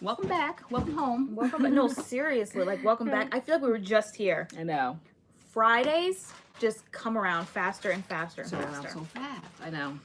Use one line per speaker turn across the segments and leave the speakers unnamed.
Welcome back. Welcome home.
Welcome back. No, seriously, like welcome back. I feel like we were just here.
I know.
Fridays just come around faster and faster and
So
faster.
so fast. I know.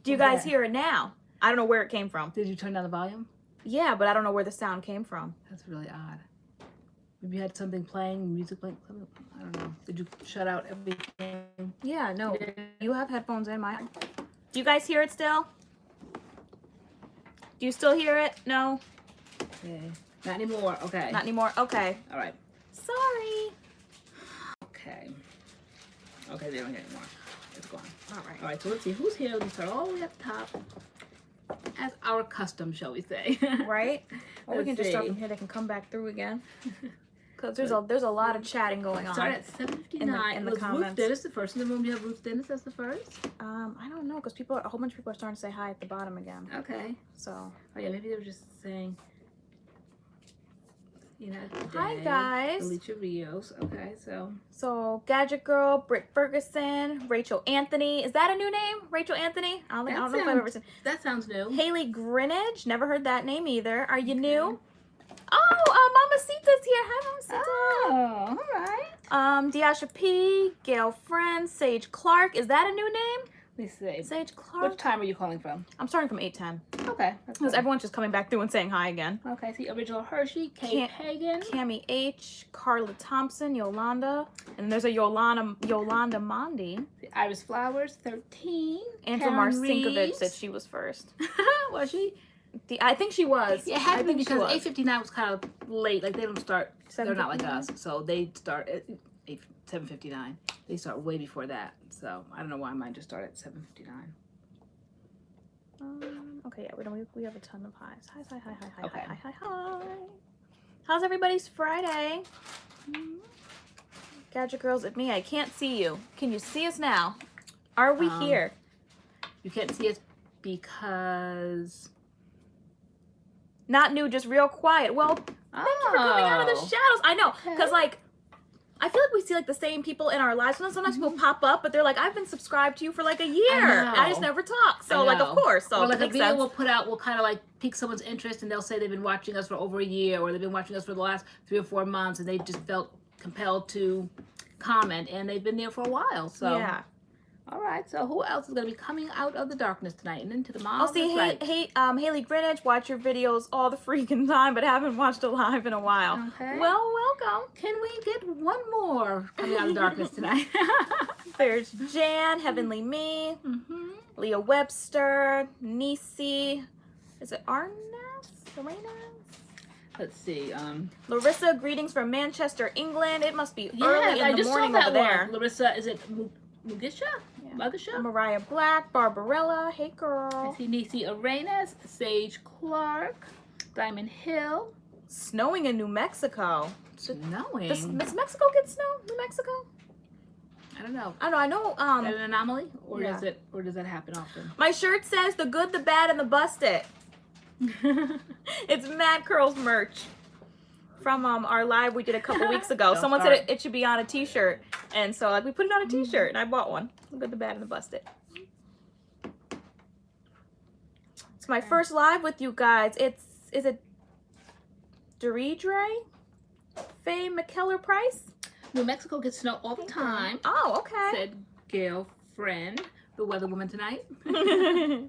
Do you guys hear it now? I don't know where it came from.
Did you turn down the volume?
Yeah, but I don't know where the sound came from.
That's really odd. Maybe you had something playing, music playing. I don't know. Did you shut out everything?
Yeah, no. You have headphones in my. Do you guys hear it still? Do you still hear it? No?
Okay. Not anymore. Okay.
Not anymore? Okay.
All right.
Sorry.
Okay. Okay, they don't hear anymore. It's gone.
All right.
All right, so let's see who's here. Let's start all the way at the top. As our custom, shall we say?
Right? Or we
Let's
can just start
see.
from here. They can come back through again. Because there's a lot of chatting going on.
Start at 7:59.
in the
Ruth
comments.
Dennis, the first in the room. You have Ruth Dennis as the first.
I don't know, because a whole bunch of people are starting to say hi at the bottom again.
Okay.
So.
Oh yeah, maybe they were just saying. You know.
Hi guys.
Alicia Rios. Okay, so.
So Gadget Girl, Britt Ferguson, Rachel Anthony. Is that a new name? Rachel Anthony? I don't know if I've ever seen.
That sounds new.
Haley Greenidge. Never heard that name either. Are you new? Oh, Mamacita's here. Hi, Mamacita.
Oh, all right.
Diasha P, Gail Friend, Sage Clark. Is that a new name?
Let me see.
Sage Clark.
Which time are you calling from?
I'm starting from 8:10.
Okay.
Because everyone's just coming back through and saying hi again.
Okay, see Original Hershey, Kate Hagen.
Cami H, Carla Thompson, Yolanda. And there's a Yolanda Mondi.
Iris Flowers, 13.
Andrew Marcinkovich said she was first.
Was she?
I think she was.
Yeah, it had to be
think she
because
was.
8:59 was kind of late. Like they don't start. They're not like
7:59?
us, so they start at 7:59. They start way before that. So I don't know why mine just started at 7:59.
Okay, yeah, we have a ton of highs. Hi.
Okay.
Hi. How's everybody's Friday? Gadget Girls at me. I can't see you. Can you see us now? Are we here?
You can't see us because.
Not new, just real quiet. Well, thank you for coming out of the shadows. I know, because like, I feel like we see like the same people in our lives. Sometimes people pop up, but they're like, I've been subscribed to you for like a year. And I just never talk. So like, of course. So
or like a
makes
video
sense.
we'll put out will kind of like pique someone's interest and they'll say they've been watching us for over a year or they've been watching us for the last 3 or 4 months and they just felt compelled to comment and they've been there for a while. So
yeah.
All right, so who else is going to be coming out of the darkness tonight and into the mom?
I'll see Haley Greenidge, watch your videos all the freaking time, but haven't watched a live in a while.
Okay.
Well, welcome.
Can we get one more coming out of the darkness tonight?
There's Jan, Heavenly Me, Leah Webster, Nisi, is it Arnaz?
Let's see.
Larissa, greetings from Manchester, England. It must be early in the morning over there.
Larissa, is it Mugisha?
Yeah.
Magisha?
Mariah Black, Barbarella, hey girl.
I see Nisi Arenas, Sage Clark, Diamond Hill.
Snowing in New Mexico.
Snowing?
Does Mexico get snow? New Mexico?
I don't know.
I know.
Is that an anomaly, or
yeah.
does that happen often?
My shirt says the good, the bad, and the busted. It's MADCURLS merch from our live we did a couple weeks ago. Someone said it should be on a t-shirt, and so like we put it on a t-shirt, and I bought one. The good, the bad, and the busted. It's my first live with you guys. Is it Deridre? Faye McKellar Price?
New Mexico gets snow all the time.
Oh, okay.
Said Gail Friend, the weather woman tonight. I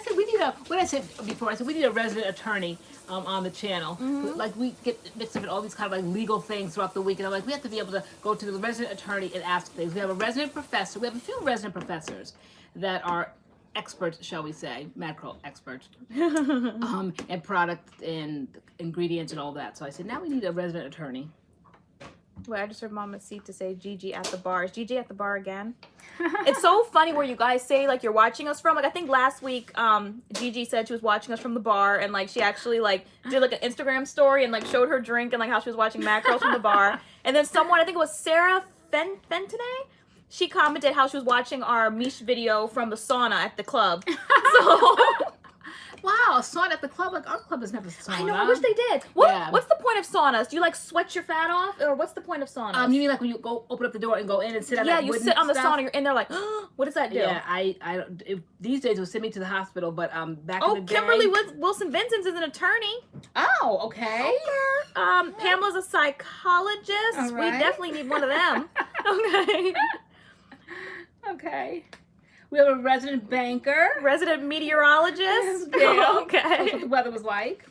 said we need what I said before, I said we need a resident attorney on the channel. Like we get mixed up in all these kind of like legal things throughout the week, and I'm like, we have to be able to go to the resident attorney and ask things. We have a resident professor. We have a few resident professors that are expert, shall we say, MADCURL expert, and product and ingredients and all that. So I said, now we need a resident attorney.
Wait, I just heard Mama C to say Gigi at the bar. Is Gigi at the bar again? It's so funny where you guys say like you're watching us from. Like I think last week, Gigi said she was watching us from the bar, and like she actually like did like an Instagram story and like showed her drink and like how she was watching MADCURLS from the bar. And then someone, I think it was Sarah Fentone, she commented how she was watching our Mish video from the sauna at the club. So.
Wow, a sauna at the club? Like, our club doesn't have a sauna.
I know, I wish they did. What's the point of saunas? Do you, like, sweat your fat off? Or what's the point of saunas?
You mean like when you go open up the door and go in and sit on that wooden
you sit on the
stuff?
sauna, you're in there like, oh, what does that do?
Yeah, I don't, these days it would send me to the hospital, but back in the day...
Kimberly Wilson-Vincent is an attorney.
Oh, okay.
Pamela's a psychologist.
All right.
We definitely need one of them. Okay.
Okay. We have a resident banker.
Resident meteorologist.
Yeah.
Okay.
That's what the weather was like.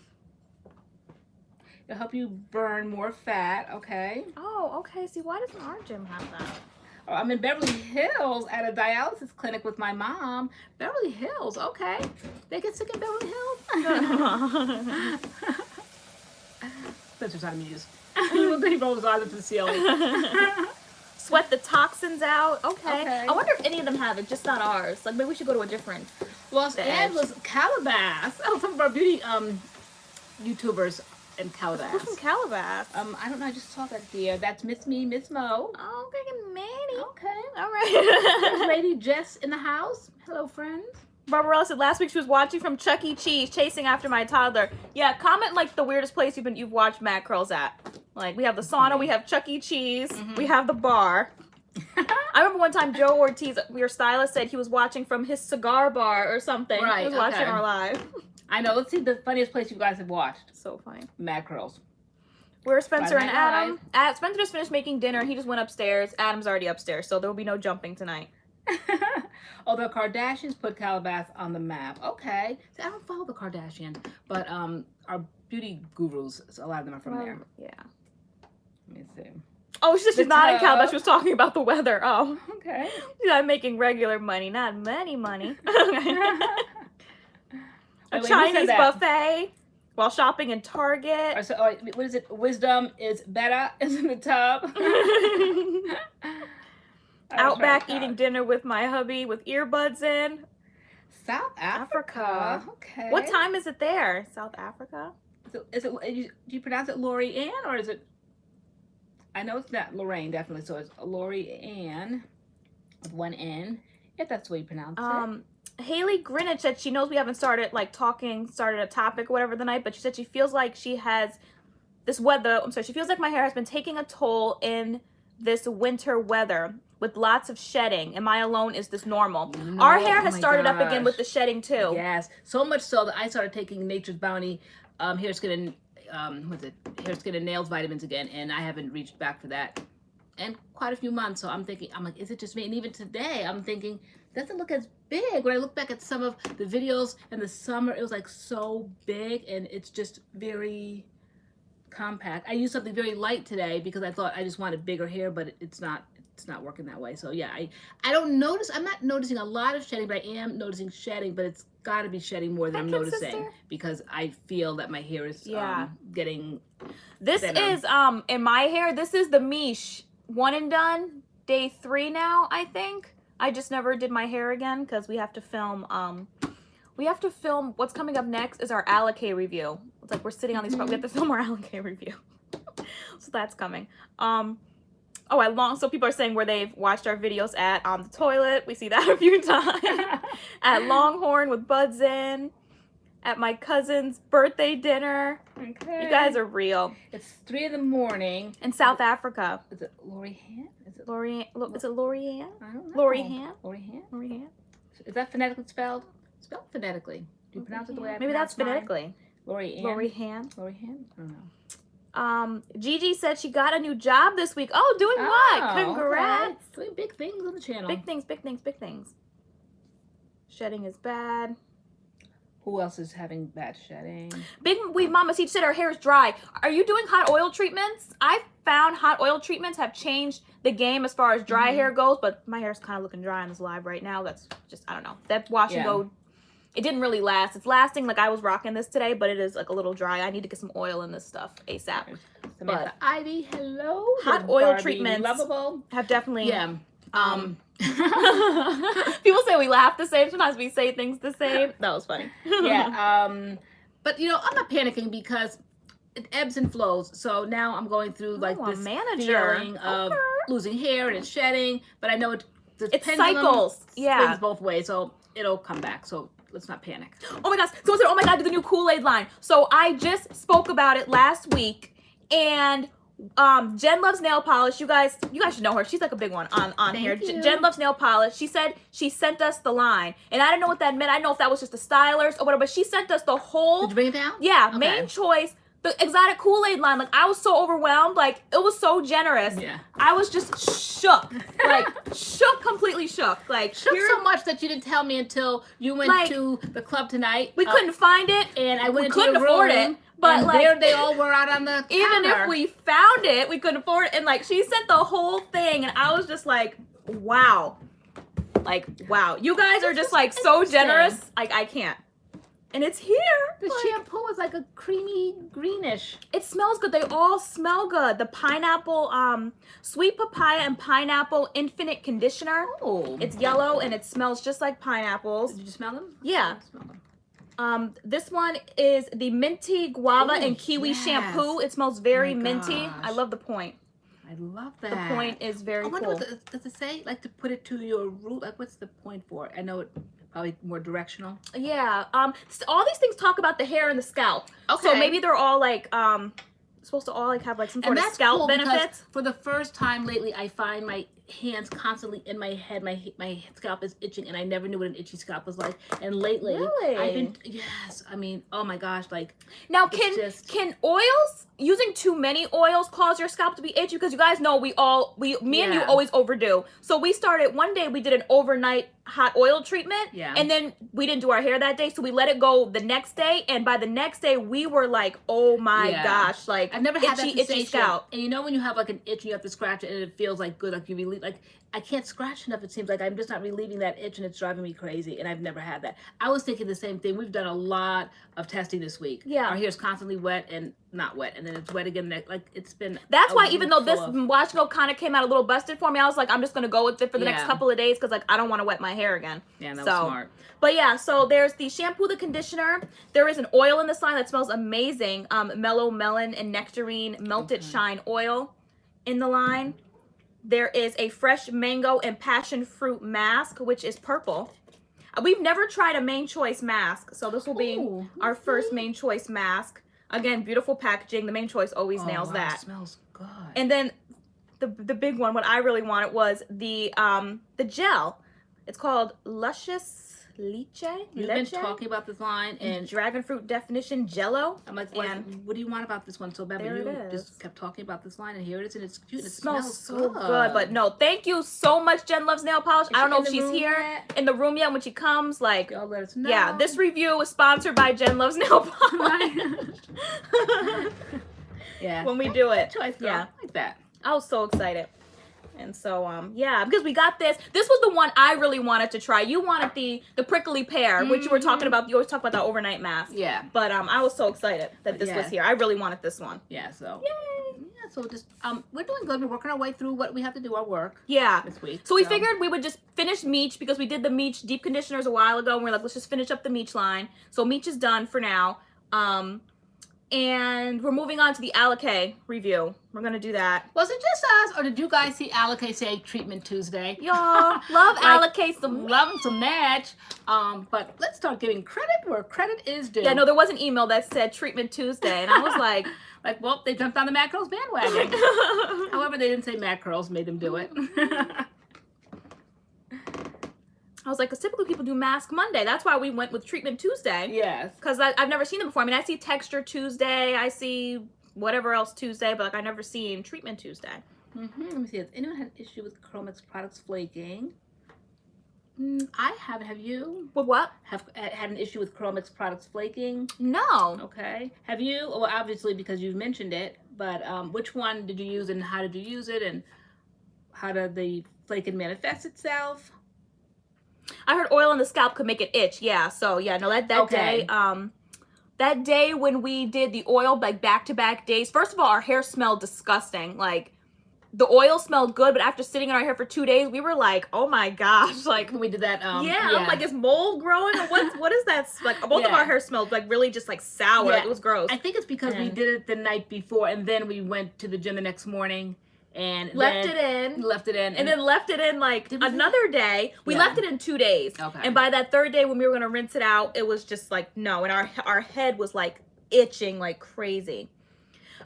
It'll help you burn more fat. Okay.
Oh, okay. See, why doesn't our gym have that?
Oh, I'm in Beverly Hills at a dialysis clinic with my mom. Beverly Hills. Okay. They get sick in Beverly Hills. Spencer's not amused. He rolls his eyes up to the ceiling.
Sweat the toxins out. Okay. I wonder if any of them have it, just not ours. Like maybe we should go to a different.
Los Angeles, Calabas. Oh, some of our beauty YouTubers in Calabas.
Who's from Calabas?
I don't know. I just saw that here. That's Miss Me, Miss Mo.
Oh, okay, Manny.
Okay.
All right.
There's Lady Jess in the house. Hello, friends.
Barbarella said last week she was watching from Chuck E. Cheese, chasing after my toddler. Yeah, comment like the weirdest place you've watched MADCURLS at. Like we have the sauna, we have Chuck E. Cheese, we have the bar. I remember one time Joe Ortiz, your stylist, said he was watching from his cigar bar or something.
Right,
he was watching our live.
I know. Let's see the funniest place you guys have watched.
So funny.
MADCURLS.
Where's Spencer and Adam? Spencer just finished making dinner. He just went upstairs. Adam's already upstairs, so there will be no jumping tonight.
Oh, the Kardashians put Calabas on the map. Okay. See, I don't follow the Kardashians, but our beauty gurus, a lot of them are from there.
Yeah.
Let me see.
Oh, she said she's not in Calabas. She was talking about the weather. Oh.
Okay.
She's not making regular money, not money. A Chinese buffet while shopping in Target.
So, what is it? Wisdom is better is in the tub.
Outback eating dinner with my hubby with earbuds in.
South Africa. Okay.
What time is it there? South Africa?
Do you pronounce it LoriAnne or is it? I know it's not Lorraine, definitely. So it's LoriAnne with one N, if that's the way you pronounce it.
Haley Greenwich said she knows we haven't started a topic or whatever the night, but she said she feels like she has this weather. I'm sorry. She feels like my hair has been taking a toll in this winter weather with lots of shedding. Am I alone? Is this normal? No, our hair has started up again with the shedding too.
Yes, so much so that I started taking Nature's Bounty hair, skin, and nails vitamins again, and I haven't reached back for that in quite a few months. So I'm like, is it just me? And even today, I'm thinking, doesn't look as big. When I look back at some of the videos in the summer, it was like so big, and it's just very compact. I used something very light today because I thought I just wanted bigger hair, but it's not working that way. So yeah, I don't notice, I'm not noticing a lot of shedding, but I am noticing shedding, but it's got to be shedding more than I'm noticing because I feel that my hair is getting thinner.
Is in my hair, this is the Mish one and done, day 3 now, I think. I just never did my hair again because we have to film what's coming up next is our Alikay review. It's like we're sitting on these, we have to film our Alikay review. So that's coming. So people are saying where they've watched our videos at on the toilet. We see that a few times. At Longhorn with Buds in. At my cousin's birthday dinner.
Okay.
You guys are real.
It's 3 in the morning.
In South Africa.
Is it LoriAnne?
Is it LoriAnne?
I don't know.
LoriAnne?
Is that phonetically spelled? Spelled phonetically. Do you pronounce it the way I
Maybe that's
pronounce
phonetically.
LoriAnne? LoriAnne? I don't know.
Gigi said she got a new job this week. Oh, doing what? Congrats.
Okay. Doing big things on the channel.
Big things. Shedding is bad.
Who else is having bad shedding?
Mama C said her hair is dry. Are you doing hot oil treatments? I've found hot oil treatments have changed the game as far as dry hair goes, but my hair's kind of looking dry on this live right now. That's just, I don't know. That wash and go, it didn't really last. It's lasting, like I was rocking this today, but it is like a little dry. I need to get some oil in this stuff ASAP.
Samantha Ivy, hello.
Hot oil
Barbie
treatments
Lovable.
have definitely...
Yeah.
People say we laugh the same. Sometimes we say things the same. That was funny.
Yeah. But you know, I'm not panicking because it ebbs and flows. So now I'm going through like this feeling of losing hair and it's shedding. But I know it
cycles. Yeah.
Swings both ways. So it'll come back. So let's not panic.
Oh my gosh. Someone said, oh my God, do the new Kool-Aid line. So I just spoke about it last week. And Jen loves nail polish. You guys should know her. She's like a big one on here. Jen loves nail polish. She said she sent us the line, and I didn't know what that meant. I didn't know if that was just a stylist or whatever, but she sent us the whole.
Did you bring it down?
Yeah, okay. Main choice, the exotic Kool-Aid line. Like I was so overwhelmed. Like it was so generous.
Yeah.
I was just shook. Like completely shook. Like
shook so much that you didn't tell me until you went to the club tonight.
We couldn't find it,
and I went into
couldn't
your
afford
room,
it. But like
there they all were out on the
even
counter.
if we found it, we couldn't afford it. And like she sent the whole thing, and I was just like, wow, like wow, you guys are just like so generous. Like I can't. And it's here.
The shampoo is like a creamy greenish.
It smells good. They all smell good. The pineapple, sweet papaya and pineapple infinite conditioner.
Oh.
It's yellow and it smells just like pineapples.
Did you smell them?
Yeah. This one is the minty guava and kiwi shampoo. It smells very minty. I love the point.
I love that.
The point is very cool.
What does it say? Like to put it to your root? Like what's the point for it? I know it probably more directional.
Yeah. All these things talk about the hair and the scalp. Okay. So maybe they're all like supposed to all like have like some sort of scalp benefits.
For the first time lately, I find my hands constantly in my head. My scalp is itching, and I never knew what an itchy scalp was like. And lately, I've been I mean, oh my gosh, like
now can oils using too many oils cause your scalp to be itchy? Because you guys know me and you always overdo. So we started one day. We did an overnight hot oil treatment, and then we didn't do our hair that day, so we let it go the next day. And by the next day, we were like, oh my gosh, like
I've never had that
itchy scalp.
And you know when you have like an itch and you have to scratch it and it feels like good, like you relieve, like I can't scratch enough. It seems like I'm just not relieving that itch and it's driving me crazy. And I've never had that. I was thinking the same thing. We've done a lot of testing this week. Yeah, our hair's constantly wet and not wet, and then it's wet again. Like it's been.
That's why even though this wash go kind of came out a little busted for me, I was like, I'm just gonna go with it for the next couple of days because like I don't want to wet my hair again.
Yeah, that was smart.
But yeah, so there's the shampoo, the conditioner. There is an oil in this line that smells amazing. Mellow melon and nectarine melted shine oil in the line. There is a fresh mango and passion fruit mask, which is purple. We've never tried a main choice mask, so this will be our first main choice mask. Again, beautiful packaging. The main choice always nails that.
It smells good.
And then the big one, what I really wanted was the gel. It's called Luscious Leche.
You've been talking about this line and
dragon fruit definition jello.
I'm like, what do you want about this one so bad? But you just kept talking about this line, and here it is, and it's cute. And it smells
so good. But no, thank you so much, Jen Loves Nail Polish. I don't know if she's here in the room yet. When she comes, like,
y'all let us know.
Yeah, this review is sponsored by Jen Loves Nail Polish.
Yeah,
when we do it,
yeah, like that.
I was so excited. And so, yeah, because we got this. This was the one I really wanted to try. You wanted the prickly pear, which you were talking about. You always talk about the overnight mask. Yeah. But I was so excited that this was here. I really wanted this one.
Yeah, so. Yay. Yeah, so just, we're doing good. We're working our way through what we have to do, our work.
Yeah.
This week.
So we figured we would just finish Meech because we did the Meech deep conditioners a while ago. And we're like, let's just finish up the Meech line. So Meech is done for now. And we're moving on to the Alikay review. We're going to do that.
Was it just us, or did you guys see Alikay say Treatment Tuesday?
Y'all, love Alikay some.
Love him some match. But let's start giving credit where credit is due.
Yeah, no, there was an email that said Treatment Tuesday, and I was like,
well, they jumped on the MADCURLS bandwagon. However, they didn't say MADCURLS made them do it.
I was like, because typically people do Mask Monday. That's why we went with Treatment Tuesday. Yes. Because I've never seen them before. I mean, I see Texture Tuesday. I see whatever else Tuesday, but like I've never seen Treatment Tuesday.
Let me see. Has anyone had an issue with CURLMIX products flaking? I haven't. Have you?
With what?
Have had an issue with CURLMIX products flaking?
No.
Okay. Have you? Well, obviously because you mentioned it. But which one did you use, and how did you use it, and how did the flaking manifest itself?
I heard oil on the scalp could make it itch. Yeah. So yeah, no, that
Okay.
day, that day when we did the oil, like back-to-back days. First of all, our hair smelled disgusting. Like, the oil smelled good, but after sitting in our hair for 2 days, we were like, oh my gosh, like
We did that.
yeah, I'm like, is mold growing or what is that? Like, both of our hair smelled like really just like sour.
Yeah.
Like, it was gross.
I think it's because we did it the night before, and then we went to the gym the next morning and
left it in, and then left it in like another day. We left it in 2 days.
Okay.
And by that third day when we were gonna rinse it out, it was just like no, and our head was like itching like crazy.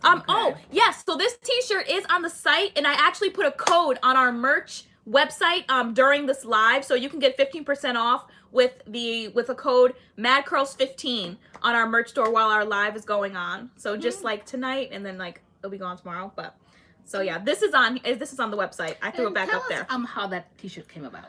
Oh yes, so this t-shirt is on the site, and I actually put a code on our merch website during this live, so you can get 15% off with a code MADCURLS15 on our merch store while our live is going on. So just like tonight, and then like it'll be gone tomorrow. But so yeah, this is on the website. I threw it back up there.
How that t-shirt came about.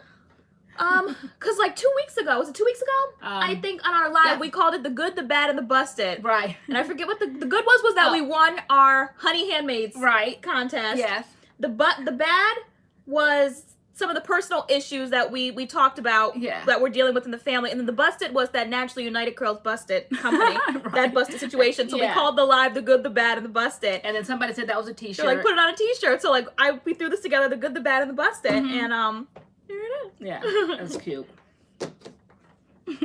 Cause like 2 weeks ago, was it 2 weeks ago? I think on our live we called it the good, the bad, and the busted.
Right.
And I forget what the good was that we won our Honey Handmaids contest.
Yes.
The bad was some of the personal issues that we talked about that we're dealing with in the family, and then the busted was that Naturally United Curls busted company, that busted situation. So we called the live the good, the bad, and the busted.
And then somebody said that was a t-shirt.
They're like, put it on a t-shirt. So like we threw this together, the good, the bad, and the busted, and here it is.
Yeah, that's cute.
So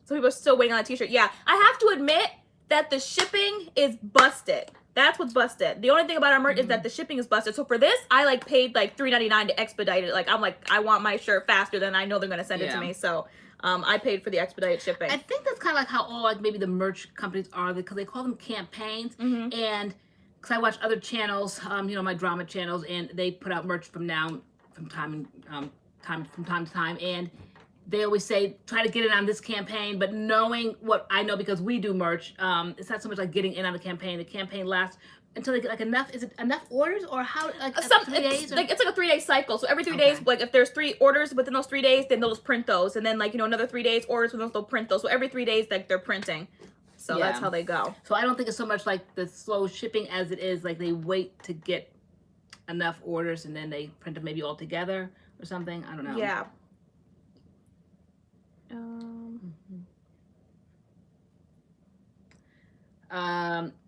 people are still waiting on a t-shirt. Yeah, I have to admit that the shipping is busted. That's what's busted. The only thing about our merch is that the shipping is busted. So for this, I like paid like $3.99 to expedite it. Like I'm like, I want my shirt faster than I know they're gonna send it to me. So I paid for the expedited shipping.
I think that's kind of like how all like maybe the merch companies are, because they call them campaigns. And because I watch other channels, you know, my drama channels, and they put out merch from time to time, and they always say try to get in on this campaign, but knowing what I know, because we do merch, it's not so much like getting in on the campaign. The campaign lasts until they get like enough. Is it enough orders, or how? Like 3 days?
Like it's like a 3-day cycle. So every 3 days, like if there's 3 orders within those 3 days, then they'll just print those, and then like another 3 days orders within those, they'll print those. So every 3 days, like they're printing. So that's how they go.
So I don't think it's so much like the slow shipping as it is like they wait to get enough orders and then they print them maybe all together or something. I don't know.
Yeah.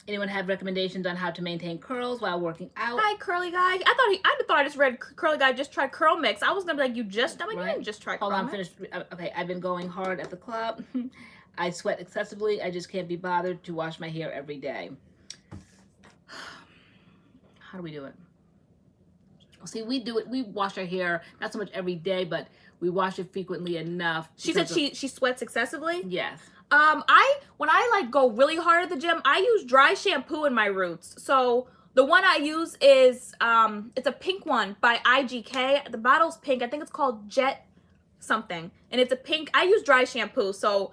Anyone have recommendations on how to maintain curls while working out?
Hi, curly guy. I thought I just read curly guy just tried CURLMIX. I was gonna be like, you just, I'm like, you didn't just try CURLMIX.
Hold on, finished. Okay, I've been going hard at the club. I sweat excessively. I just can't be bothered to wash my hair every day. How do we do it? See, we do it. We wash our hair not so much every day, but we wash it frequently enough.
She said she sweats excessively.
Yes.
When I like go really hard at the gym, I use dry shampoo in my roots. So the one I use is it's a pink one by IGK. The bottle's pink. I think it's called Jet something, and it's a pink. I use dry shampoo, so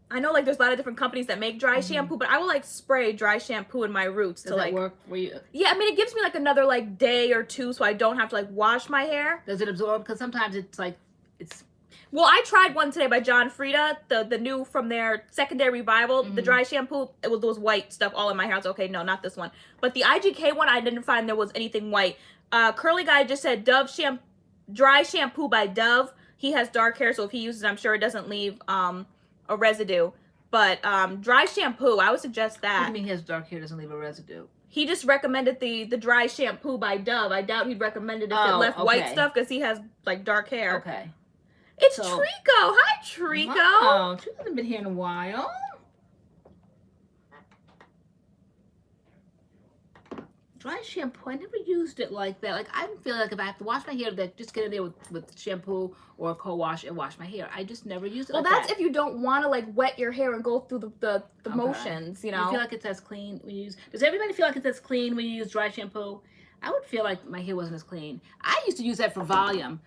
I know like there's a lot of different companies that make dry shampoo, but I will like spray dry shampoo in my roots.
Does that work for you?
Yeah, I mean it gives me like another like day or two, so I don't have to like wash my hair.
Does it absorb? Because sometimes it's like
Well, I tried one today by John Frieda, the new from their Secondary Revival, the dry shampoo. It was white stuff all in my hair. I was okay, no, not this one. But the IGK one, I didn't find there was anything white. Curly Guy just said dry shampoo by Dove. He has dark hair, so if he uses it, I'm sure it doesn't leave a residue. But dry shampoo, I would suggest that.
What do you mean he has dark hair, doesn't leave a residue?
He just recommended the dry shampoo by Dove. I doubt he'd recommended if it left white stuff, because he has like dark hair.
Okay.
It's Trico. Hi, Trico.
Wow, she hasn't been here in a while. Dry shampoo, I never used it like that. Like, I feel like if I have to wash my hair, that just get in there with shampoo or co-wash and wash my hair. I just never use it like that.
Well, that's if you don't want to, like, wet your hair and go through the motions, you know?
You feel like it's as clean when you use... Does everybody feel like it's as clean when you use dry shampoo? I would feel like my hair wasn't as clean. I used to use that for volume.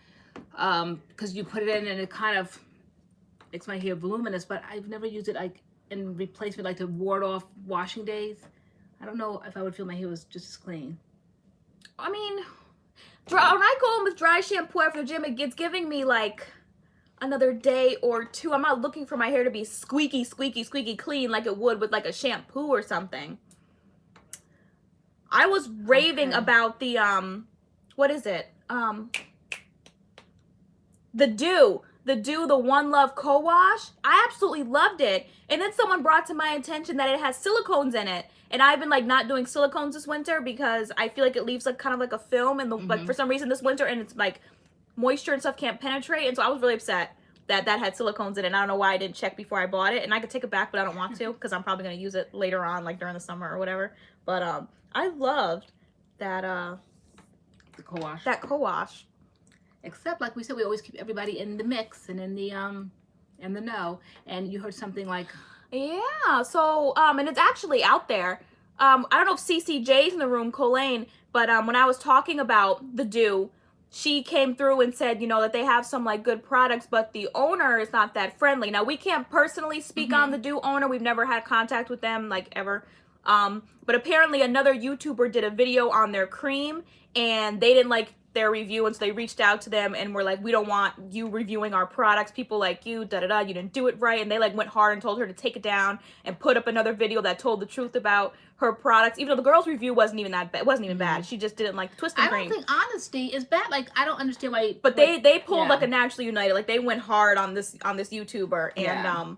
Because you put it in and it kind of makes my hair voluminous, but I've never used it like in replacement, like to ward off washing days. I don't know if I would feel my hair was just as clean.
I mean, when I go in with dry shampoo after the gym, it's giving me like another day or two. I'm not looking for my hair to be squeaky, squeaky, squeaky clean like it would with like a shampoo or something. I was raving about the what is it? The One Love co-wash. I absolutely loved it. And then someone brought to my attention that it has silicones in it. And I've been like not doing silicones this winter because I feel like it leaves like kind of like a film and like for some reason this winter, and it's like moisture and stuff can't penetrate. And so I was really upset that that had silicones in it. And I don't know why I didn't check before I bought it. And I could take it back, but I don't want to because I'm probably going to use it later on, like during the summer or whatever. But I loved that
The co-wash.
that co-wash.
Except, like we said, we always keep everybody in the mix and in the know. And you heard something like,
Yeah, so, and it's actually out there. I don't know if CCJ's in the room, Colleen, but when I was talking about the Dew, she came through and said, you know, that they have some, like, good products, but the owner is not that friendly. Now, we can't personally speak on the Dew owner. We've never had contact with them, like, ever. But apparently another YouTuber did a video on their cream, and they didn't like their review, and so they reached out to them and were like, we don't want you reviewing our products, people like you, da-da-da, you didn't do it right. And they like went hard and told her to take it down and put up another video that told the truth about her products, even though the girl's review wasn't even that bad. It wasn't even bad. She just didn't like the twist and
I
cream.
don't think honesty is bad. Like, I don't understand why.
But they pulled like a Naturally United. Like, they went hard on this YouTuber. And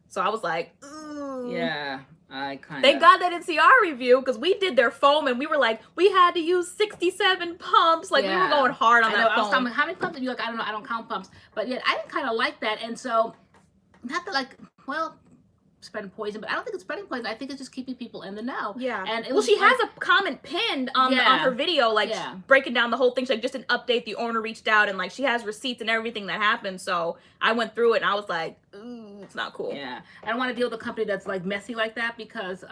so I was like, ooh.
Yeah. I kind of.
Thank God they didn't see our review, because we did their foam and we were like, we had to use 67 pumps. Like, we were going hard on that foam.
I was talking about how many pumps? And you're like, I don't know, I don't count pumps. But yet, I didn't kind of like that. And so, not that like, well, spreading poison, but I don't think it's spreading poison. I think it's just keeping people in the know.
Yeah.
And it
well, she
like,
has a comment pinned on her video, like breaking down the whole thing. She's like, just an update. The owner reached out and like she has receipts and everything that happened. So I went through it and I was like, ooh, it's not cool.
Yeah. I don't want to deal with a company that's like messy like that, because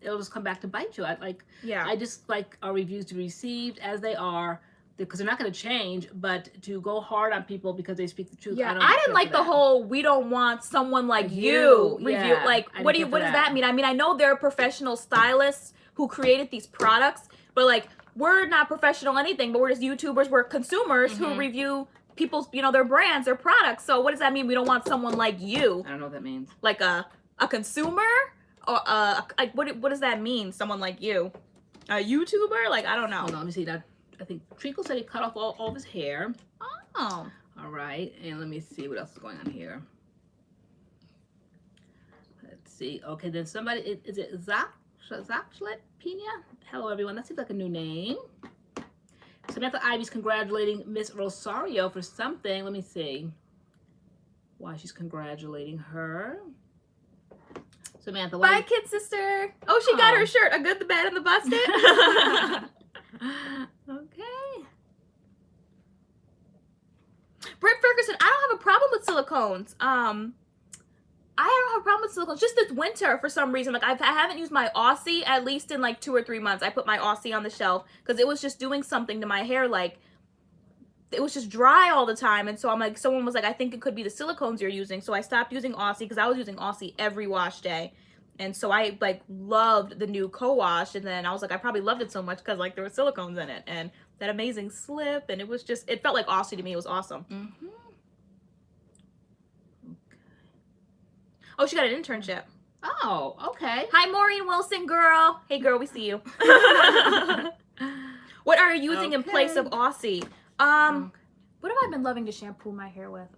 it'll just come back to bite you. I just like our reviews to be received as they are, because they're not going to change, but to go hard on people because they speak the truth.
Yeah, I didn't like the whole "we don't want someone like you" review.
Yeah,
like, what does that mean? I mean, I know they're professional stylists who created these products, but like, we're not professional anything. But we're just YouTubers. We're consumers who review people's, you know, their brands, their products. So what does that mean? We don't want someone like you.
I don't know what that means.
Like a consumer, or like what does that mean? Someone like you, a YouTuber? Like, I don't know.
Hold on, let me see that. I think Treacle said he cut off all of his hair.
Oh.
All right. And let me see what else is going on here. Let's see. Okay, then somebody, is it Zachlet Pina? Hello, everyone. That seems like a new name. Samantha Ivy's congratulating Miss Rosario for something. Let me see why she's congratulating her. Samantha,
bye, kid sister. Oh, she got her shirt. A Good, the Bad, and the Busted.
Okay.
Britt Ferguson, I don't have a problem with silicones. I don't have a problem with silicones. Just this winter, for some reason, like I haven't used my Aussie at least in like 2 or 3 months. I put my Aussie on the shelf because it was just doing something to my hair. Like, it was just dry all the time. And so I'm like, someone was like, I think it could be the silicones you're using. So I stopped using Aussie because I was using Aussie every wash day. And so I like loved the new co-wash, and then I was like, I probably loved it so much because like there were silicones in it and that amazing slip, and it was just, it felt like Aussie to me. It was awesome.
Okay.
Oh, she got an internship.
Oh, okay.
Hi, Maureen Wilson, girl. Hey, girl, we see you. What are you using in place of Aussie? What have I been loving to shampoo my hair with?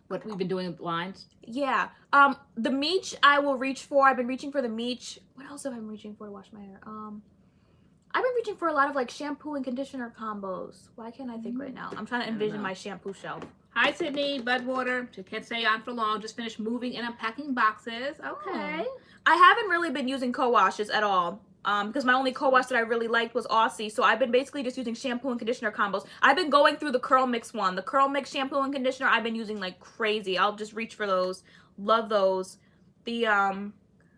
What we've been doing with lines?
Yeah. The Meech I will reach for. I've been reaching for the Meech. What else have I been reaching for to wash my hair? I've been reaching for a lot of like shampoo and conditioner combos. Why can't I think right now? I'm trying to envision my shampoo shelf.
Hi, Sydney. Budwater. Can't stay on for long. Just finished moving and unpacking boxes. Okay.
I haven't really been using co-washes at all. Because my only co-wash that I really liked was Aussie. So I've been basically just using shampoo and conditioner combos. I've been going through the CURLMIX one. The CURLMIX shampoo and conditioner I've been using like crazy. I'll just reach for those. Love those. The,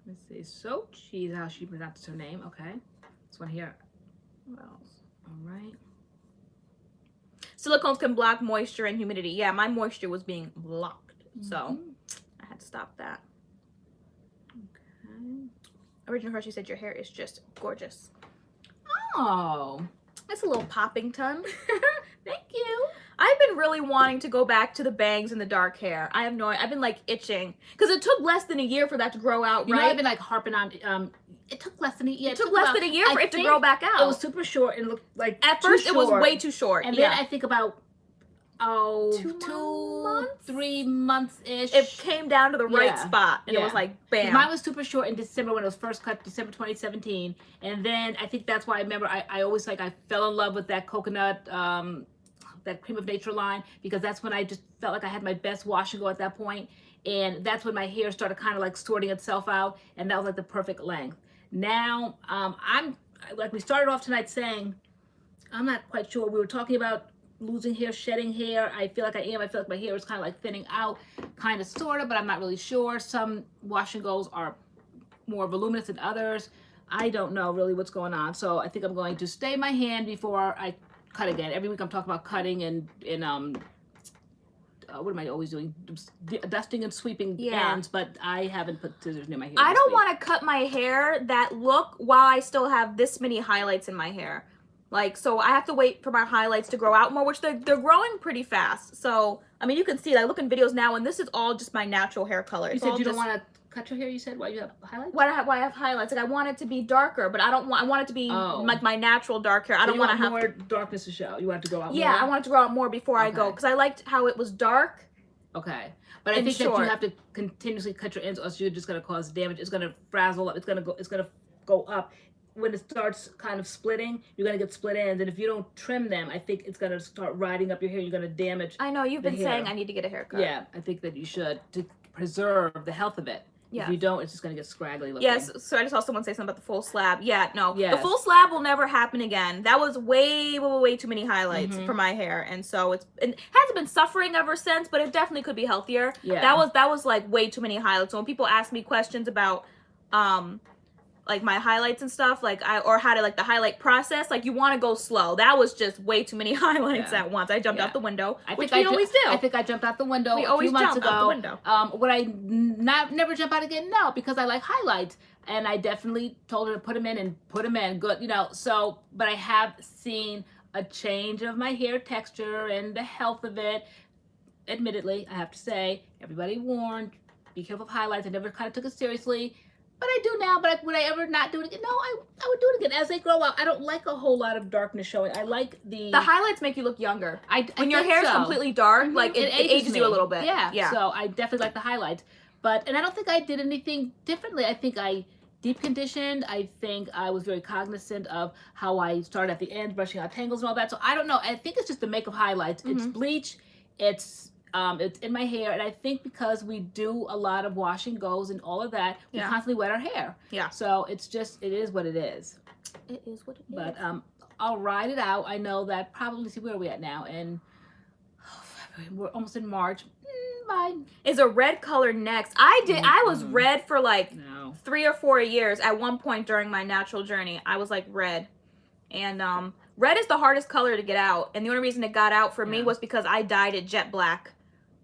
let's see. So she's how she pronounces her name. Okay. This one here.
What else?
All right.
Silicones can block moisture and humidity. Yeah, my moisture was being blocked. So I had to stop that.
Okay.
Original Hershey said your hair is just gorgeous.
Oh,
it's a little popping ton.
thank you.
I've been really wanting to go back to the bangs and the dark hair. I have no, I've been like itching because it took less than a year for that to grow out,
You know,
right?
I've been like harping on. It took less than a year.
It took less than a year for it to grow back out.
It was super short and looked like
at first it was way too short.
And then I think about 3 months ish.
It came down to the right spot, and it was like bam.
Mine was super short in December when it was first cut, December 2017, and then I think that's why I remember I always like I fell in love with that coconut, that Cream of Nature line, because that's when I just felt like I had my best wash and go at that point, and that's when my hair started kind of like sorting itself out, and that was like the perfect length. Now I'm like, we started off tonight saying I'm not quite sure. We were talking about losing hair, shedding hair. I feel like I am. I feel like my hair is kind of like thinning out, kind of sort of, but I'm not really sure. Some wash and goes are more voluminous than others. I don't know really what's going on. So I think I'm going to stay my hand before I cut again. Every week I'm talking about cutting and what am I always doing? Dusting and sweeping ends, but I haven't put scissors near my hair.
I don't want to cut my hair that look while I still have this many highlights in my hair. Like, so I have to wait for my highlights to grow out more, which they're growing pretty fast. So, I mean, you can see, I look in videos now, and this is all just my natural hair color.
You said you don't want to cut your hair, you said? Why you have highlights?
Why I have highlights? Like, I want it to be darker, but I want it to be like my natural dark hair. I don't want to have
more darkness to show. You want it to grow out more?
Yeah, I want it to grow out more before I go, because I liked how it was dark.
Okay. But I think that you have to continuously cut your ends, or else you're just going to cause damage. It's going to frazzle up. It's going to go up. When it starts kind of splitting, you're going to get split ends. And if you don't trim them, I think it's going to start riding up your hair. You're going to damage
I know, you've been saying I need to get a haircut.
Yeah, I think that you should, to preserve the health of it. Yeah. If you don't, it's just going to get scraggly looking.
Yes, so I just saw someone say something about the full slab. Yeah, no. Yes. The full slab will never happen again. That was way, way, way too many highlights for my hair. And so it hasn't been suffering ever since, but it definitely could be healthier. Yeah. That was like way too many highlights. So when people ask me questions about like my highlights and stuff, like or how to like the highlight process, like you want to go slow. That was just way too many highlights at once. I jumped out the window, which we always do.
I think I jumped out the window
a few months ago.
Out the window. Would I never jump out again? No, because I like highlights, and I definitely told her to put them in and put them in good, you know. So, but I have seen a change of my hair texture and the health of it. Admittedly, I have to say, everybody warned, be careful of highlights. I never kind of took it seriously. But I do now, but would I ever not do it again? No, I would do it again. As they grow out, I don't like a whole lot of darkness showing. I like the
highlights make you look younger. When your hair is completely dark, like it ages you a little bit.
Yeah. So I definitely like the highlights. And I don't think I did anything differently. I think I deep conditioned. I think I was very cognizant of how I started at the end, brushing out tangles and all that. So I don't know. I think it's just the make of highlights. It's bleach. It's in my hair, and I think because we do a lot of wash and goes and all of that, we constantly wet our hair. Yeah. So it is what it is.
It is what it is.
But I'll ride it out. I know that probably, see, where are we at now? And we're almost in March. Fine.
Is a red color next. I was red for like 3 or 4 years at one point during my natural journey. I was like red. And red is the hardest color to get out. And the only reason it got out for me was because I dyed it jet black.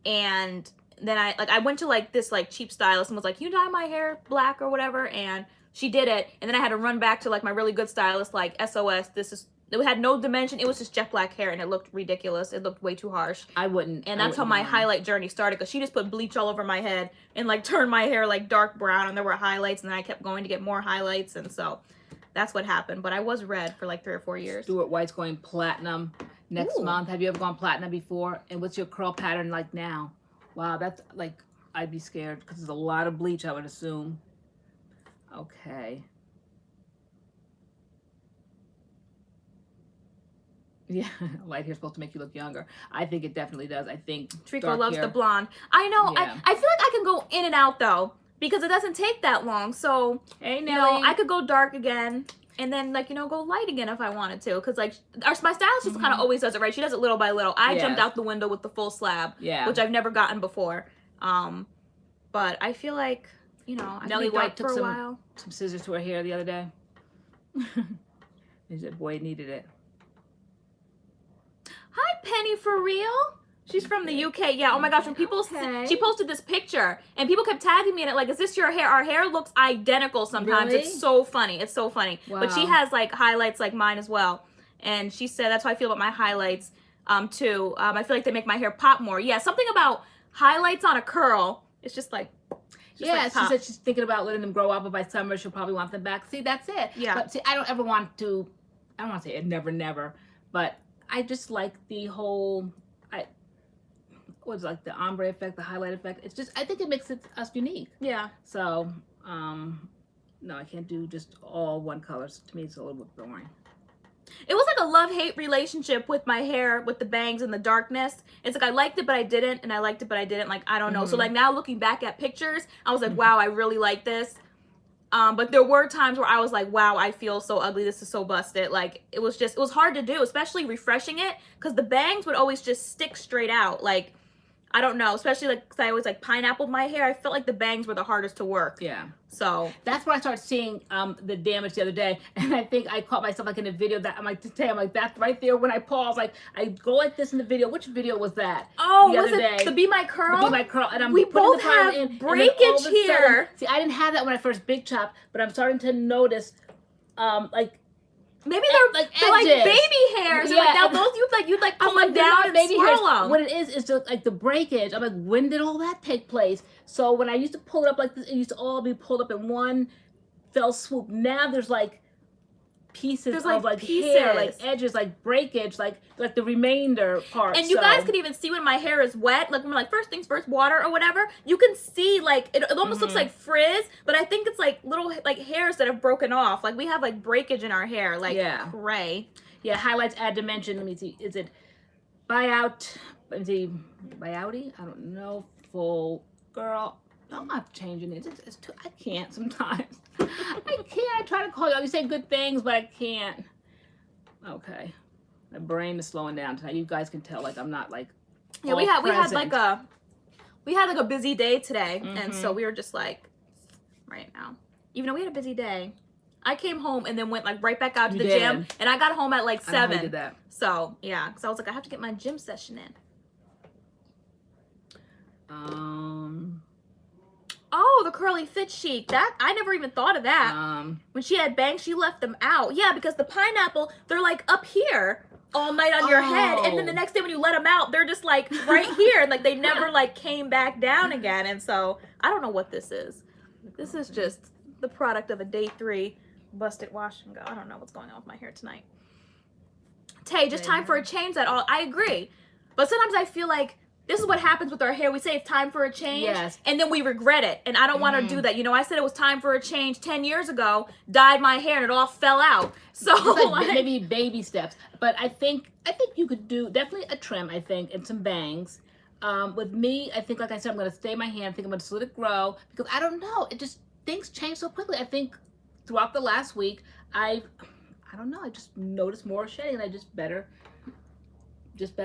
And then I went to like this like cheap stylist and was like, you dye my hair black or whatever, and she did it. And then I had to run back to like my really good stylist, like SOS. It had no dimension. It was just jet black hair, and it looked ridiculous. It looked way too harsh. And that's how my highlight journey started, because she just put bleach all over my head and like turned my hair like dark brown, and there were highlights, and then I kept going to get more highlights, and so that's what happened. But I was red for like 3 or 4 years.
Stuart White's going platinum next month. Have you ever gone platinum before? And what's your curl pattern like now? Wow, that's like, I'd be scared because there's a lot of bleach, I would assume. Okay. Yeah, light hair's supposed to make you look younger. I think it definitely does. I think
Trico loves the blonde. I know. Yeah. I feel like I can go in and out though, because it doesn't take that long. So,
hey,
you know, I could go dark again and then, like, you know, go light again if I wanted to. Because, like, my stylist just kind of always does it, right? She does it little by little. I jumped out the window with the full slab, which I've never gotten before. But I feel like, you know, I
Nellie White took some scissors to her hair the other day. She said, boy, it needed it.
Hi, Penny, for real? She's from the UK. Yeah, oh my gosh, when people she posted this picture and people kept tagging me in it, like, is this your hair? Our hair looks identical sometimes. Really? It's so funny. It's so funny. Wow. But she has like highlights like mine as well. And she said, that's how I feel about my highlights. too. I feel like they make my hair pop more. Yeah, something about highlights on a curl. It's just like,
yeah, she said she's thinking about letting them grow up, but by summer she'll probably want them back. See, that's it.
Yeah.
But see, I don't ever want to, I don't want to say it never, but I just like the whole, what's like the ombre effect, the highlight effect. It's just, I think it makes us unique.
Yeah.
So, no, I can't do just all one color. So to me, it's a little bit boring.
It was like a love-hate relationship with my hair, with the bangs and the darkness. It's like I liked it, but I didn't, and I liked it, but I didn't. Like, I don't know. So like now looking back at pictures, I was like, wow, I really like this. But there were times where I was like, wow, I feel so ugly. This is so busted. Like, it was hard to do, especially refreshing it, because the bangs would always just stick straight out. Like, I don't know, especially like, because I always like pineappled my hair. I felt like the bangs were the hardest to work.
Yeah.
So
that's when I started seeing the damage the other day, and I think I caught myself like in a video that I'm like, that's right there when I paused. Like, I go like this in the video. Which video was that?
Oh,
the
was
other
it
day?
the Be My Curl?
The Be My Curl, and
we both have breakage here.
See, I didn't have that when I first big chopped, but I'm starting to notice, like.
Maybe they're like baby hairs. Yeah. Like now those you'd like pull them down and baby swirl them.
What it is just like the breakage. I'm like, when did all that take place? So when I used to pull it up like this, it used to all be pulled up in one fell swoop. Now there's like pieces of like hair, like edges, like breakage, like the remainder part.
And you guys can even see when my hair is wet, like when we're like first things first, water or whatever. You can see like it almost looks like frizz, but I think it's like little like hairs that have broken off. Like we have like breakage in our hair, like gray.
Yeah, highlights add dimension. Let me see. Is it buyout? Let me see. Buyouty? I don't know. Full girl. I'm not changing it. It's too, I can't sometimes. I can't. I try to call you. You say good things, but I can't. Okay. My brain is slowing down tonight. You guys can tell, like, I'm not, like,
yeah, we had like a busy day today, and so we were just like, right now. Even though we had a busy day, I came home and then went like right back out to the gym, and I got home at like 7.
I did that.
So yeah, because I was like, I have to get my gym session in. Oh, the curly fit chic. That I never even thought of that. When she had bangs, she left them out. Yeah, because the pineapple, they're like up here all night on your head, and then the next day when you let them out, they're just like right here, and like they never like came back down again. And so I don't know what this is. This is just the product of a day 3 busted wash and go. I don't know what's going on with my hair tonight. Tay, just time for a change. That all I agree, but sometimes I feel like this is what happens with our hair. We say it's time for a change, and then we regret it. And I don't want to do that. You know, I said it was time for a change 10 years ago, dyed my hair, and it all fell out. So
like maybe baby steps. But I think you could do definitely a trim, I think, and some bangs. With me, I think, like I said, I'm going to stay my hand. I think I'm going to let it grow because I don't know. It just, things change so quickly. I think throughout the last week, I don't know. I just noticed more shedding, and I just better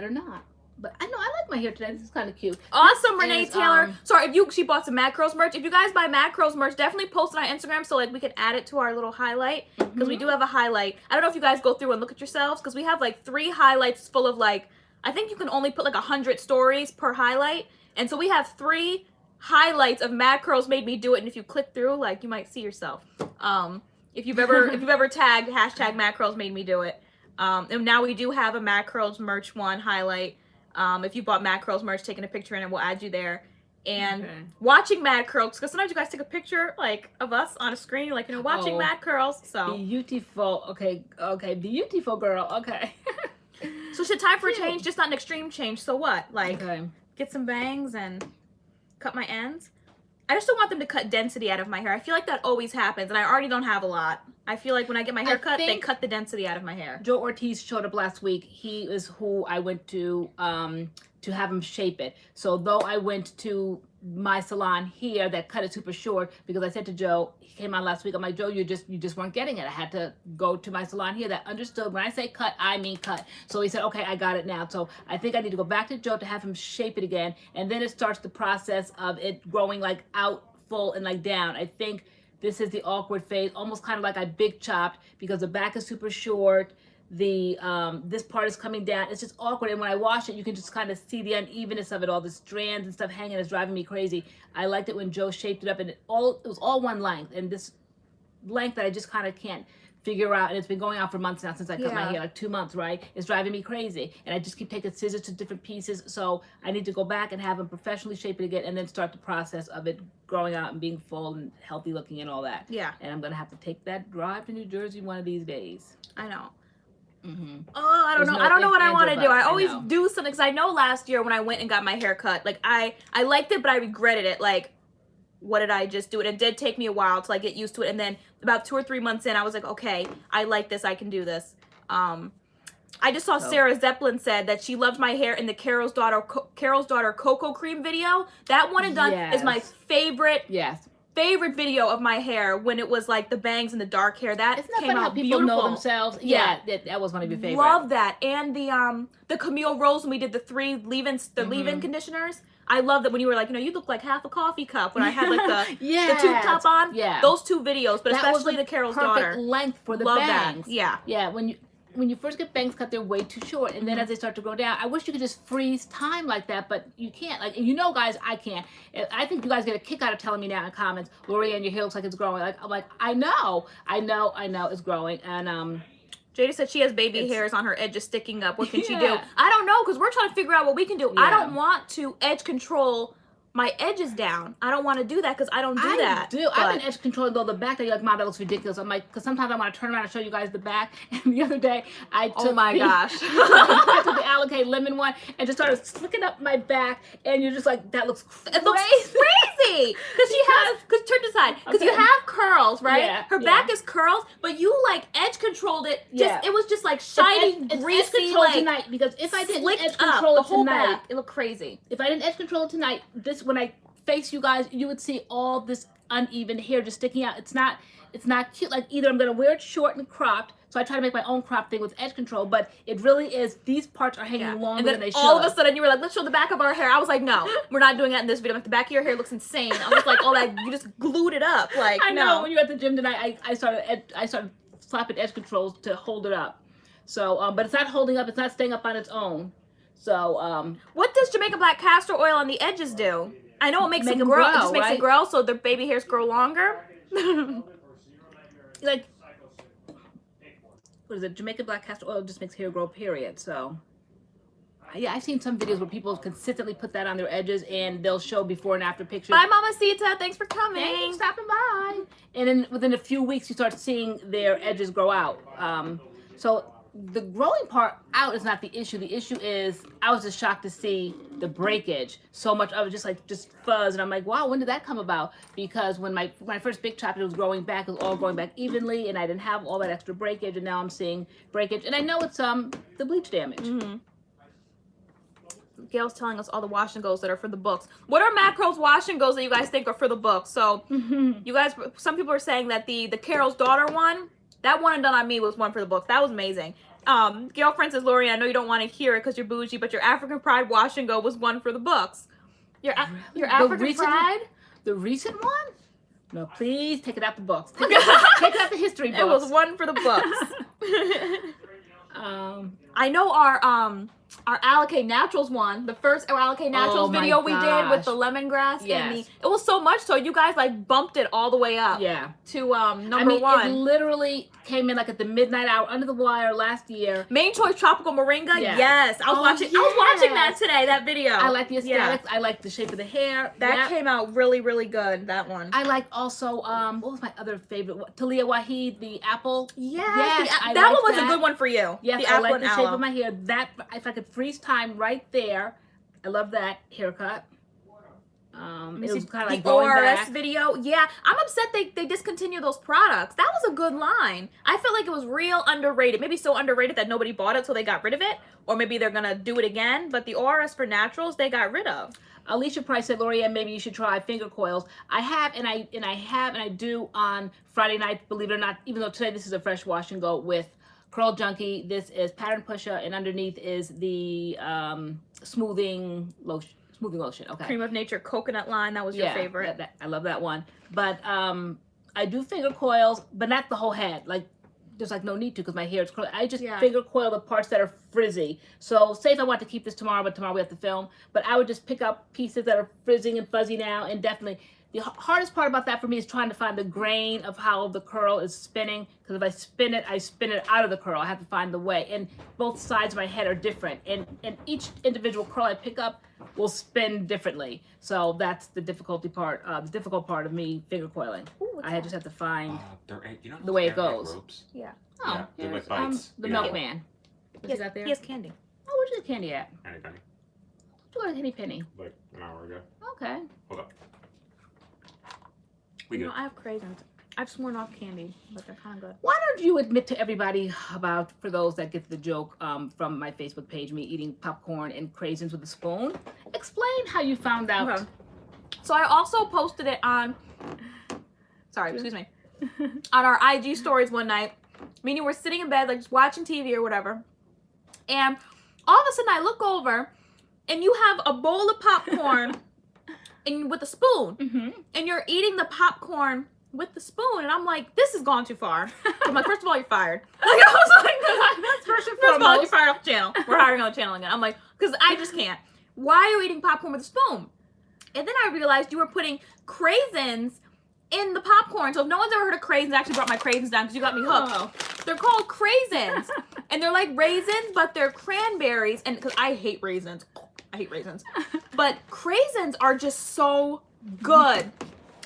not. But I know I like my hair today. This is kind of cute.
Awesome, Renee Taylor. Sorry, she bought some MADCURLS merch. If you guys buy MADCURLS merch, definitely post it on Instagram so like we can add it to our little highlight because we do have a highlight. I don't know if you guys go through and look at yourselves because we have like 3 highlights full of like, I think you can only put like 100 stories per highlight, and so we have 3 highlights of MADCURLS made me do it. And if you click through, like you might see yourself. If you've ever tagged hashtag MADCURLS made me do it. And now we do have a MADCURLS merch one highlight. If you bought MADCURLS merch, taking a picture in it, we'll add you there. And watching MADCURLS, because sometimes you guys take a picture like of us on a screen, like, you know, watching MADCURLS. So
beautiful. Okay, beautiful girl. Okay.
So should time for a change, just not an extreme change. So what? Like get some bangs and cut my ends. I just don't want them to cut density out of my hair. I feel like that always happens, and I already don't have a lot. I feel like when I get my hair cut, they cut the density out of my hair.
Joe Ortiz showed up last week. He is who I went to have him shape it. So though I went to my salon here that cut it super short, because I said to Joe, he came on last week, I'm like, Joe, you just weren't getting it. I had to go to my salon here that understood when I say cut, I mean cut. So he said, okay, I got it now. So I think I need to go back to Joe to have him shape it again, and then it starts the process of it growing like out full and like down. I think this is the awkward phase, almost kind of like I big chopped because the back is super short. The this part is coming down. It's just awkward, and when I wash it, you can just kind of see the unevenness of it, all the strands and stuff hanging. It's driving me crazy. I liked it when Joe shaped it up, and it was all one length, and this length that I just kind of can't figure out, and it's been going on for months now since I cut my
Yeah.
hair, like 2 months, right? It's driving me crazy. And I just keep taking scissors to different pieces. So I need to go back and have them professionally shape it again and then start the process of it growing out and being full and healthy looking and all that.
Yeah.
And I'm going to have to take that drive to New Jersey one of these days.
I know.
Mm-hmm.
Oh, I don't
There's
know.
no
I don't know
ifs,
what I
ands, or
want to do.
buts.
I
I
always
know.
do something because I know last year when I went and got my hair cut, like I liked it, but I regretted it. Like, what did I just do? It did take me a while to like get used to it, and then about 2 or 3 months in, I was like, okay, I like this. I can do this. I just saw Sarah Zeppelin said that she loved my hair in the Carol's Daughter Cocoa Cream video. That one and done is my favorite.
Yes.
Favorite video of my hair when it was like the bangs and the dark hair. That
Isn't that
came
funny how
out
people
beautiful.
know themselves?
Yeah.
That was one of your favorites.
Love that. And the Camille Rose when we did the 3 leave-in conditioners. I love that when you were like, you look like half a coffee cup when I had like the tube top on.
Yeah.
Those 2 videos, but
that
especially
was
the Carol's
perfect
Daughter.
length for the
Love
bangs.
that. Yeah.
Yeah, when you first get bangs cut, they're way too short, and then as they start to grow down, I wish you could just freeze time like that, but you can't. Like, guys, I can't. I think you guys get a kick out of telling me now in comments, LoriAnne, your hair looks like it's growing. Like, I'm like, I know it's growing, and
Jada said she has baby hairs on her edges sticking up. What can she do?
Yeah.
I don't know, because we're trying to figure out what we can do.
Yeah.
I don't want to edge control my edges down. I don't want to do that because I don't do that.
I do. I've been edge controlling though the back. You're like, Mom, that looks ridiculous. I'm like, because sometimes I want to turn around and show you guys the back. And the other day, I took
oh my gosh,
I took the Alikay lemon one and just started slicking up my back, and you're just like, that looks crazy.
it looks crazy because she has. Because turn to the side. Because you have curls, right?
Yeah,
Her back is curls, but you like edge controlled it. Just it was just like shiny,
it's
greasy,
edge control
like
tonight, because if I didn't
slicked
edge
up
control
the
it
whole
tonight,
back, it looked crazy.
if I didn't edge control it tonight, when I face you guys, you would see all this uneven hair just sticking out. It's not cute. Like, either I'm gonna wear it short and cropped, so I try to make my own crop thing with edge control, but it really is, these parts are hanging longer
And then
than they should.
all of a sudden you were like, let's show the back of our hair. I was like, no, we're not doing that in this video. Like, the back of your hair looks insane. I was like, oh, that you just glued it up. Like,
I know,
no.
when you were at the gym tonight, I started slapping edge controls to hold it up. So, but it's not holding up, it's not staying up on its own. So,
what does Jamaican black castor oil on the edges do? I know it makes them grow. It just makes it grow, so their baby hairs grow longer.
like, what is it? Jamaican black castor oil just makes hair grow, period. So, yeah, I've seen some videos where people consistently put that on their edges, and they'll show before and after pictures.
Bye, Mama Sita. Thanks for coming.
Thanks for stopping by. And then within a few weeks, you start seeing their edges grow out. So the growing part out is not the issue. The issue is, I was just shocked to see the breakage. So much of it just fuzz, and I'm like, wow, when did that come about? Because when my first big chop, it was growing back, it was all growing back evenly, and I didn't have all that extra breakage, and now I'm seeing breakage, and I know it's the bleach damage.
Mm-hmm. Gail's telling us all the wash and goes that are for the books. What are MADCURLS wash and goes that you guys think are for the books? So you guys, some people are saying that the Carol's Daughter one, that one and done on me was one for the books. That was amazing. Gail Francis, LoriAnne, I know you don't want to hear it because you're bougie, but your African Pride wash and go was one for the books. Your African Pride?
The recent one? No, please take it out the books. Take it out the history books.
It was one for the books. I know our Alikay Naturals one, the first Alikay Naturals video we did with the lemongrass.
Yes.
It was so much so you guys like bumped it all the way up.
Yeah.
To number one.
It literally came in like at the midnight hour under the wire last year.
Main Choice Tropical Moringa.
Yeah.
Yes. I was watching that today, that video.
I like the aesthetics. Yeah. I like the shape of the hair.
That came out really, really good, that one.
I like also, what was my other favorite? Talia Waheed, the apple.
Yes.
That
one was a good one for you.
Yes,
the
I
apple
like the
and
shape
aloe.
of my hair. That, if I could freeze time right there, I love that haircut. It was kind of like
the
going
ORS
back.
video. Yeah, I'm upset they discontinued those products. That was a good line. I felt like it was real underrated. Maybe so underrated that nobody bought it, so they got rid of it. Or maybe they're gonna do it again. But the ORS for naturals, they got rid of.
Alicia Price said, LoriAnne, maybe you should try finger coils. I have, and I do on Friday night, believe it or not, even though today this is a fresh wash and go with Curl Junkie. This is Pattern Pusher, and underneath is the smoothing lotion. Okay.
Cream of Nature coconut line. That was your favorite.
I love that one. But I do finger coils, but not the whole head. Like, there's like no need to because my hair is curly. I just finger coil the parts that are frizzy. So say if I want to keep this tomorrow, but tomorrow we have to film. But I would just pick up pieces that are frizzing and fuzzy now, and definitely The hardest part about that for me is trying to find the grain of how the curl is spinning. Because if I spin it out of the curl. I have to find the way. And both sides of my head are different. And each individual curl I pick up will spin differently. So that's the difficult part of me finger coiling.
Ooh,
Just have to find
you know,
the way it goes.
Ropes?
Yeah.
Oh,
Yeah, they're
here's,
like bites.
the
Yeah.
milkman. What's he got there?
He has candy.
Oh, where's the candy at?
Henny penny.
Where's Henny Penny?
Like an hour ago.
Okay.
Hold up. We
You
good.
know, I have craisins. I've sworn off candy, but they're kind of good.
Why don't you admit to everybody about, for those that get the joke from my Facebook page, me eating popcorn and craisins with a spoon? Explain how you found out.
Okay. So I also posted it on, sorry, excuse me, on our IG stories one night. Meaning we're sitting in bed, like just watching TV or whatever. And all of a sudden I look over and you have a bowl of popcorn and with a spoon.
Mm-hmm.
And you're eating the popcorn with the spoon. And I'm like, this has gone too far. I'm like, first of all, you're fired. Like, I was like,
That's first and
first of all, you're
foremost.
fired off the channel. We're hiring on the channel again. I'm like, because I just can't. Why are you eating popcorn with a spoon? And then I realized you were putting craisins in the popcorn. So if no one's ever heard of craisins, I actually brought my craisins down because you got me hooked.
Oh.
They're called craisins. And they're like raisins, but they're cranberries. And because I hate raisins. I hate raisins. But craisins are just so good.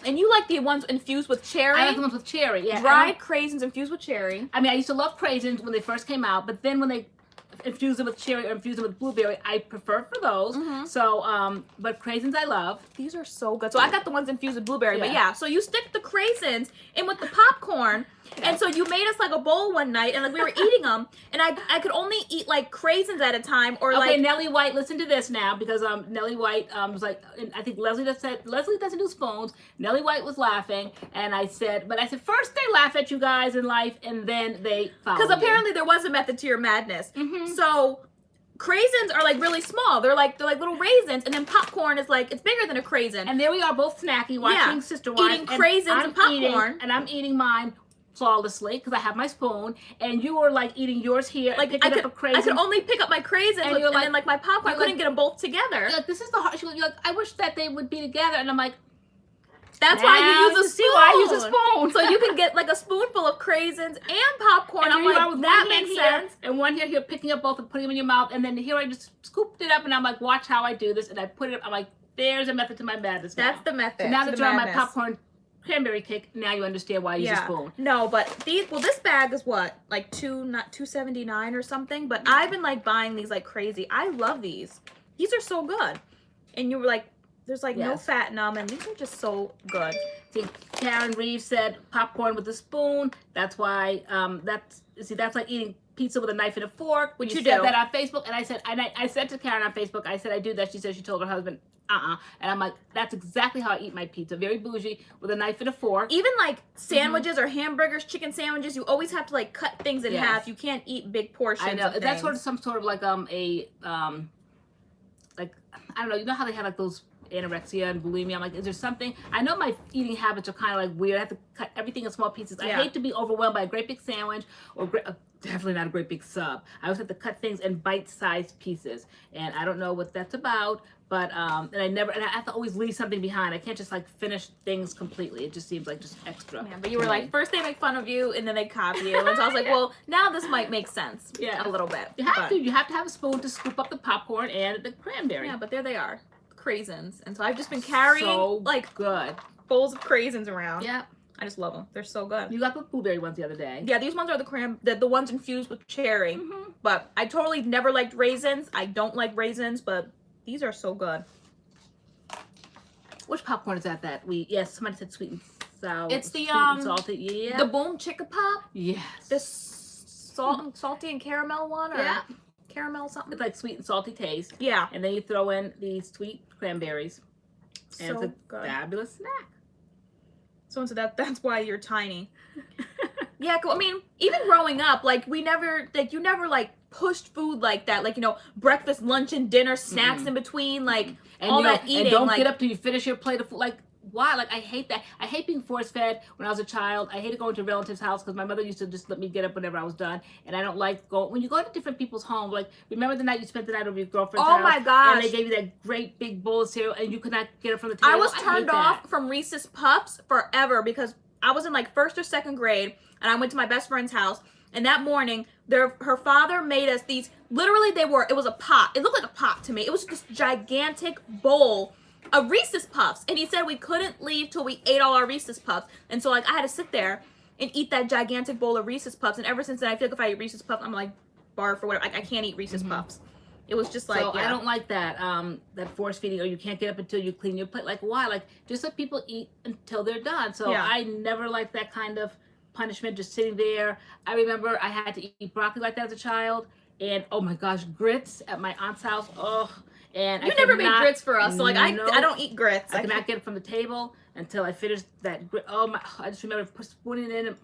And you like the ones infused with cherry?
I like the ones with cherry. Yeah.
Dried craisins infused with cherry.
I mean, I used to love craisins when they first came out, but then when they infuse them with cherry or infuse them with blueberry, I prefer for those.
Mhm.
So, but craisins I love.
These are so good. So I got the ones infused with blueberry, but
Yeah.
yeah. So you stick the craisins in with the popcorn, and so you made us like a bowl one night, and like we were eating them, and I could only eat like craisins at a time, or
Okay,
like
Nellie White, listen to this now, because Nellie White was like, and I think Leslie doesn't do spoons. Nellie White was laughing, and I said first they laugh at you guys in life, and then they follow.
because apparently there was a method to your madness.
Mm-hmm.
So craisins are like really small. They're like little raisins, and then popcorn is like it's bigger than a craisin.
And there we are, both snacky, watching
Yeah.
Sister Wives,
Eating craisins and popcorn.
and I'm eating mine flawlessly because I have my spoon, and you were like eating yours here,
like
picking up a craisin.
I could only pick up my craisins,
And
and,
you're like-
then like my popcorn, I
you're
couldn't
like-
get them both together.
You're like, this is the hard. You're like, I wish that they would be together, and I'm like,
That's why
now
you use a
see why I use a
spoon.
spoon.
So you can get like a spoonful of craisins and popcorn.
And
I'm
here you are
like,
with
that
one hand
makes
here,
sense.
and one here, picking up both and putting them in your mouth, and then here I just scooped it up, and I'm like, watch how I do this, and I put it up. I'm like, there's a method to my madness.
That's
now.
the method.
So now
to
that
the
you're on my
madness.
popcorn cranberry cake, now you understand why I use a spoon.
No, but these, well, this bag is what, like $2.79 or something. But I've been like buying these like crazy. I love these. These are so good. And you were like, there's like no
Yes.
fat in them, and these are just so good.
See, Karen Reeves said popcorn with a spoon. That's why that's like eating pizza with a knife and a fork.
Which
you
you
said
do.
that on Facebook, and I said to Karen on Facebook, I said I do that. She said she told her husband, and I'm like, that's exactly how I eat my pizza, very bougie, with a knife and a fork.
Even like sandwiches or hamburgers, chicken sandwiches, you always have to like cut things in
Yes.
half. You can't eat big portions.
I know
of
that's sort of
things.
some sort of like like I don't know. You know how they have like those anorexia and bulimia. I'm like, is there something? I know my eating habits are kind of like weird. I have to cut everything in small pieces. I
Yeah.
hate to be overwhelmed by a great big sandwich or definitely not a great big sub. I always have to cut things in bite-sized pieces, and I don't know what that's about. But and I have to always leave something behind. I can't just like finish things completely. It just seems like just extra.
Yeah, but you were
to
like,
me.
first they make fun of you, and then they copy you. And so I was like, well, now this might make sense.
Yeah.
A little bit.
You have
but-
to. You have to have a spoon to scoop up the popcorn and the cranberry.
Yeah, but there they are. Craisins. And so I've just been carrying
So
like
good.
bowls of craisins around.
Yeah.
I just love them. They're so good.
You got the blueberry ones the other day.
Yeah, these ones are the ones infused with cherry.
Mm-hmm.
But I totally never liked raisins. I don't like raisins, but these are so good.
Which popcorn is that yes, somebody said sweet and sour.
It's the,
sweet and salty. Yeah.
The Boom Chicka Pop.
yes.
The salty and caramel one, or
Yeah.
caramel something.
It's like sweet and salty taste.
Yeah.
And then you throw in these sweet cranberries. And
So
it's a
good.
fabulous snack.
So that's why you're tiny. Yeah, I mean, even growing up, like you never like pushed food like that, like, you know, breakfast, lunch, and dinner, snacks in between, like
And
all
you know,
that eating.
and don't
like,
get up till you finish your plate of food. Like why? Like, I hate that. I hate being force-fed when I was a child. I hated going to a relative's house because my mother used to just let me get up whenever I was done. And I don't like going, when you go to different people's homes, like, remember the night you spent the night over your girlfriend's house?
Oh my gosh.
And they gave you that great big bowl of cereal and you could not get it from the table?
I was turned off from Reese's Puffs forever because I was in like 1st or 2nd grade and I went to my best friend's house. And that morning, her father made us these, literally it was a pot. It looked like a pot to me. It was this gigantic bowl of Reese's Puffs. And he said we couldn't leave till we ate all our Reese's Puffs. And so like I had to sit there and eat that gigantic bowl of Reese's Puffs. And ever since then, I feel like if I eat Reese's Puffs, I'm like barf or whatever. Like I can't eat Reese's Puffs. It was just like,
so I don't like that, that force feeding, or you can't get up until you clean your plate. Like, why? Like, just let people eat until they're done. So I never liked that kind of punishment, just sitting there. I remember I had to eat broccoli like that as a child, and oh my gosh, grits at my aunt's house. Oh, and
you never made grits for us, so like I don't eat grits.
I could not get it from the table until I finished that grit. Oh my! I just remember spooning it in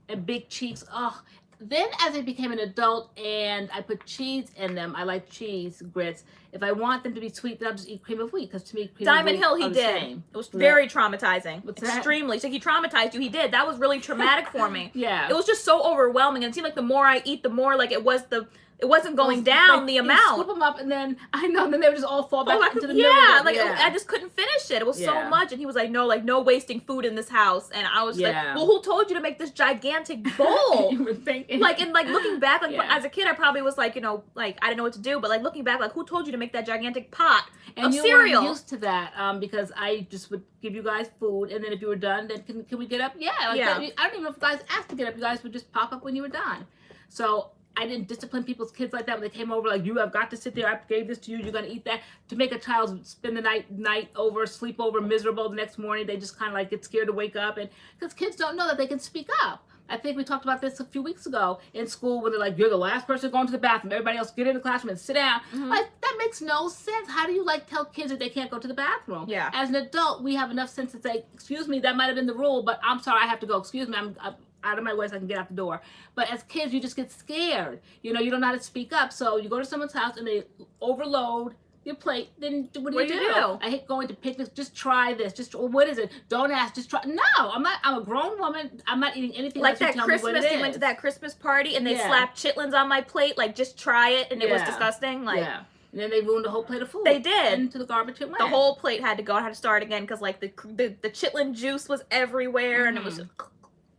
and big cheeks. Oh. Then as I became an adult and I put cheese in them, I like cheese grits. If I want them to be sweet, then I'll just eat cream of wheat, because to me, cream
Diamond
of wheat
Hill, he
are the
did.
same.
It was very traumatizing.
What's that?
Extremely. So he traumatized you. He did. That was really traumatic for me.
Yeah.
It was just so overwhelming. And it seemed like the more I eat, the more like it wasn't going down
like,
the amount.
Scoop them up, and then then they would just all fall back into the middle.
I just couldn't finish it. It was so much, and he was like, no wasting food in this house. And I was like, well, who told you to make this gigantic bowl?
You were thinking.
Like, and like looking back, like as a kid, I probably was like, like I didn't know what to do. But like looking back, like who told you to make that gigantic pot of cereal?
And you were used to that, because I just would give you guys food, and then if you were done, then can we get up? I don't even know if guys asked to get up. You guys would just pop up when you were done. So I didn't discipline people's kids like that when they came over. Like, you have got to sit there. I gave this to you. You're gonna eat that. To make a child spend the night over, sleep over, miserable the next morning, they just kind of like get scared to wake up, and because kids don't know that they can speak up. I think we talked about this a few weeks ago in school when they're like, you're the last person going to the bathroom. Everybody else get in the classroom and sit down. Like, that makes no sense. How do you like tell kids that they can't go to the bathroom?
Yeah.
As an adult, we have enough sense to say, excuse me, that might have been the rule, but I'm sorry, I have to go. Excuse me, I'm out of my way so I can get out the door. But as kids, you just get scared. You don't know how to speak up. So you go to someone's house and they overload your plate. Then what do you do? I hate going to picnics. Just try this. Just, what is it? Don't ask. Just try. No, I'm a grown woman. I'm not eating anything
like that
tell
Christmas.
Me what it
they
is.
went to that Christmas party and they slapped chitlins on my plate. Like, just try it, and it was disgusting. Like,
and then they ruined the whole plate of food.
They did.
Into the garbage it went.
The whole plate had to go. I had to start again because like the chitlin juice was everywhere, and it was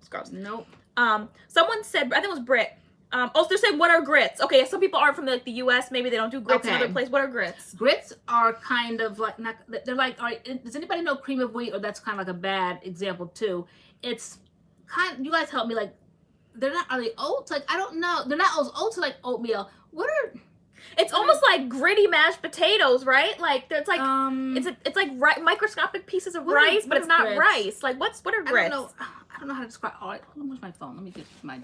gross.
Nope.
Someone said, I think it was Brit. Also, they're saying, what are grits? Okay, some people aren't from the U.S. Maybe they don't do grits in other places. What are grits?
Grits are kind of like, they're like, all right, does anybody know cream of wheat? Or that's kind of like a bad example too. It's kind of, you guys help me, like, are they oats? Like, I don't know. They're not oats. Oats are like oatmeal. What are...
It's almost like gritty mashed potatoes, right? Like, it's like it's like microscopic pieces of rice, but it's not grits? Rice. Like, what are grits?
I don't know how to describe. Oh, where's my phone? Let me get my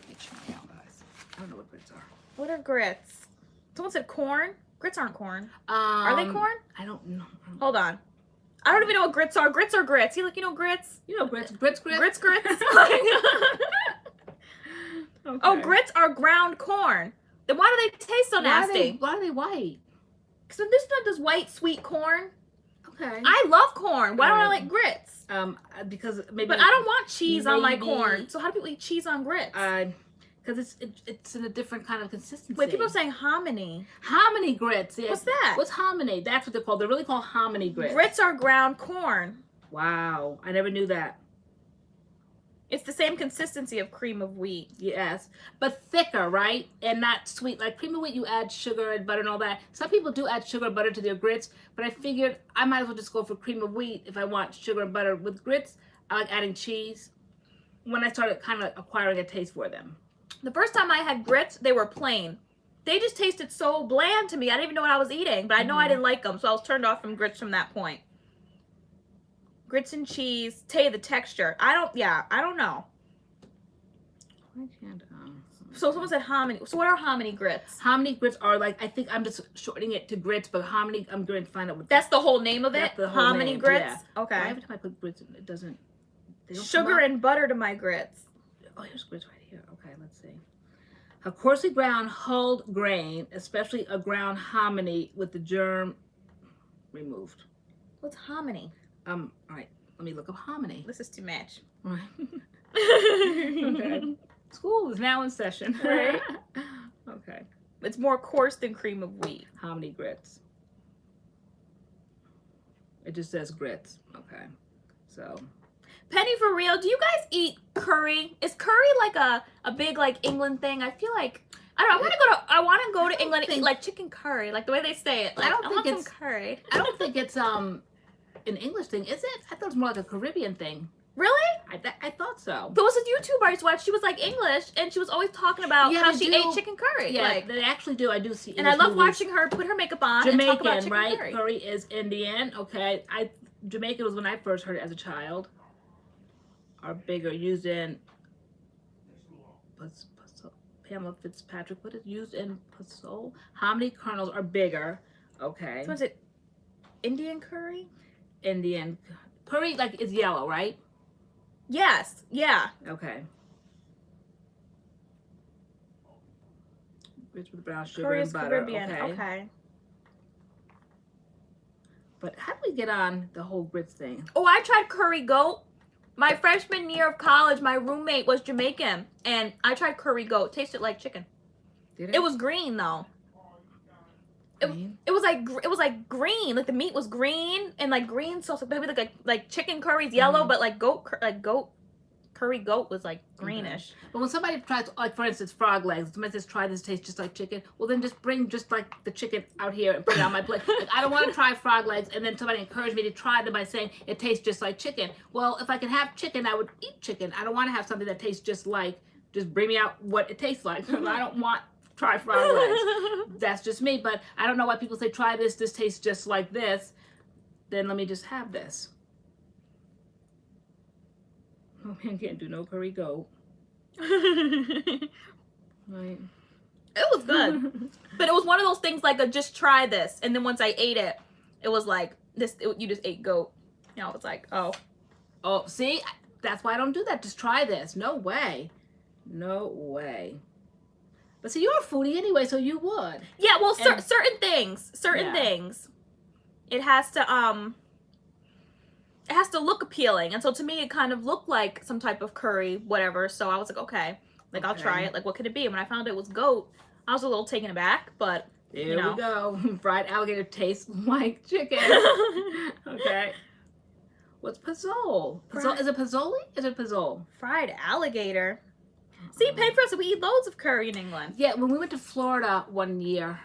dictionary out, guys. I don't know what grits are.
What are grits? Someone said corn. Grits aren't corn. Are they corn?
I don't know.
Hold on. I don't even know what grits are. Grits are grits. You grits?
You know grits. Grits.
Grits. Okay. Oh, grits are ground corn. Then why do they taste so nasty?
Why are they white?
Because this one does white sweet corn.
Okay.
I love corn. Why don't I like grits?
Because maybe.
But I don't want cheese on my corn. So how do people eat cheese on grits?
Because it's in a different kind of consistency.
Wait, people are saying hominy.
Hominy grits. Yeah.
What's that?
What's hominy? That's what they're called. They're really called hominy grits.
Grits are ground corn.
Wow, I never knew that.
It's the same consistency of cream of wheat.
Yes, but thicker, right? And not sweet. Like cream of wheat, you add sugar and butter and all that. Some people do add sugar and butter to their grits, but I figured I might as well just go for cream of wheat if I want sugar and butter. With grits, I like adding cheese when I started kind of acquiring a taste for them.
The first time I had grits, they were plain. They just tasted so bland to me. I didn't even know what I was eating, but I know I didn't like them, so I was turned off from grits from that point. Grits and cheese, tell you the texture. I don't know.
I can't,
So someone said hominy. So what are hominy grits?
Hominy grits are like, I think I'm just shortening it to grits, but hominy, I'm going to find out what.
That's the whole name of it?
The whole
hominy
name,
grits?
Yeah.
Okay.
Every time I put grits, it doesn't. They don't
Sugar and butter to my grits.
Oh, here's grits right here. Okay, let's see. A coarsely ground hulled grain, especially a ground hominy with the germ removed.
What's hominy?
All right. Let me look up hominy.
This is too much.
Right. Okay. School is now in session.
Right.
Okay.
It's more coarse than cream of wheat.
Hominy grits. It just says grits. Okay. So.
Penny, for real, do you guys eat curry? Is curry like a big like England thing? I feel like I don't know. I want to go to England and eat like chicken curry, like the way they say it. Like, I want some curry.
I don't think it's an English thing, is it? I thought it was more like a Caribbean thing.
Really?
I thought so.
There was a YouTuber I used to watch. She was like English, and she was always talking about how she ate chicken curry.
Yeah,
like,
they actually do. I do see.
And I love watching her put her makeup on
Jamaican,
and talk about chicken
right?
curry.
Curry is Indian. Okay, Jamaican was when I first heard it as a child. Are bigger, used in Pamela Fitzpatrick. What is used in Pasol? Hominy kernels are bigger. Okay.
So is it Indian curry?
Indian curry, like, is yellow, right?
Yes. Yeah.
Okay. Rich with brown sugar
Curry
and
is
butter.
Caribbean. Okay.
But how do we get on the whole grits thing?
Oh, I tried curry goat. My freshman year of college, my roommate was Jamaican, and I tried curry goat. Tasted like chicken.
Did it?
It was green though. It was like green. Like the meat was green and like green sauce. Maybe like chicken curry's yellow, but like curry goat was like greenish.
Okay. But when somebody tries, like for instance, frog legs, somebody says try this, tastes just like chicken. Well, then just bring just like the chicken out here and put it on my plate. Like, I don't want to try frog legs, and then somebody encouraged me to try them by saying it tastes just like chicken. Well, if I can have chicken, I would eat chicken. I don't want to have something that tastes just like. Just bring me out what it tastes like. I don't want try frog legs. That's just me. But I don't know why people say try this. This tastes just like this. Then let me just have this. Oh man, can't do no curry goat. Right.
It was good. But it was one of those things like just try this. And then once I ate it, it was like you just ate goat. You know, it's like, oh.
Oh, see? That's why I don't do that. Just try this. No way. No way. But see, you're a foodie anyway, so you would.
Yeah, well, certain things. It has to look appealing. And so to me, it kind of looked like some type of curry, whatever. So I was like, okay, like I'll try it. Like, what could it be? And when I found it was goat, I was a little taken aback, but
there we go. Fried alligator tastes like chicken. Okay. What's Pasol? Is it Pazzoli? Is it Pazzol?
Fried alligator. See, pay for us. We eat loads of curry in England.
Yeah, when we went to Florida one year,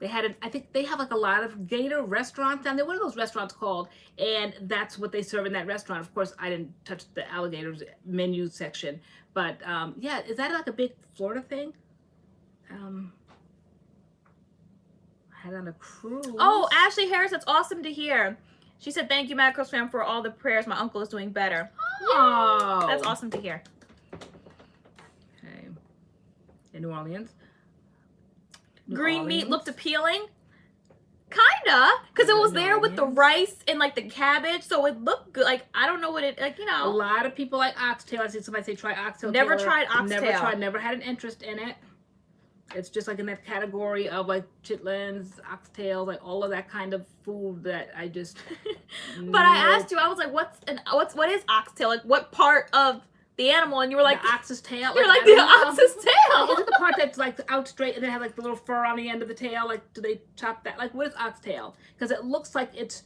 they had I think they have like a lot of gator restaurants down there. What are those restaurants called? And that's what they serve in that restaurant. Of course, I didn't touch the alligators menu section, but yeah, is that like a big Florida thing? I had on a cruise.
Oh, Ashley Harris, that's awesome to hear. She said, "Thank you, MADCURLS fam, for all the prayers. My uncle is doing better."
Oh,
that's awesome to hear.
Okay, in New Orleans.
Green meat looked appealing. Kinda, because it was there with the rice and like the cabbage, so it looked good. Like, I don't know what it, like, you know.
A lot of people like oxtail. I see somebody say try oxtail.
Never tried oxtail.
Never had an interest in it. It's just like in that category of like chitlins, oxtails, like all of that kind of food that I just.
But I asked you, I was like, what is oxtail? Like, what part of the animal? And you were like,
the ox's tail.
You're like, the ox's tail.
Is it the part that's like out straight and then have like the little fur on the end of the tail? Like, do they chop that? Like, what is oxtail? Because it looks like it's.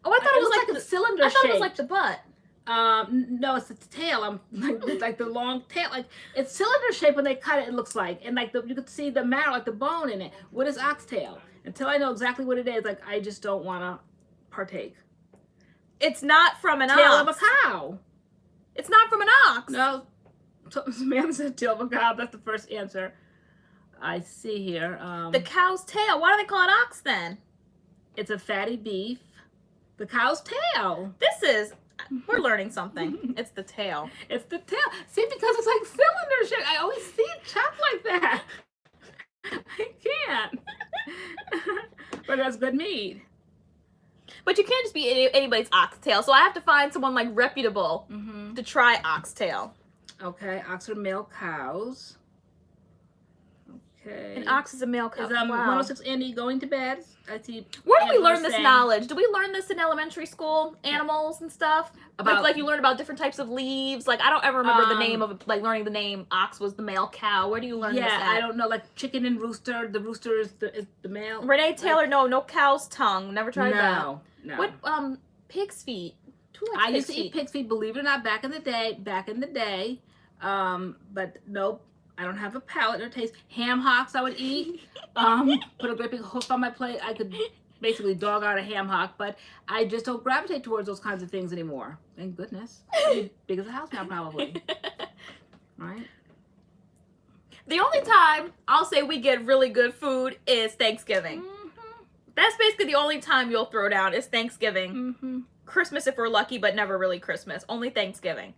Oh, I thought it was like
a cylinder shape.
I thought it was like the butt.
No, it's the tail. I'm like the long tail. Like, it's cylinder shape when they cut it. It looks like, and like you could see the marrow, like the bone in it. What is oxtail? Until I know exactly what it is, like I just don't want to partake.
It's not from an
tail
ox.
of a cow.
It's not from an ox.
No, man said tail of a cow. That's the first answer I see here.
The cow's tail. Why do they call it ox then?
It's a fatty beef. The cow's tail.
We're learning something. It's the tail.
It's the tail. See, because it's like cylinder shape. I always see it chopped like that. I can't. But that's good meat.
But you can't just be anybody's oxtail. So I have to find someone like reputable to try oxtail.
Okay, ox are male cows. Okay.
An ox is a male cow.
Is
Wow.
106 Andy going to bed? I see.
Where do we
Angela
learn this
saying-
knowledge? Do we learn this in elementary school? Animals and stuff?
About-
Like you learn about different types of leaves? Like, I don't ever remember the name of, like, learning the name ox was the male cow. Where do you learn this at?
I don't know. Like chicken and rooster. The rooster is the male.
Renee Taylor, no cow's tongue. Never tried that.
No.
What, pig's feet? Who likes
I used to
pig's
eat pig's feet, believe it or not, back in the day. But nope, I don't have a palate or taste. Ham hocks I would eat. Put a great big hoof on my plate. I could basically dog out a ham hock, but I just don't gravitate towards those kinds of things anymore. Thank goodness. I'm big as a house now, probably. Right?
The only time I'll say we get really good food is Thanksgiving.
Mm-hmm.
That's basically the only time you'll throw down is Thanksgiving.
Mm-hmm.
Christmas if we're lucky, but never really Christmas. Only Thanksgiving.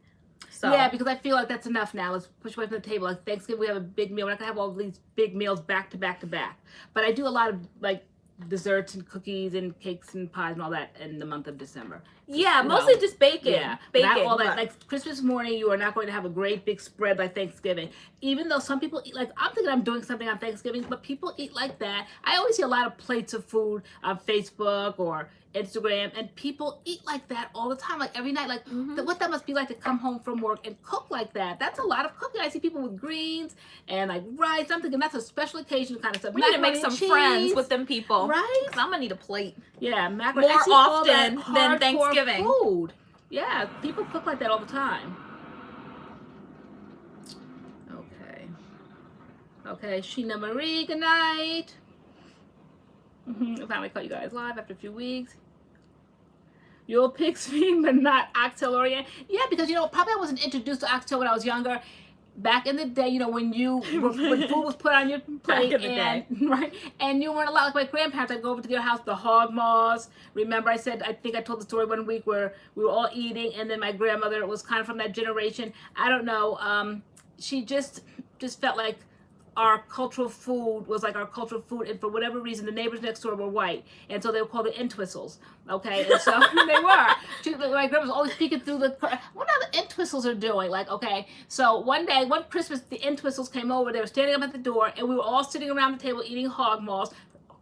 So
Yeah, because I feel like that's enough now. Let's push away from the table. Like Thanksgiving, we have a big meal. We're not gonna have all these big meals back to back to back. But I do a lot of like desserts and cookies and cakes and pies and all that in the month of December.
yeah, mostly just bacon.
Yeah,
Bacon.
not all that.
but-
Like Christmas morning, you are not going to have a great big spread like Thanksgiving. Even though some people eat, like I'm thinking I'm doing something on Thanksgiving, but people eat like that. I always see a lot of plates of food on Facebook or Instagram, and people eat like that all the time, like every night. Like what that must be like to come home from work and cook like that. That's a lot of cooking. I see people with greens and like rice. I'm thinking that's a special occasion kind of stuff.
we need to make
Macaroni
some
and cheese,
friends with them people.
right?
'Cause I'm gonna need a plate.
Yeah, macaroni.
More
I see all that
often than
hardcore
Thanksgiving.
Food. Yeah, people cook like that all the time. Okay, Sheena Marie, good night. I finally caught you guys live after a few weeks. You're pig's feet, but not oxtail LoriAnne. Yeah, because probably I wasn't introduced to oxtail when I was younger. Back in the day, when when food was put on your plate,
Back in the day.
right, and you weren't allowed. Like my grandparents, I'd go over to their house, the hog maws. Remember, I think I told the story one week where we were all eating, and then my grandmother was kind of from that generation. I don't know. She just felt like our cultural food was like our cultural food, and for whatever reason, the neighbors next door were white, and so they were called the Entwistles. Okay, and so they were. My grandma was always peeking through the. What are the Entwistles are doing? Like, okay, so one Christmas, the Entwistles came over. They were standing up at the door, and we were all sitting around the table eating hog maws,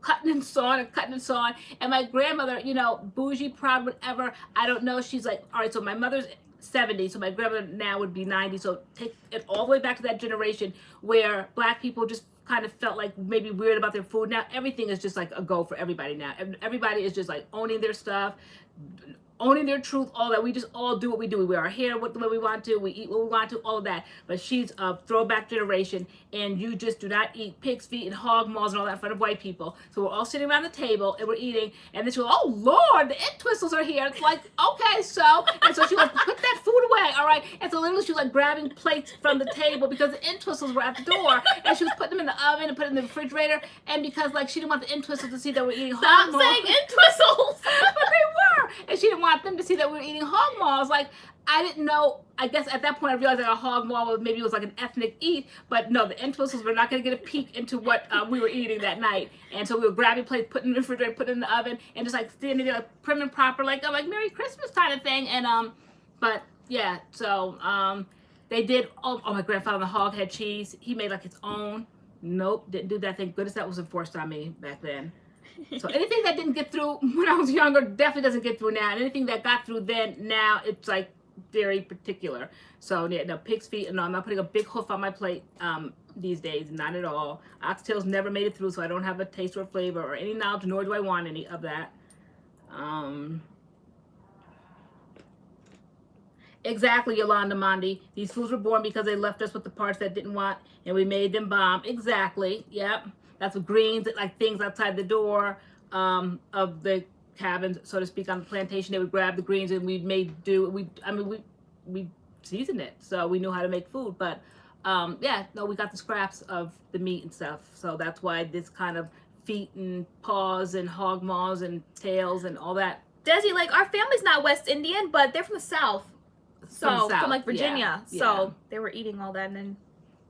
cutting and sawing and cutting and sawing. And my grandmother, bougie, proud, whatever. I don't know. She's like, all right, so my mother's 70, so my grandmother now would be 90, so take it all the way back to that generation where black people just kind of felt like maybe weird about their food. Now everything is just like a go for everybody now. Everybody is just like owning their stuff, owning their truth, all that. We just all do what we do. We wear our hair the way we want to, we eat what we want to, all of that. But she's a throwback generation, and you just do not eat pig's feet and hog maws and all that in front of white people. So we're all sitting around the table and we're eating, and then she goes, oh Lord, the Entwistles are here. It's like, okay, so, and so she was put that food away, all right? And so literally she was like grabbing plates from the table because the Entwistles were at the door, and she was putting them in the oven and putting them in the refrigerator, and because like she didn't want the Entwistles to see that we're eating hog maws.
Stop saying Entwistles!
But they were, and she didn't want them to see that we were eating hog maws. Like, I didn't know. I guess at that point I realized that a hog maw was maybe it was like an ethnic eat, but no, the Entwistles were not going to get a peek into what we were eating that night. And so we were grabbing plates, putting in the refrigerator, putting in the oven, and just like standing there like prim and proper, like Merry Christmas kind of thing. And but yeah, so they did. Oh, my grandfather, the hog had cheese. He made like his own. Nope, didn't do that. Thank goodness that wasn't forced on me back then. So anything that didn't get through when I was younger definitely doesn't get through now. And anything that got through then, now it's like very particular. So yeah, no, pig's feet. No, I'm not putting a big hoof on my plate these days. Not at all. Oxtails never made it through, so I don't have a taste or flavor or any knowledge, nor do I want any of that. Exactly, Yolanda Mondi. These foods were born because they left us with the parts that didn't want, and we made them bomb. Exactly. Yep. That's what greens, like things outside the door of the cabins, so to speak, on the plantation. They would grab the greens and we made do. We seasoned it, so we knew how to make food. But yeah, no, we got the scraps of the meat and stuff. So that's why this kind of feet and paws and hog maws and tails and all that.
Desi, like, our family's not West Indian, but they're from the South. So, from like Virginia.
Yeah.
So they were eating all that, and then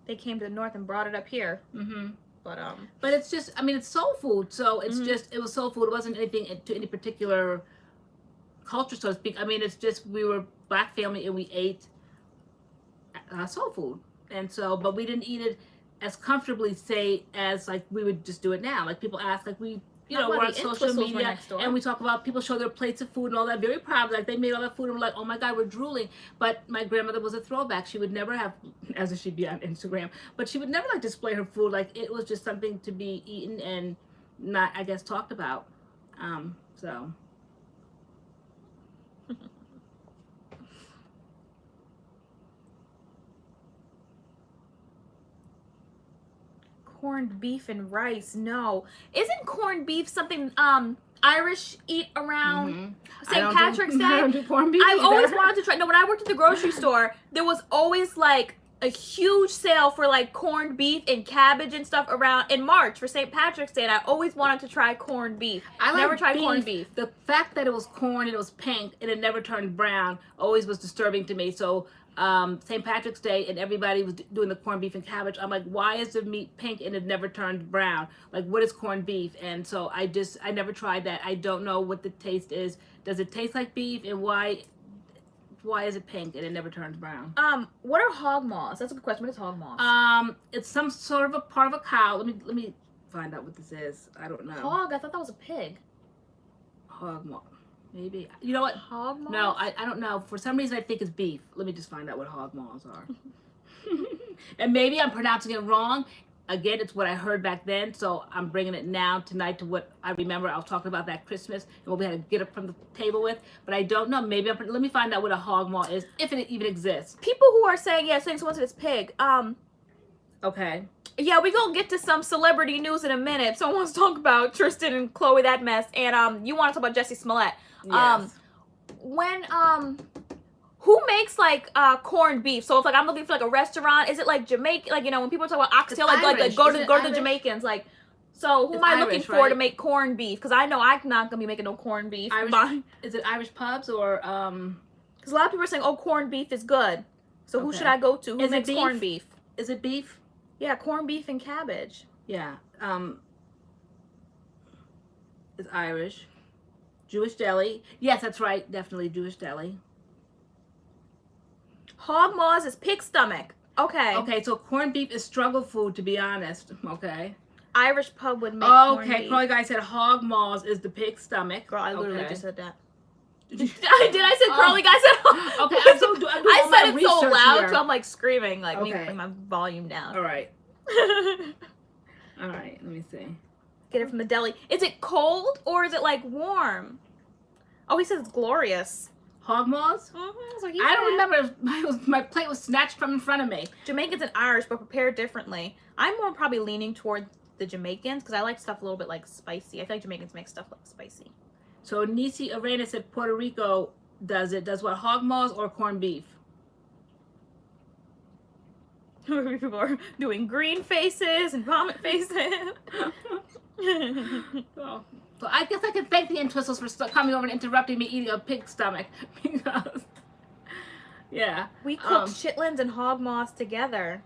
they came to the North and brought it up here.
Mm-hmm.
But
it's just, it's soul food. So it's just, it was soul food. It wasn't anything to any particular culture, so to speak. It's just, we were black family and we ate soul food. And so, but we didn't eat it as comfortably say as like we would just do it now. Like people ask, like we're on social media and we talk about people show their plates of food and all that, very proud, like they made all that food and we're like, oh my God, we're drooling. But my grandmother was a throwback. She would never have, as if she'd be on Instagram, but she would never like display her food. Like it was just something to be eaten and not, I guess, talked about. So.
Corned beef and rice. No. Isn't corned beef something Irish eat around St. Patrick's Day?
I don't do corned beef
I've
either.
always wanted to try. No, when I worked at the grocery store, there was always like a huge sale for like corned beef and cabbage and stuff around in March for St. Patrick's Day, and I always wanted to try corned beef. I never tried corned beef.
The fact that it was corn and it was pink and it never turned brown always was disturbing to me. So St. Patrick's Day and everybody was doing the corned beef and cabbage. I'm like, why is the meat pink and it never turned brown? Like, what is corned beef? And so I never tried that. I don't know what the taste is. Does it taste like beef? And why is it pink and it never turns brown?
What are hog maws? That's a good question. What is hog maws?
It's some sort of a part of a cow. Let me find out what this is. I don't know.
Hog? I thought that was a pig.
Hog maw. Maybe. You know what?
Hog maws?
No, I don't know. For some reason, I think it's beef. Let me just find out what hog maws are. And maybe I'm pronouncing it wrong. Again, it's what I heard back then, so I'm bringing it now tonight to what I remember. I was talking about that Christmas and what we had to get up from the table with, but I don't know. Maybe let me find out what a hog maw is, if it even exists.
People who are saying someone said it's pig.
Okay.
Yeah, we gonna get to some celebrity news in a minute. Someone wants to talk about Tristan and Khloe, that mess, and you want to talk about Jussie Smollett.
Yes.
Who makes like corned beef? So if like I'm looking for like a restaurant, is it like Jamaican? Like, you know, when people talk about oxtail, like go to the Jamaicans, like. So who am I looking for to make corned beef? Because I know I'm not gonna be making no corned beef.
Is it Irish pubs or
Because a lot of people are saying, oh, corned beef is good. So who should I go to? Who makes corned beef?
Is it beef?
Yeah, corned beef and cabbage.
Yeah. It's Irish. Jewish deli. Yes, that's right. Definitely Jewish deli.
Hog maws is pig stomach. Okay.
Okay, so corned beef is struggle food, to be honest. Okay.
Irish pub would make corned beef.
Okay, Crowley guy said hog maws is the pig stomach.
Girl, I literally just said that. Did I say Crowley guy said?
Okay,
I said it so loud, so I'm like screaming, like bring my volume down.
All right. All right, let me see.
Get it from the deli. Is it cold or is it like warm? Oh, he says it's glorious.
Hog maws? I don't remember. My plate was snatched from in front of me.
Jamaicans and Irish, but prepared differently. I'm more probably leaning toward the Jamaicans because I like stuff a little bit like spicy. I feel like Jamaicans make stuff like spicy.
So Nisi Arena said Puerto Rico does it. Does what, hog maws or corned beef?
People are doing green faces and vomit faces.
So I guess I can thank the Entwistles for coming over and interrupting me eating a pig stomach. Because, yeah.
We cooked chitlins and hog maws together.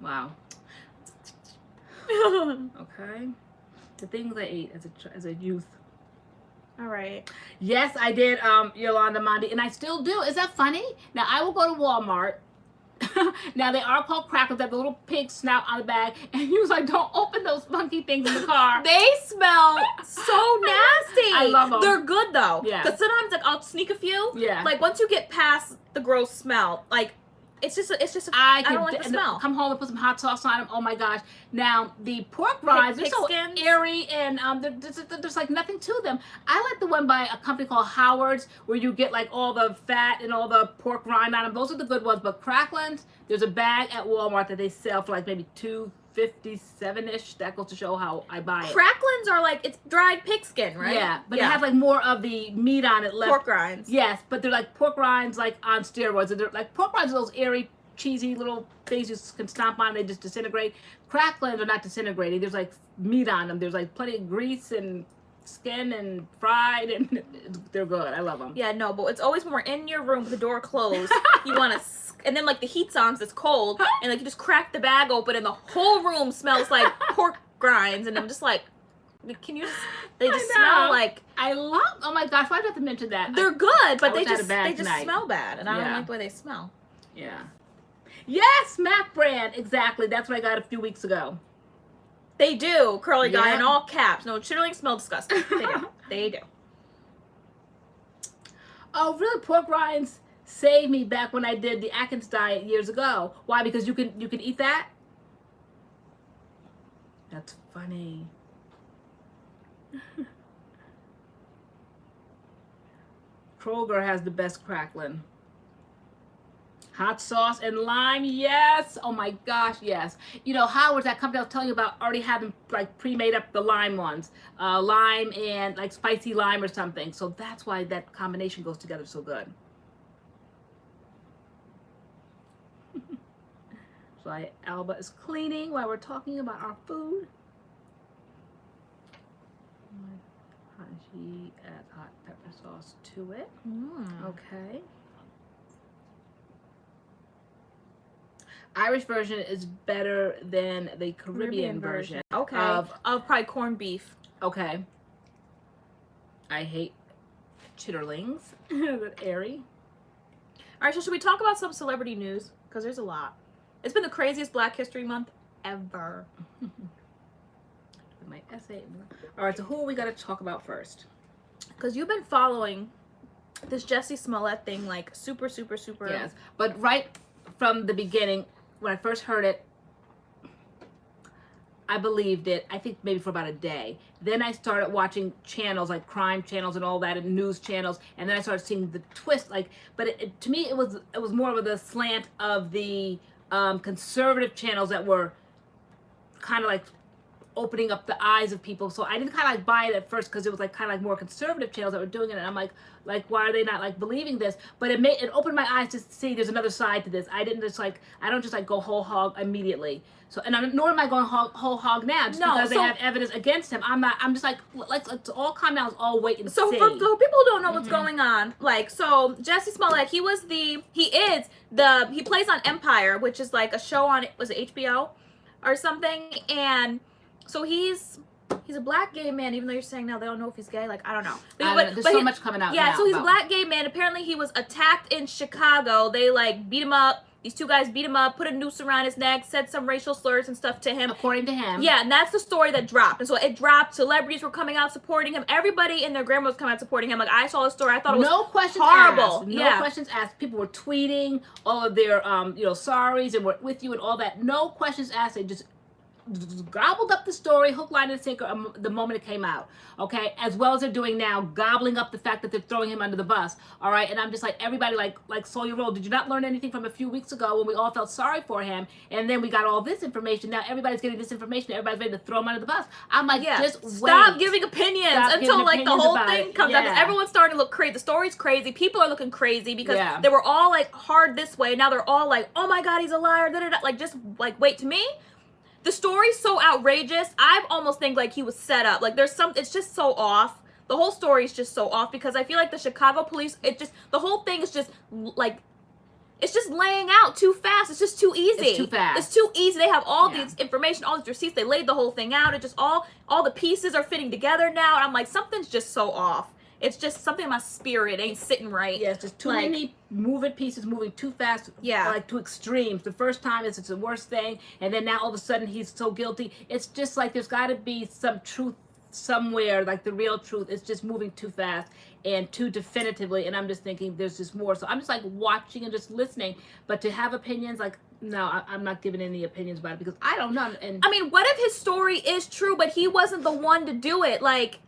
Wow. Okay. The things I ate as a youth.
All right.
Yes, I did, Yolanda Mondi, and I still do. Is that funny? Now, I will go to Walmart. Now, they are called crackers. They have the little pig snout on the bag. And he was like, don't open those funky things in the car.
They smell so nasty.
I love them.
They're good, though.
Yeah.
Because sometimes, like, I'll sneak a few.
Yeah.
Like, once you get past the gross smell, like, I don't like the smell.
Come home and put some hot sauce on them. Oh my gosh! Now the pork rinds, they're so airy and there's like nothing to them. I like the one by a company called Howard's where you get like all the fat and all the pork rind on them. Those are the good ones. But Cracklins, there's a bag at Walmart that they sell for like maybe $2.57-ish. That goes to show how I buy it.
Cracklins are like, it's dried pig skin, right?
Yeah, but it has like more of the meat on it left.
Pork rinds.
Yes, but they're like pork rinds like on steroids. And they're like pork rinds are those airy, cheesy little things you can stomp on and they just disintegrate. Cracklins are not disintegrating. There's like meat on them. There's like plenty of grease and skin and fried and they're good. I love them.
Yeah, no, but it's always when we're in your room with the door closed, you want to, and then like the heat's on because it's cold, and like you just crack the bag open and the whole room smells like pork grinds, and I'm just like, can you just, they just smell like.
I love, oh my gosh, why did I have to mention that?
They're good, but they just
smell bad, Yeah. Yes, Mac brand. Exactly. That's what I got a few weeks ago.
They do. Curly guy
Yeah.
in all caps. No, chitterlings smell disgusting. They do. They do.
Oh, really? Pork rinds saved me back when I did the Atkins diet years ago. Why? Because you can eat that? That's funny. Kroger has the best crackling. Hot sauce and lime, yes. Oh my gosh, yes. You know, Howard's, that company I was telling you about, already had them like pre-made up the lime ones. Lime and like spicy lime or something. So that's why that combination goes together so good. So Alba is cleaning while we're talking about our food. She adds hot pepper sauce to it. Okay. Irish version is better than the Caribbean version.
Okay. Of probably corned beef.
Okay. I hate chitterlings. That airy.
All right, so should we talk about some celebrity news? Because there's a lot. It's been the craziest Black History Month ever.
My essay. All right, so who are we going to talk about first?
Because you've been following this Jussie Smollett thing like super.
Yes, but right from the beginning, when I first heard it, I believed it, I think maybe for about a day. Then I started watching channels like crime channels and all that, and news channels, and then I started seeing the twist. Like, but to me, it was more of the slant of the conservative channels that were kind of like opening up the eyes of people. So I didn't kind of like buy it at first because it was like kind of like more conservative channels that were doing it, and I'm like why are they not like believing this? But it opened my eyes to see there's another side to this. I don't just like go whole hog immediately. So nor am I going whole hog now just because they have evidence against him. I'm just like let's all calm down, let's all wait and see.
So for people who don't know what's going on, like, so Jussie Smollett, he plays on Empire, which is like a show on, was it HBO or something, and so he's a black gay man, even though you're saying now they don't know if he's gay. Like, I don't know.
There's so much coming out.
Yeah, so he's a black gay man. Apparently he was attacked in Chicago. They like beat him up. These two guys beat him up, put a noose around his neck, said some racial slurs and stuff to him.
According to him.
Yeah, and that's the story that dropped. And so it dropped. Celebrities were coming out supporting him. Everybody and their grandma was coming out supporting him. Like, I saw the story. I thought it was
no questions
horrible.
Asked. No questions asked. People were tweeting all of their sorries and were with you and all that. No questions asked. They just gobbled up the story, hook, line, and sinker, the moment it came out, okay? As well as they're doing now, gobbling up the fact that they're throwing him under the bus, all right? And I'm just like, everybody, like saw your role. Did you not learn anything from a few weeks ago when we all felt sorry for him, and then we got all this information? Now everybody's getting this information. Everybody's ready to throw him under the bus. I'm like, just
stop giving opinions until like the whole thing comes out. Everyone's starting to look crazy. The story's crazy. People are looking crazy because they were all like hard this way. Now they're all like, oh my God, he's a liar. Like, just like, wait, to me, the story's so outrageous. I almost think like he was set up. Like, it's just so off. The whole story is just so off because I feel like the Chicago police, the whole thing is just like, it's just laying out too fast. It's just too easy.
It's too fast.
It's too easy. They have all this information, all these receipts. They laid the whole thing out. It just all the pieces are fitting together now. And I'm like, something's just so off. It's just something in my spirit ain't sitting right.
Yeah, it's just too many moving pieces, moving too fast. Yeah. Like to extremes. The first time it's the worst thing, and then now all of a sudden he's so guilty. It's just like there's got to be some truth somewhere, like the real truth. It's just moving too fast and too definitively, and I'm just thinking there's just more. So I'm just like watching and just listening, but to have opinions, like, no, I'm not giving any opinions about it because I don't know. And
I mean, what if his story is true, but he wasn't the one to do it? Like,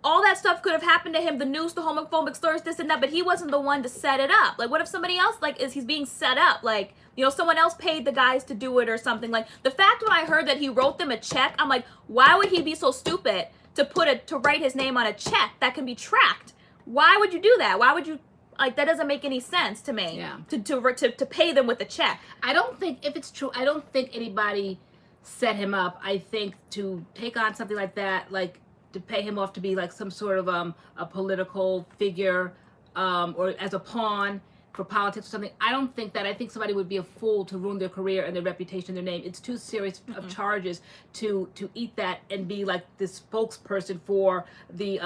all that stuff could have happened to him, the news, the homophobic slurs, this and that, but he wasn't the one to set it up. Like, what if somebody else, like, he's being set up? Like, someone else paid the guys to do it or something. Like, the fact when I heard that he wrote them a check, I'm like, why would he be so stupid to write his name on a check that can be tracked? Why would you do that? Why would you, like, that doesn't make any sense to me. Yeah. To pay them with a check.
I don't think, if it's true, I don't think anybody set him up. I think to take on something like that, like, to pay him off to be like some sort of a political figure or as a pawn for politics or something. I don't think that. I think somebody would be a fool to ruin their career and their reputation, their name. It's too serious of charges to eat that and be like the spokesperson for the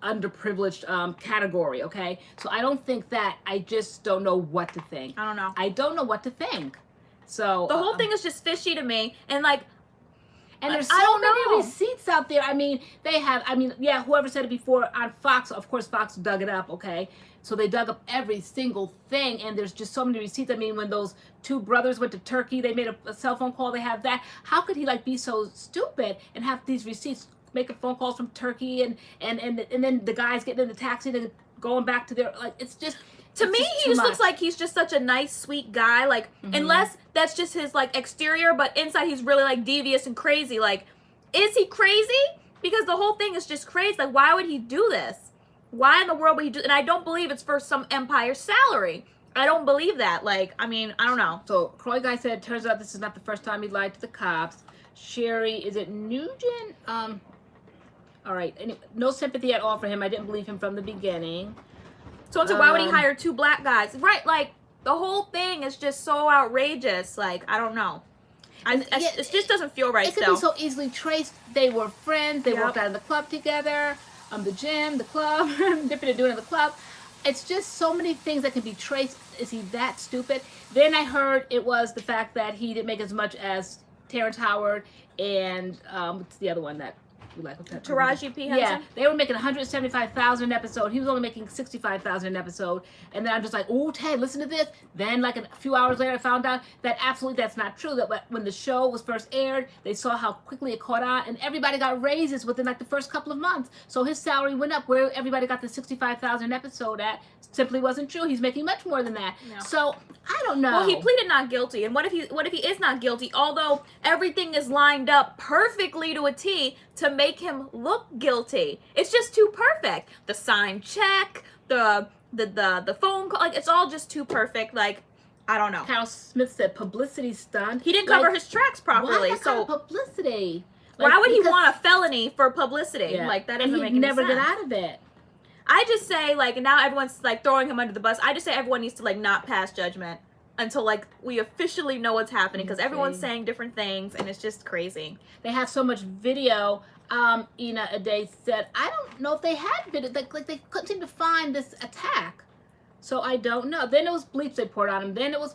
underprivileged category. Okay, so I don't think that. I just don't know what to think.
I don't know.
I don't know what to think. So
the whole thing is just fishy to me, and like.
And there's so many receipts out there. I mean, they have, yeah, whoever said it before on Fox, of course, Fox dug it up, okay? So they dug up every single thing, and there's just so many receipts. I mean, when those two brothers went to Turkey, they made a cell phone call, they have that. How could he, like, be so stupid and have these receipts, making phone calls from Turkey, and then the guys getting in the taxi and going back to their, like, it's just...
To me, he just looks like he's just such a nice, sweet guy. Like, unless that's just his, like, exterior, but inside he's really, like, devious and crazy. Like, is he crazy? Because the whole thing is just crazy. Like, why would he do this? Why in the world would he do... And I don't believe it's for some empire salary. I don't believe that. Like, I mean, I don't know.
So, Croy Guy said, turns out this is not the first time he lied to the cops. Sherry, is it Nugent? All right. Anyway, no sympathy at all for him. I didn't believe him from the beginning.
So why would he hire two black guys? Right, like, the whole thing is just so outrageous. Like, I don't know. It just doesn't feel right.
It could be so easily traced. They were friends. They worked out of the club together. The gym, the club, dipping and doing in the club. It's just so many things that can be traced. Is he that stupid? Then I heard it was the fact that he didn't make as much as Terrence Howard and what's the other one that...
Taraji P. Henson?
Yeah, they were making $175,000 an episode. He was only making $65,000 an episode. And then I'm just like, oh, Ted, listen to this. Then, like, a few hours later, I found out that absolutely that's not true. That when the show was first aired, they saw how quickly it caught on, and everybody got raises within, like, the first couple of months. So his salary went up. Where everybody got the $65,000 an episode at simply wasn't true. He's making much more than that. Yeah. So I don't know.
Well, he pleaded not guilty. And what if he is not guilty? Although everything is lined up perfectly to a T to make him look guilty. It's just too perfect. The signed check, the phone call, like, it's all just too perfect. Like, I don't know.
Carol Smith said publicity stunt.
He didn't cover his tracks properly.
So publicity. Like,
why would he want a felony for publicity? Yeah. Like, that doesn't make any sense.
Never get out of it.
I just say, like, now everyone's, like, throwing him under the bus. I just say everyone needs to, like, not pass judgment until, like, we officially know what's happening, because everyone's saying different things, and it's just crazy.
They have so much video. Ina Ade said, I don't know if they had video. Like they couldn't seem to find this attack. So I don't know. Then it was bleach they poured on him. Then it was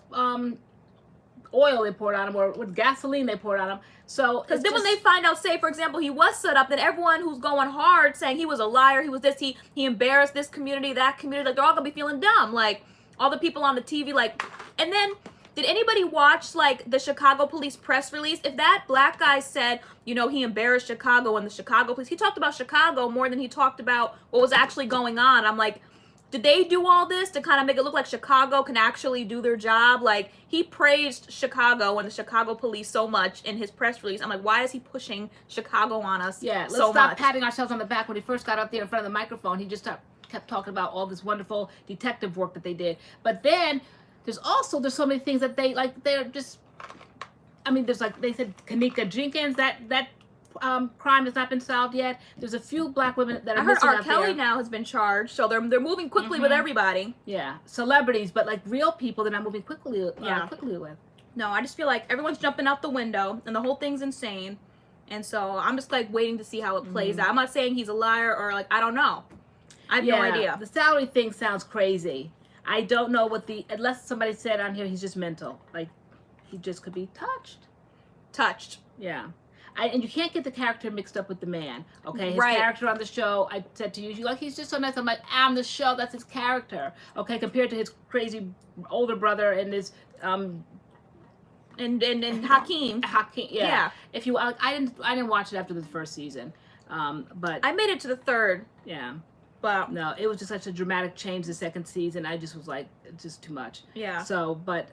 oil they poured on him, or with gasoline they poured on him. So
because then when they find out, say for example, he was set up, then everyone who's going hard saying he was a liar, he was this, he embarrassed this community, that community, like, they're all gonna be feeling dumb. Like, all the people on the TV, like, and then did anybody watch, like, the Chicago police press release? If that black guy said, you know, he embarrassed Chicago and the Chicago police, he talked about Chicago more than he talked about what was actually going on. I'm like, did they do all this to kind of make it look like Chicago can actually do their job? Like, he praised Chicago and the Chicago police so much in his press release. I'm like, why is he pushing Chicago on us so much?
Let's stop patting ourselves on the back. When he first got up there in front of the microphone, he just kept talking about all this wonderful detective work that they did. But then there's so many things that they're just, I mean, there's, like, they said Kanika Jenkins, that crime has not been solved yet. There's a few black women that are missing out there.
R. Kelly now has been charged, so they're moving quickly with everybody.
Yeah, celebrities, but, like, real people they're not moving quickly with.
No, I just feel like everyone's jumping out the window, and the whole thing's insane. And so I'm just, like, waiting to see how it plays out. I'm not saying he's a liar or, like, I don't know. I have no idea.
The salary thing sounds crazy. I don't know unless somebody said on here he's just mental. Like, he just could be touched. Yeah. And you can't get the character mixed up with the man, okay? His character on the show, I said to you, like, he's just so nice. I'm like, on the show, that's his character, okay? Compared to his crazy older brother and his,
and Hakeem.
Yeah. If you, I didn't watch it after the first season, but
I made it to the third.
Yeah.
But
no, it was just such a dramatic change the second season. I just was like, it's just too much.
Yeah.
So, but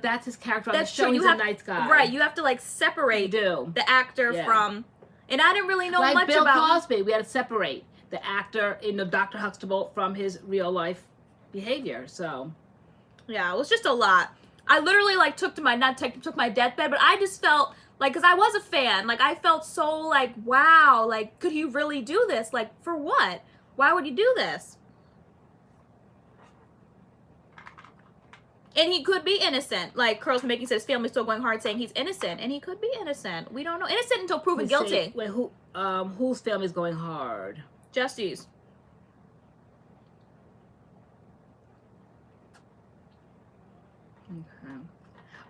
that's his character on the show. He's a nice guy.
Right. You have to, like, separate the actor from, and I didn't really know much
Bill
about
Cosby. We had to separate the actor in Dr. Huxtable from his real life behavior. So,
yeah, it was just a lot. I literally, like, took my deathbed, but I just felt like, because I was a fan, like, I felt so, like, wow, like, could he really do this? Like, for what? Why would he do this? And he could be innocent. Like Curls Making says, his family's still going hard saying he's innocent. And he could be innocent. We don't know. Innocent until proven guilty.
Wait, whose film is going hard?
Jesse's.
Okay.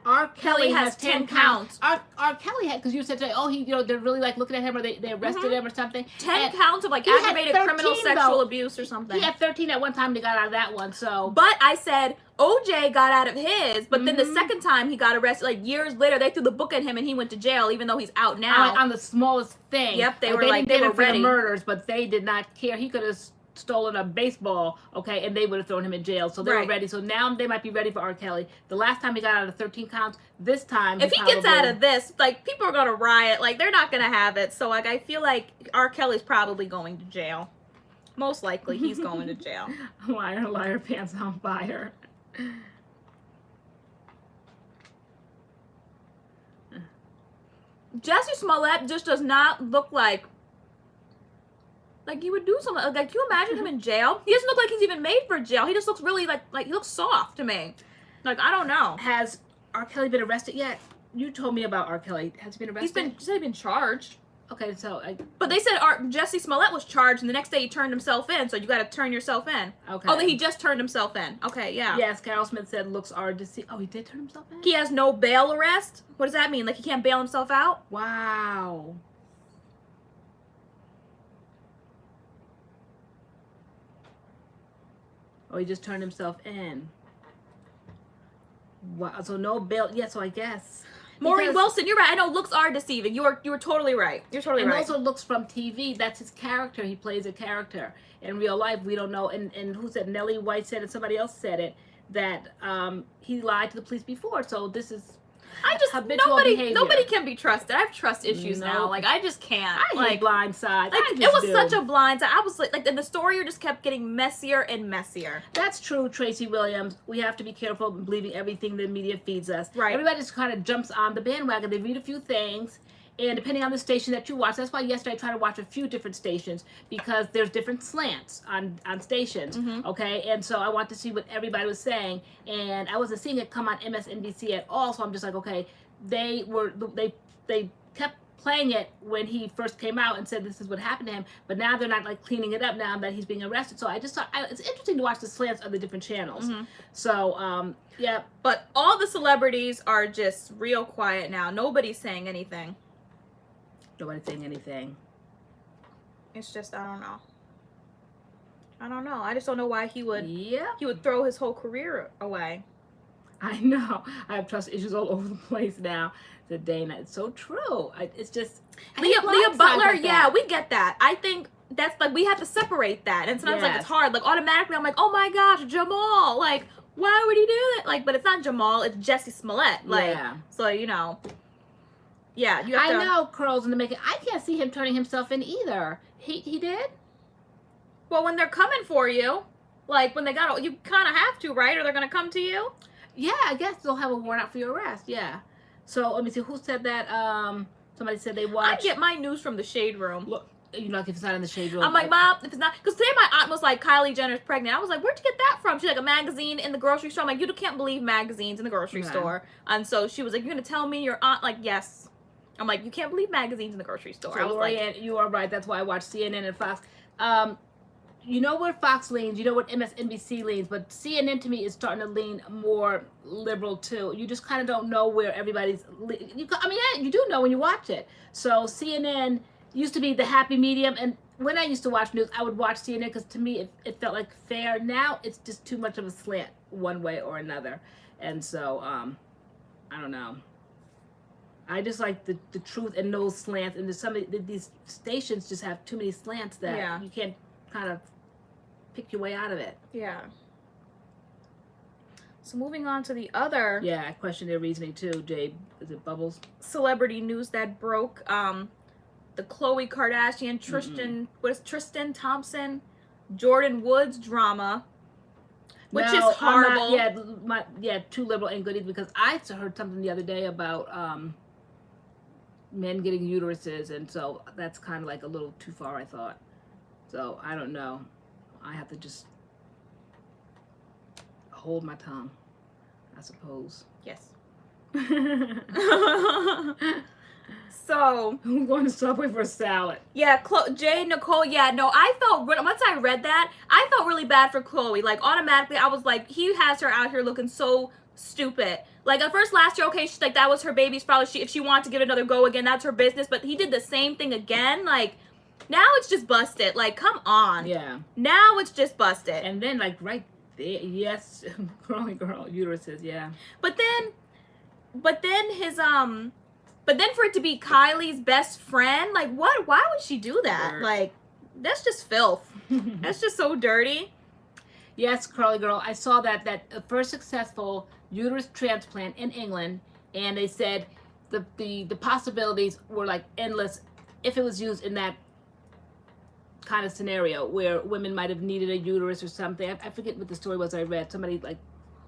R. Kelly has 10 counts. R. Kelly had, because you said today, oh, he, they're really like looking at him, or they arrested him or something.
10 counts of like aggravated criminal sexual abuse or something.
He had 13 at one time. They got out of that one. So,
but I said OJ got out of his, but then the second time he got arrested, like years later, they threw the book at him and he went to jail, even though he's out now.
On the smallest thing.
Yep, they were
ready
for
the murders, but they did not care. He could have stolen a baseball, okay, and they would have thrown him in jail. So they were ready. So now they might be ready for R. Kelly. The last time he got out of 13 counts, this time
if he gets out of this, like people are gonna riot. Like they're not gonna have it. So like I feel like R. Kelly's probably going to jail. Most likely he's going to jail.
Liar, liar, pants on fire.
Jesse Smollett just does not look like he would do something. Like, can you imagine him in jail? He doesn't look like he's even made for jail. He just looks really like he looks soft to me. Like, I don't know.
Has R. Kelly been arrested yet? You told me about R. Kelly. Has he been arrested?
He's been charged.
Okay, so
but they said Jesse Smollett was charged, and the next day he turned himself in. So you got to turn yourself in.
Okay.
Oh, then he just turned himself in. Okay, yeah.
Yes, Carol Smith said looks are deceived. Oh, he did turn himself in.
He has no bail arrest. What does that mean? Like he can't bail himself out?
Wow. Oh, he just turned himself in. Wow. So no bail. Yeah. So I guess.
Maureen Wilson, you're right. I know looks are deceiving. You were totally right. You're totally right.
And also looks from TV. That's his character. He plays a character. In real life, we don't know. And who said? Nellie White said it. Somebody else said it. That he lied to the police before. So this is.
Nobody can be trusted. I have trust issues now. Like I just can't.
I hate blind sides.
It was such a blind side. I was like, and the story just kept getting messier and messier.
That's true, Tracy Williams. We have to be careful in believing everything the media feeds us.
Right.
Everybody just kind of jumps on the bandwagon. They read a few things, and depending on the station that you watch, that's why yesterday I tried to watch a few different stations because there's different slants on stations. Okay, and so I want to see what everybody was saying, and I wasn't seeing it come on MSNBC at all. So I'm just like, okay, they kept playing it when he first came out and said this is what happened to him, but now they're not like cleaning it up now that he's being arrested. So I just thought it's interesting to watch the slants of the different channels. So yeah,
but all the celebrities are just real quiet now. Nobody's saying anything.
Nobody's saying anything.
It's just I don't know. I just don't know why he would.
Yeah.
He would throw his whole career away.
I know. I have trust issues all over the place now. Dana, it's so true. It's just
Leah Butler. Yeah, we get that. I think that's like we have to separate that, and sometimes like it's hard. Like automatically, I'm like, oh my gosh, Jamal. Like, why would he do that? Like, but it's not Jamal. It's Jesse Smollett. Like, so you know. Yeah, you have to.
I know Curls in the making. I can't see him turning himself in either. He did.
Well, when they're coming for you, like when they got, you kind of have to, right? Or they're gonna come to you.
Yeah, I guess they'll have a warrant out for your arrest. Yeah. So let me see who said that. Somebody said they watched.
I get my news from the Shade Room.
Look, you know, if it's not in the Shade Room.
I'm like, Mom, if it's not, because today my aunt was like, Kylie Jenner's pregnant. I was like, where'd you get that from? She's like, a magazine in the grocery store. I'm like, you can't believe magazines in the grocery store. And so she was like, you're gonna tell me your aunt? Like, yes. I'm like, you can't believe magazines in the grocery store.
So LoriAnne, you are right. That's why I watch CNN and Fox. You know where Fox leans, you know what MSNBC leans, but CNN to me is starting to lean more liberal too. You just kind of don't know where everybody's. You do know when you watch it. So CNN used to be the happy medium, and when I used to watch news, I would watch CNN because to me it felt like fair. Now it's just too much of a slant one way or another, and so I don't know. I just like the truth and no slants, and there's some of these stations just have too many slants that you can't kind of pick your way out of it.
Yeah. So moving on to the other.
Yeah, I question their reasoning too, Jade. Is it Bubbles?
Celebrity news that broke. The Khloe Kardashian, Tristan Thompson, Jordan Woods drama. Which is horrible.
Too liberal and good because I heard something the other day about men getting uteruses, and so that's kind of like a little too far, I thought. So I don't know. I have to just hold my tongue. I suppose.
Yes. So
I'm going to Subway for a salad.
yeah, Jay, Nicole, yeah, no, I felt, once I read that, I felt really bad for Chloe. Like, automatically, I was like, he has her out here looking so stupid. Like, at first last year, okay, she's like, that was her baby's problem. If she wanted to give it another go again, that's her business. But he did the same thing again. Like, now it's just busted. Like, come on.
Yeah.
Now it's just busted.
And then, like, right there, yes, growing girl, uteruses, yeah.
But then his, but then for it to be Kylie's best friend, like, what? Why would she do that?
Dirt.
Like, that's just filth. That's just so dirty.
Yes, curly girl. I saw that first successful uterus transplant in England, and they said the possibilities were like endless if it was used in that kind of scenario where women might have needed a uterus or something. I forget what the story was I read. Somebody like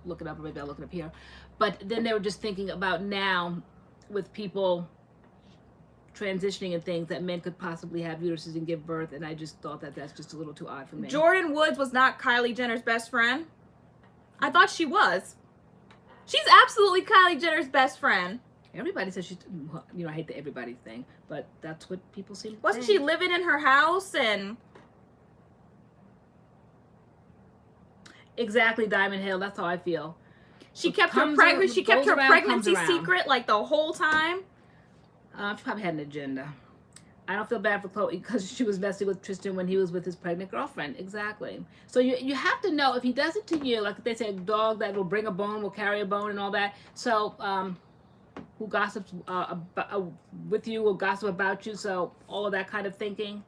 look it up, or maybe I'll look it up here. But then they were just thinking about now with people transitioning and things that men could possibly have uteruses and give birth, and I just thought that that's just a little too odd for me.
Jordan Woods was not Kylie Jenner's best friend. I thought she was. She's absolutely Kylie Jenner's best friend.
Everybody says she's, you know, I hate the everybody thing, but that's what people seem to
Wasn't
think.
she living in her house and...
Exactly, Diamond Hill. That's how I feel.
She kept her pregnancy
around.
secret like the whole time.
She probably had an agenda. I don't feel bad for Chloe because she was messing with Tristan when he was with his pregnant girlfriend. Exactly. So you have to know if he does it to you, like they say, a dog that will bring a bone will carry a bone and all that. So who gossips with you will gossip about you. So all of that kind of thinking.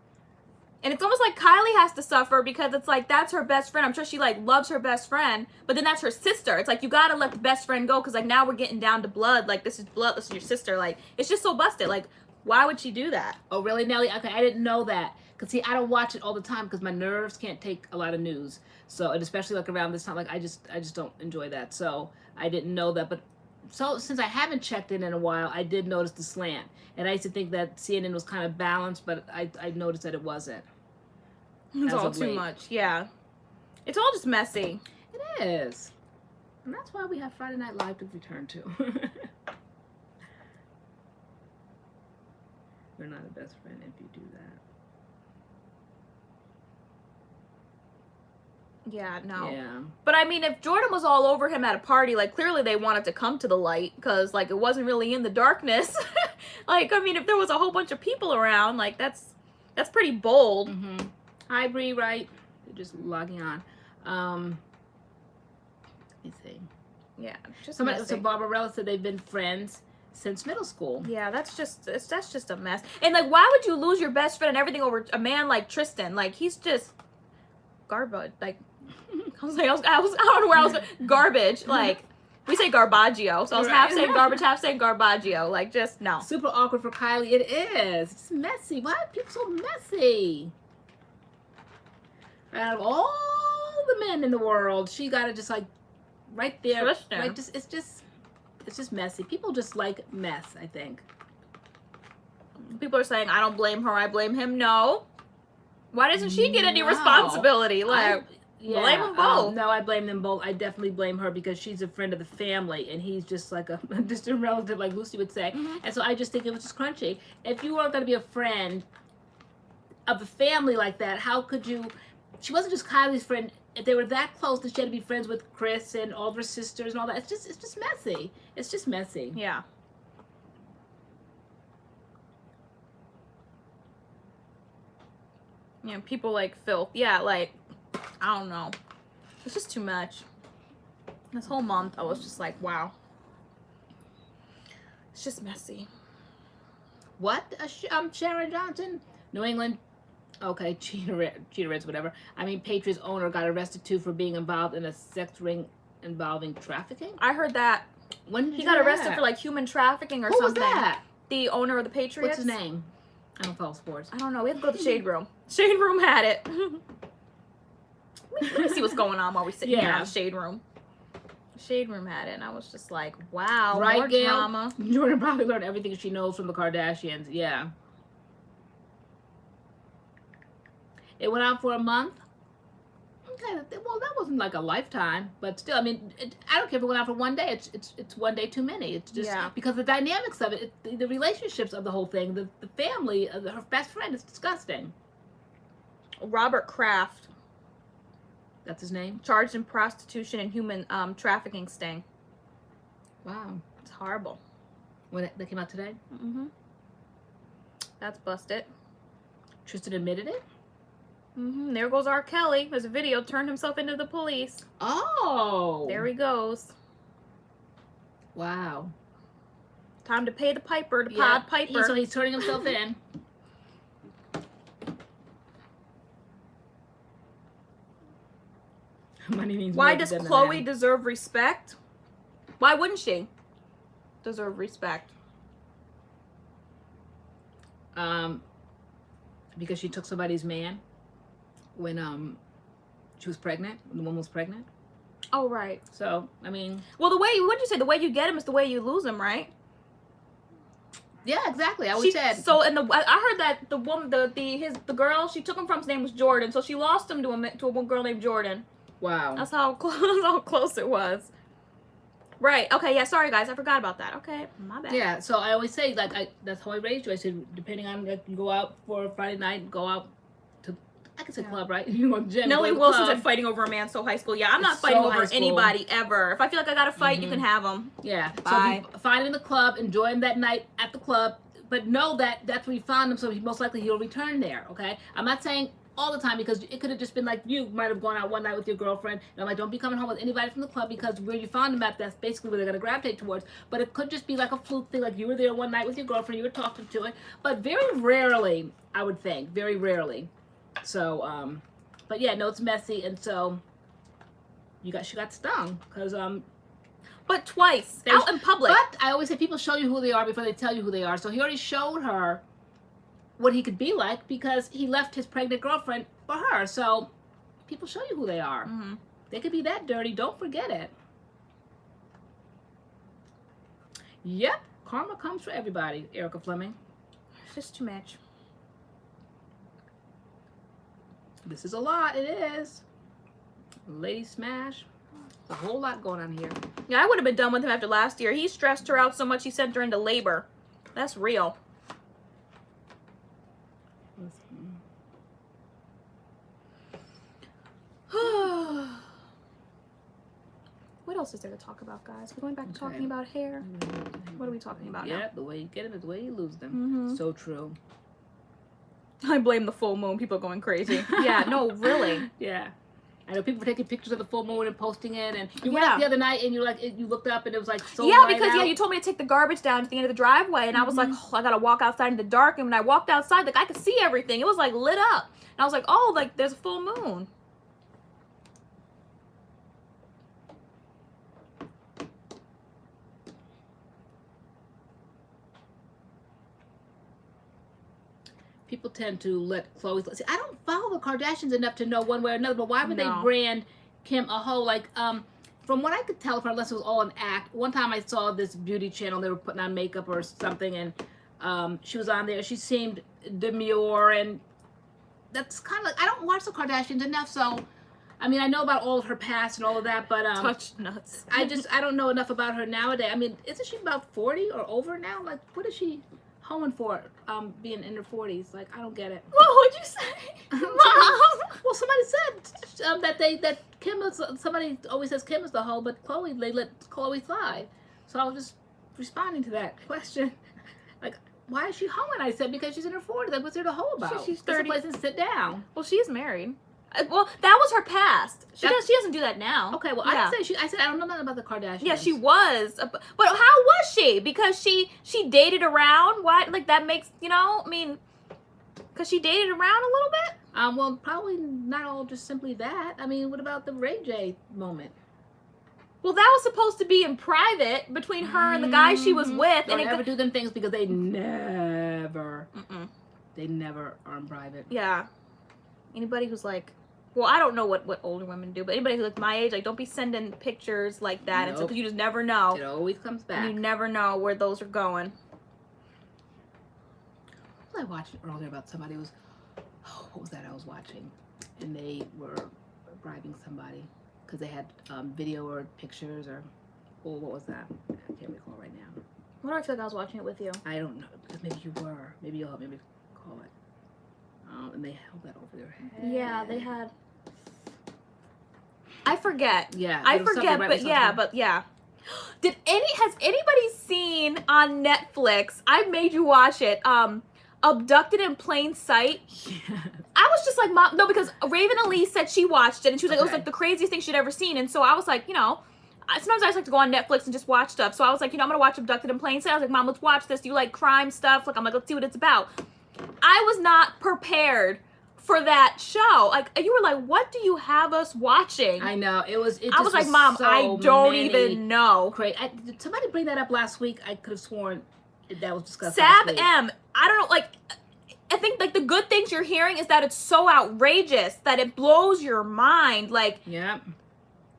And it's almost like Kylie has to suffer because it's like, that's her best friend. I'm sure she like loves her best friend, but then that's her sister. It's like, you gotta let the best friend go because like now we're getting down to blood. Like this is blood, this is your sister. Like it's just so busted. Like why would she do that?
Oh really, Nelly? Okay, I didn't know that. Cause see, I don't watch it all the time because my nerves can't take a lot of news. So, and especially like around this time, like I just don't enjoy that. So I didn't know that. But so since I haven't checked in a while, I did notice the slant. And I used to think that CNN was kind of balanced, but I noticed that it wasn't.
It's all too much. Yeah. It's all just messy.
It is. And that's why we have Friday Night Live to return to. You're not a best friend if you do that.
Yeah, no.
Yeah.
But I mean, if Jordan was all over him at a party, like clearly they wanted to come to the light because like it wasn't really in the darkness. Like, I mean, if there was a whole bunch of people around, like that's pretty bold.
Mm-hmm. Hi, Bree, right? They're just logging on. Let me see.
Yeah, just
So
messy.
Barbarella said they've been friends since middle school.
Yeah, that's just a mess. And like, why would you lose your best friend and everything over a man like Tristan? Like, he's just garbage. Like, I don't know where I was going. Garbage. Like, we say garbaggio, so I was half saying garbage, half saying garbaggio. Like, just no.
Super awkward for Kylie. It is. It's messy. Why are people so messy? Out of all the men in the world, she got it just like right there.
Tristan.
Right, it's just messy. People just like mess, I think.
People are saying, I don't blame her, I blame him. No. Why doesn't she get any responsibility? Like, blame them both.
No, I blame them both. I definitely blame her because she's a friend of the family and he's just like a distant relative, like Lucy would say.
Mm-hmm.
And so I just think it was just crunchy. If you weren't going to be a friend of the family like that, how could you... She wasn't just Kylie's friend. If they were that close, then she had to be friends with Chris and all of her sisters and all that. It's just messy. It's just messy.
Yeah. Yeah, people like filth. Yeah, like, I don't know. It's just too much. This whole month, I was just like, wow. It's just messy.
What? Sharon Johnson? New England? Okay, cheaterets, whatever. I mean, Patriots owner got arrested too for being involved in a sex ring involving trafficking.
I heard that.
When did
he
you
got
hear
arrested
that?
for like human trafficking or
Who
something.
was that?
The owner of the Patriots.
What's his name? I don't follow sports.
I don't know. We have to go to the Shade Room. Shade Room had it. Let me see what's going on while we're sitting here in the Shade Room. Shade Room had it, and I was just like, wow,
right,
more
Gail?
drama.
Jordan probably learned everything she knows from the Kardashians. Yeah. It went on for a month. Okay, well, that wasn't like a lifetime, but still, I mean, I don't care if it went out for one day. It's one day too many. It's just because the dynamics of it, the relationships of the whole thing, the family, her best friend, is disgusting.
Robert Kraft.
That's his name?
Charged in prostitution and human trafficking sting.
Wow.
It's horrible.
When that came out today?
Mm-hmm. That's busted.
Tristan admitted it?
Mm-hmm. There goes R. Kelly. There's a video, turned himself into the police.
Oh!
There he goes.
Wow.
Time to pay the piper, the Pod Piper.
So he's turning himself in. Money means
why does Chloe deserve respect? Why wouldn't she deserve respect?
Because she took somebody's man when she was pregnant, when the woman was pregnant.
Oh, right.
So, I mean,
well, the way what'd you say? The way you get him is the way you lose him, right?
Yeah, exactly. I always said.
So, and I heard that the woman, the girl she took him from, his name was Jordan. So she lost him to a girl named Jordan.
Wow.
That's how close it was. Right. Okay. Yeah. Sorry, guys. I forgot about that. Okay. My bad.
Yeah. So I always say, like, that's how I raised you. I said, depending on, like, you go out for a Friday night, go out to, I could say club, right? You go to gym.
Nellie Wilson said fighting over a man so high school. Yeah, I'm not fighting over anybody ever. If I feel like I got to fight, you can have them.
Yeah.
Bye.
So if you find him in the club, enjoy him that night at the club, but know that that's where you found him, so most likely he'll return there. Okay. I'm not saying all the time, because it could have just been like you might have gone out one night with your girlfriend, and I'm like, don't be coming home with anybody from the club, because where you found them at, that's basically where they're going to gravitate towards. But it could just be like a fluke thing, like you were there one night with your girlfriend, you were talking to it, but very rarely, I would think, very rarely. So but yeah, no, it's messy. And so she got stung because
but twice out in public.
But I always say people show you who they are before they tell you who they are. So he already showed her what he could be like, because he left his pregnant girlfriend for her. So people show you who they are.
Mm-hmm.
They could be that dirty. Don't forget it. Yep. Karma comes for everybody, Erica Fleming.
It's just too much.
This is a lot. It is. Lady Smash. There's a whole lot going on here.
Yeah, I would have been done with him after last year. He stressed her out so much he sent her into labor. That's real. What else is there to talk about, guys? We're going back to talking about hair. What are we talking about now?
Yeah, the way you get them is the way you lose them.
Mm-hmm.
So true.
I blame the full moon. People are going crazy. Yeah, no, really.
Yeah. I know people were taking pictures of the full moon and posting it, and you went out the other night and you're like, you looked up and it was like so
yeah,
light
because
out.
you told me to take the garbage down to the end of the driveway, and I was like, oh, I gotta walk outside in the dark. And when I walked outside, like I could see everything. It was like lit up, and I was like, oh, like there's a full moon.
People tend to let Chloe. See, I don't follow the Kardashians enough to know one way or another. But why would they brand Kim a hoe? Like, from what I could tell, unless it was all an act. One time I saw this beauty channel. They were putting on makeup or something, and she was on there. She seemed demure, and that's kind of like, I don't watch the Kardashians enough, so. I mean, I know about all of her past and all of that, but
touch nuts.
I don't know enough about her nowadays. I mean, isn't she about 40 or over now? Like, what is she hoeing for, being in her 40s? Like, I don't get it.
What would you say? Mom?
Well, somebody said that Kim is, somebody always says Kim is the hoe, but they let Chloe slide. So I was just responding to that question. Like, why is she hoeing? I said, because she's in her 40s. Like, what's there to hoe about?
She's 30.
There's a place to sit down.
Well, she's married. Well, that was her past. She doesn't do that now.
Okay, well, I didn't say I said I don't know nothing about the Kardashians.
Yeah, she was. But how was she? Because she dated around. Why? Like, that makes, I mean, because she dated around a little bit?
Well, probably not all just simply that. I mean, what about the Ray J moment?
Well, that was supposed to be in private between her and the guy she was with.
Don't ever do them things, because they never are in private.
Yeah. Anybody who's like, well, I don't know what older women do, but anybody who's like my age, like, don't be sending pictures like that. Nope. Because you just never know.
It always comes back.
You never know where those are going.
What was I watching earlier about somebody what was that I was watching? And they were bribing somebody because they had video or pictures or, oh, what was that? I can't recall right now.
What do I feel like I was watching it with you?
I don't know, because maybe you were. Maybe you'll help me recall it. And they held that over their head.
Yeah, they had. I forget.
Yeah,
I forget, but yeah. Has anybody seen on Netflix? I made you watch it. Abducted in Plain Sight.
Yeah.
I was just like, Mom, no, because Raven Elise said she watched it and she was like, it was like the craziest thing she'd ever seen. And so I was like, you know, sometimes I just like to go on Netflix and just watch stuff. So I was like, you know, I'm gonna watch Abducted in Plain Sight. I was like, Mom, let's watch this. Do you like crime stuff? Like, I'm like, let's see what it's about. I was not prepared for that show. Like, you were like, what do you have us watching?
I know. I was
like, Mom,
so
I don't even know.
Did somebody bring that up last week? I could have sworn that was discussed
Sab
last week.
M. I don't know, like, I think, like, the good things you're hearing is that it's so outrageous that it blows your mind. Like,
yeah.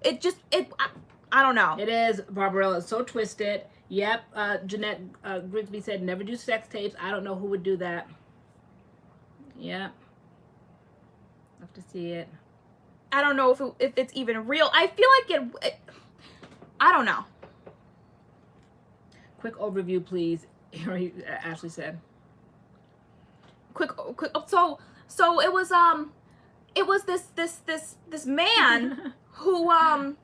I don't know.
It is, Barbarella. It's so twisted. Yep. Jeanette Grigsby said, never do sex tapes. I don't know who would do that. Yep. Love to see it.
I don't know if it's even real. I feel like it I don't know.
Quick overview, please. Ashley said.
Quick. So it was this man who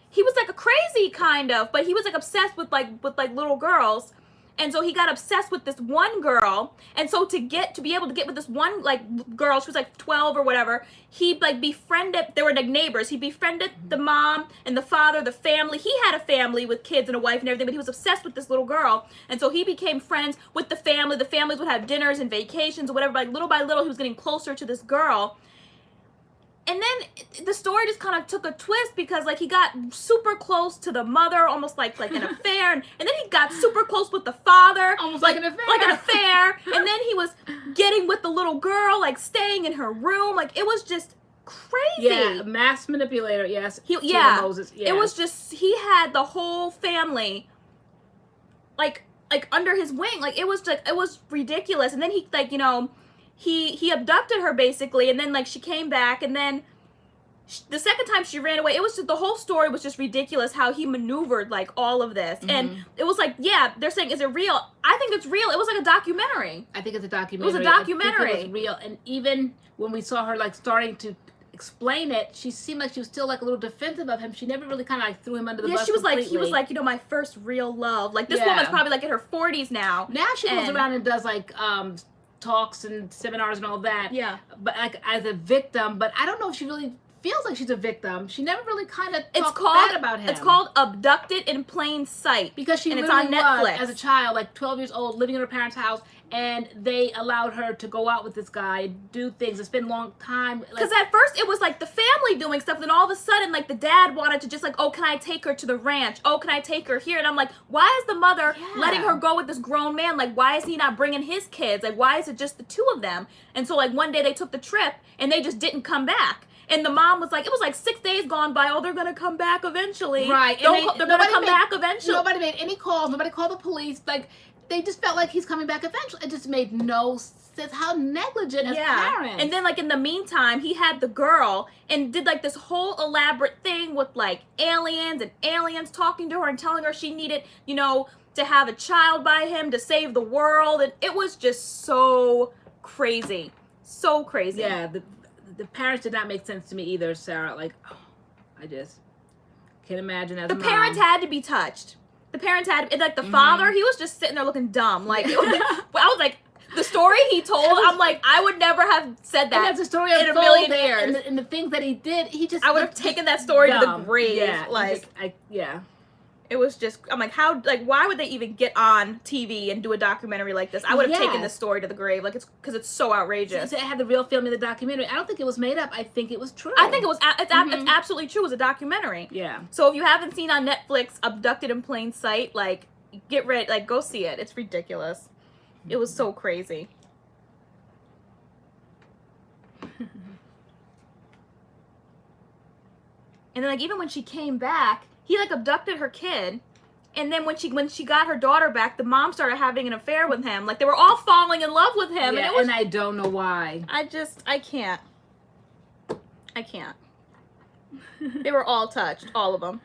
he was like a crazy kind of, but he was like obsessed with like little girls. And so he got obsessed with this one girl. And so to be able to get with this one like girl, she was like 12 or whatever, he like befriended, they were like neighbors. He befriended the mom and the father, the family. He had a family with kids and a wife and everything, but he was obsessed with this little girl. And so he became friends with the family. The families would have dinners and vacations or whatever. Like little by little, he was getting closer to this girl. And then the story just kind of took a twist because, like, he got super close to the mother, almost like an affair. And then he got super close with the father.
Almost like an affair.
Like an affair. And then he was getting with the little girl, like, staying in her room. Like, it was just crazy.
Yeah, mass manipulator, yes. Moses, yeah.
It was just, he had the whole family, like under his wing. Like, it was ridiculous. And then he, like, you know... He abducted her basically, and then like she came back, and then the second time she ran away, it was just, the whole story was just ridiculous how he maneuvered like all of this. And it was like, yeah, they're saying, is it real? I think it's real. It was like a documentary.
I think it's a documentary.
It was a documentary.
I think it was real. And even when we saw her like starting to explain it, she seemed like she was still like a little defensive of him. She never really kind of like threw him under the bus.
She was
completely.
like, he was like, you know, my first real love. Like this woman's probably like in her 40s now.
Now she goes around and does like talks and seminars and all that.
Yeah.
But like as a victim, but I don't know if she really feels like she's a victim. She never really kind of talked bad about him.
It's called Abducted in Plain Sight.
Because she
it's
literally
on Netflix.
was, as a child, like 12 years old, living in her parents' house, and they allowed her to go out with this guy, do things, and spend long time.
Because at first it was like the family doing stuff, then all of a sudden like the dad wanted to just like, oh, can I take her to the ranch? Oh, can I take her here? And I'm like, why is the mother letting her go with this grown man? Like, why is he not bringing his kids? Like, why is it just the two of them? And so like one day they took the trip and they just didn't come back. And the mom was like, it was like 6 days gone by. Oh, they're going to come back eventually.
Right.
They're going to come back eventually.
Nobody made any calls. Nobody called the police. Like, they just felt like he's coming back eventually. It just made no sense. How negligent as parents.
And then, like, in the meantime, he had the girl and did, like, this whole elaborate thing with, like, aliens talking to her and telling her she needed, you know, to have a child by him to save the world. And it was just so crazy. So crazy.
Yeah, the parents did not make sense to me either, Sarah. Like, oh, I just can't imagine as a mom.
The parents had to be touched. The parents had, like, the father, he was just sitting there looking dumb. Like, it was, I was like, the story he told, I'm like, I would never have said that.
And that's the story
in a million years.
And the things that he did, he just...
I would have taken that story to the grave.
Yeah,
like,
yeah.
It was just, I'm like, how, like, why would they even get on TV and do a documentary like this? I would have taken this story to the grave, like, it's because it's so outrageous.
It had the real film in the documentary. I don't think it was made up. I think it was true.
I think it was, it's absolutely true. It was a documentary.
Yeah.
So if you haven't seen on Netflix, Abducted in Plain Sight, like, get ready, like, go see it. It's ridiculous. It was so crazy. And then, like, even when she came back, he, like, abducted her kid, and then when she got her daughter back, the mom started having an affair with him. Like, they were all falling in love with him.
Yeah, and I don't know why.
I can't. They were all touched, all of them.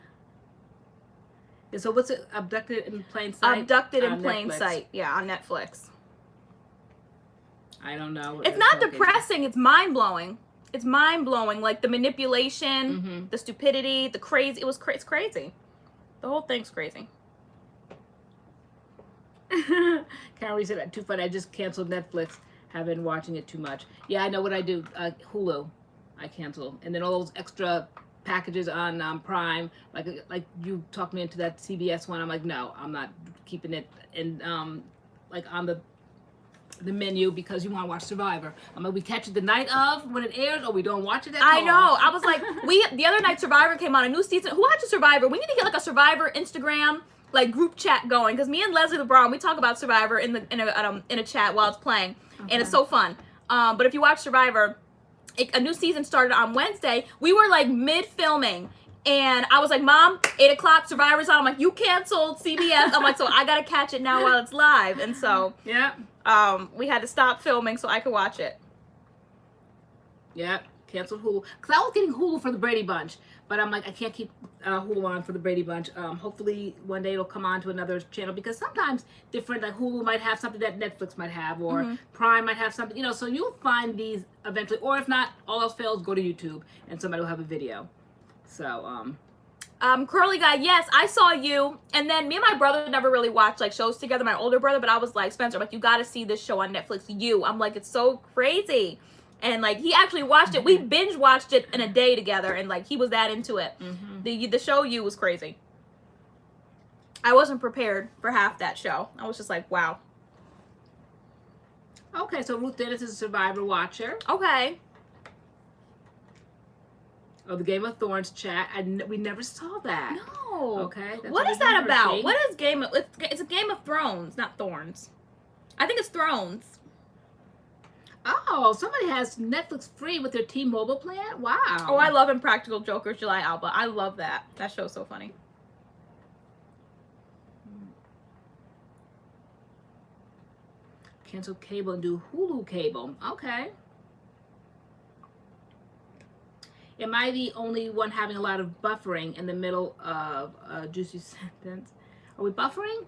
Yeah, so what's it? Abducted in Plain Sight?
Abducted in
On
Plain
Netflix.
Sight. Yeah, on Netflix.
I don't know.
It's not depressing. It's mind-blowing. It's mind-blowing. Like, the manipulation, the stupidity, the crazy. It's crazy. The whole thing's crazy.
Carrie said, too funny. I just canceled Netflix. Have been watching it too much. Yeah, I know what I do. Hulu, I cancel, and then all those extra packages on Prime. Like you talked me into that CBS one. I'm like, no, I'm not keeping it in like on the menu because you want to watch Survivor. I'm like, we catch it the night of when it airs, or we don't watch it at all.
I know. I was like, the other night Survivor came on, a new season. Who watches Survivor? We need to get like a Survivor Instagram like group chat going, because me and Leslie LeBron, we talk about Survivor in a chat while it's playing, and it's so fun. But if you watch Survivor, a new season started on Wednesday. We were like mid filming, and I was like, Mom, 8 o'clock, Survivor's on. I'm like, you canceled CBS. I'm like, so I gotta catch it now while it's live, and so
yeah,
we had to stop filming so I could watch it.
Yeah, canceled Hulu. Because I was getting Hulu for the Brady Bunch, but I'm like, I can't keep Hulu on for the Brady Bunch. Hopefully one day it'll come on to another channel, because sometimes different, like Hulu might have something that Netflix might have, or Prime might have something, you know, so you'll find these eventually, or if not, all else fails, go to YouTube and somebody will have a video. So,
Curly Guy, yes, I saw you, and then me and my brother never really watched like shows together, my older brother, but I was like, Spencer, like, you gotta see this show on Netflix, I'm like, it's so crazy. And like, he actually watched it. We binge watched it in a day together, and like, he was that into it. The show You was crazy. I wasn't prepared for half that show. I was just like, wow.
Okay, so Ruth Dennis is a Survivor watcher.
Okay.
Oh, the Game of Thrones chat. We never saw that.
No.
Okay.
What is that about? What is it's a Game of Thrones, not Thorns. I think it's Thrones.
Oh, somebody has Netflix free with their T-Mobile plan? Wow.
Oh, I love Impractical Jokers, July Alba. I love that. That show's so funny.
Cancel cable and do Hulu cable. Okay. Am I the only one having a lot of buffering in the middle of a juicy sentence? Are we buffering?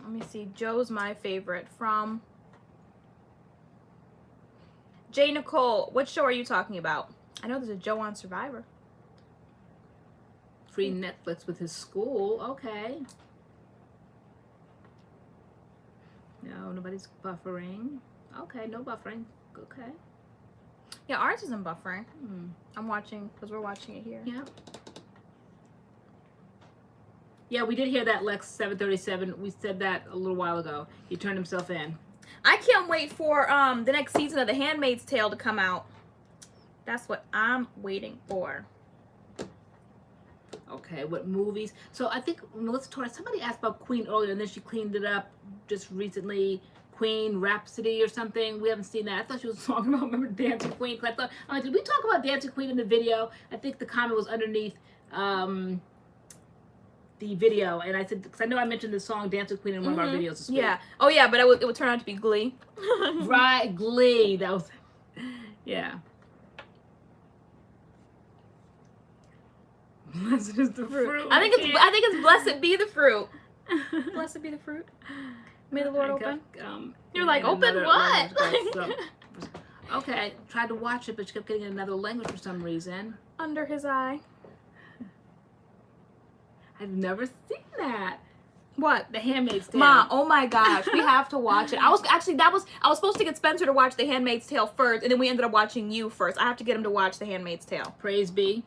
Let me see. Joe's my favorite from J. Nicole. What show are you talking about? I know there's a Joe on Survivor.
Free Netflix with his school. Okay. No, nobody's buffering. Okay, no buffering. Okay.
Yeah, ours isn't buffering. I'm watching, because we're watching it here.
Yeah. Yeah, we did hear that, Lex 737. We said that a little while ago. He turned himself in.
I can't wait for the next season of The Handmaid's Tale to come out. That's what I'm waiting for.
Okay, what movies? So I think Melissa Torres, somebody asked about Queen earlier, and then she cleaned it up just recently. Queen Rhapsody or something. We haven't seen that. I thought she was talking about, remember, Dancing Queen? Cause I thought, I'm like, did we talk about Dancing Queen in the video? I think the comment was underneath the video, and I said, because I know I mentioned the song Dancing Queen in one of our videos this week.
Yeah. Oh yeah, but it would turn out to be Glee.
Right, Glee. That was, yeah. Blessed is the fruit.
I think it's blessed be the fruit. Blessed be the fruit. May the Lord open. You're like, open what?
Okay, I tried to watch it, but she kept getting another language for some reason.
Under his eye.
I've never seen that.
What?
The Handmaid's Tale.
Ma, oh my gosh, we have to watch it. I was supposed to get Spencer to watch The Handmaid's Tale first, and then we ended up watching You first. I have to get him to watch The Handmaid's Tale.
Praise be.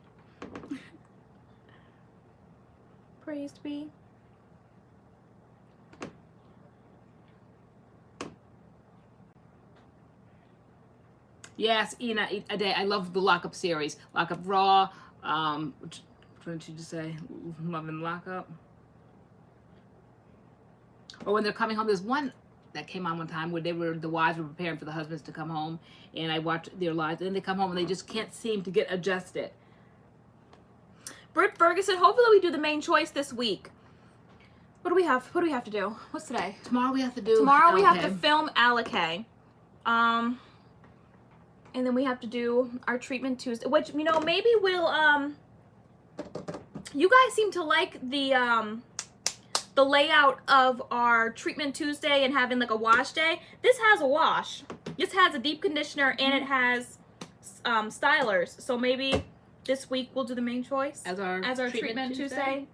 Praised be.
Yes, Ina Ade. I love the Lockup series. Lockup Raw. What did she just say? Loving Lockup. Or when they're coming home. There's one that came on one time where the wives were preparing for the husbands to come home, and I watched their lives. And then they come home and they just can't seem to get adjusted.
Britt Ferguson, hopefully we do The Main Choice this week. What do we have? What do we have to do? What's today?
Tomorrow we have to do.
Tomorrow we have to film Alikay. And then we have to do our treatment Tuesday, which, you know, maybe we'll, you guys seem to like the layout of our treatment Tuesday and having like a wash day. This has a wash. This has a deep conditioner and it has stylers. So maybe this week we'll do the main choice
as our
treatment Tuesday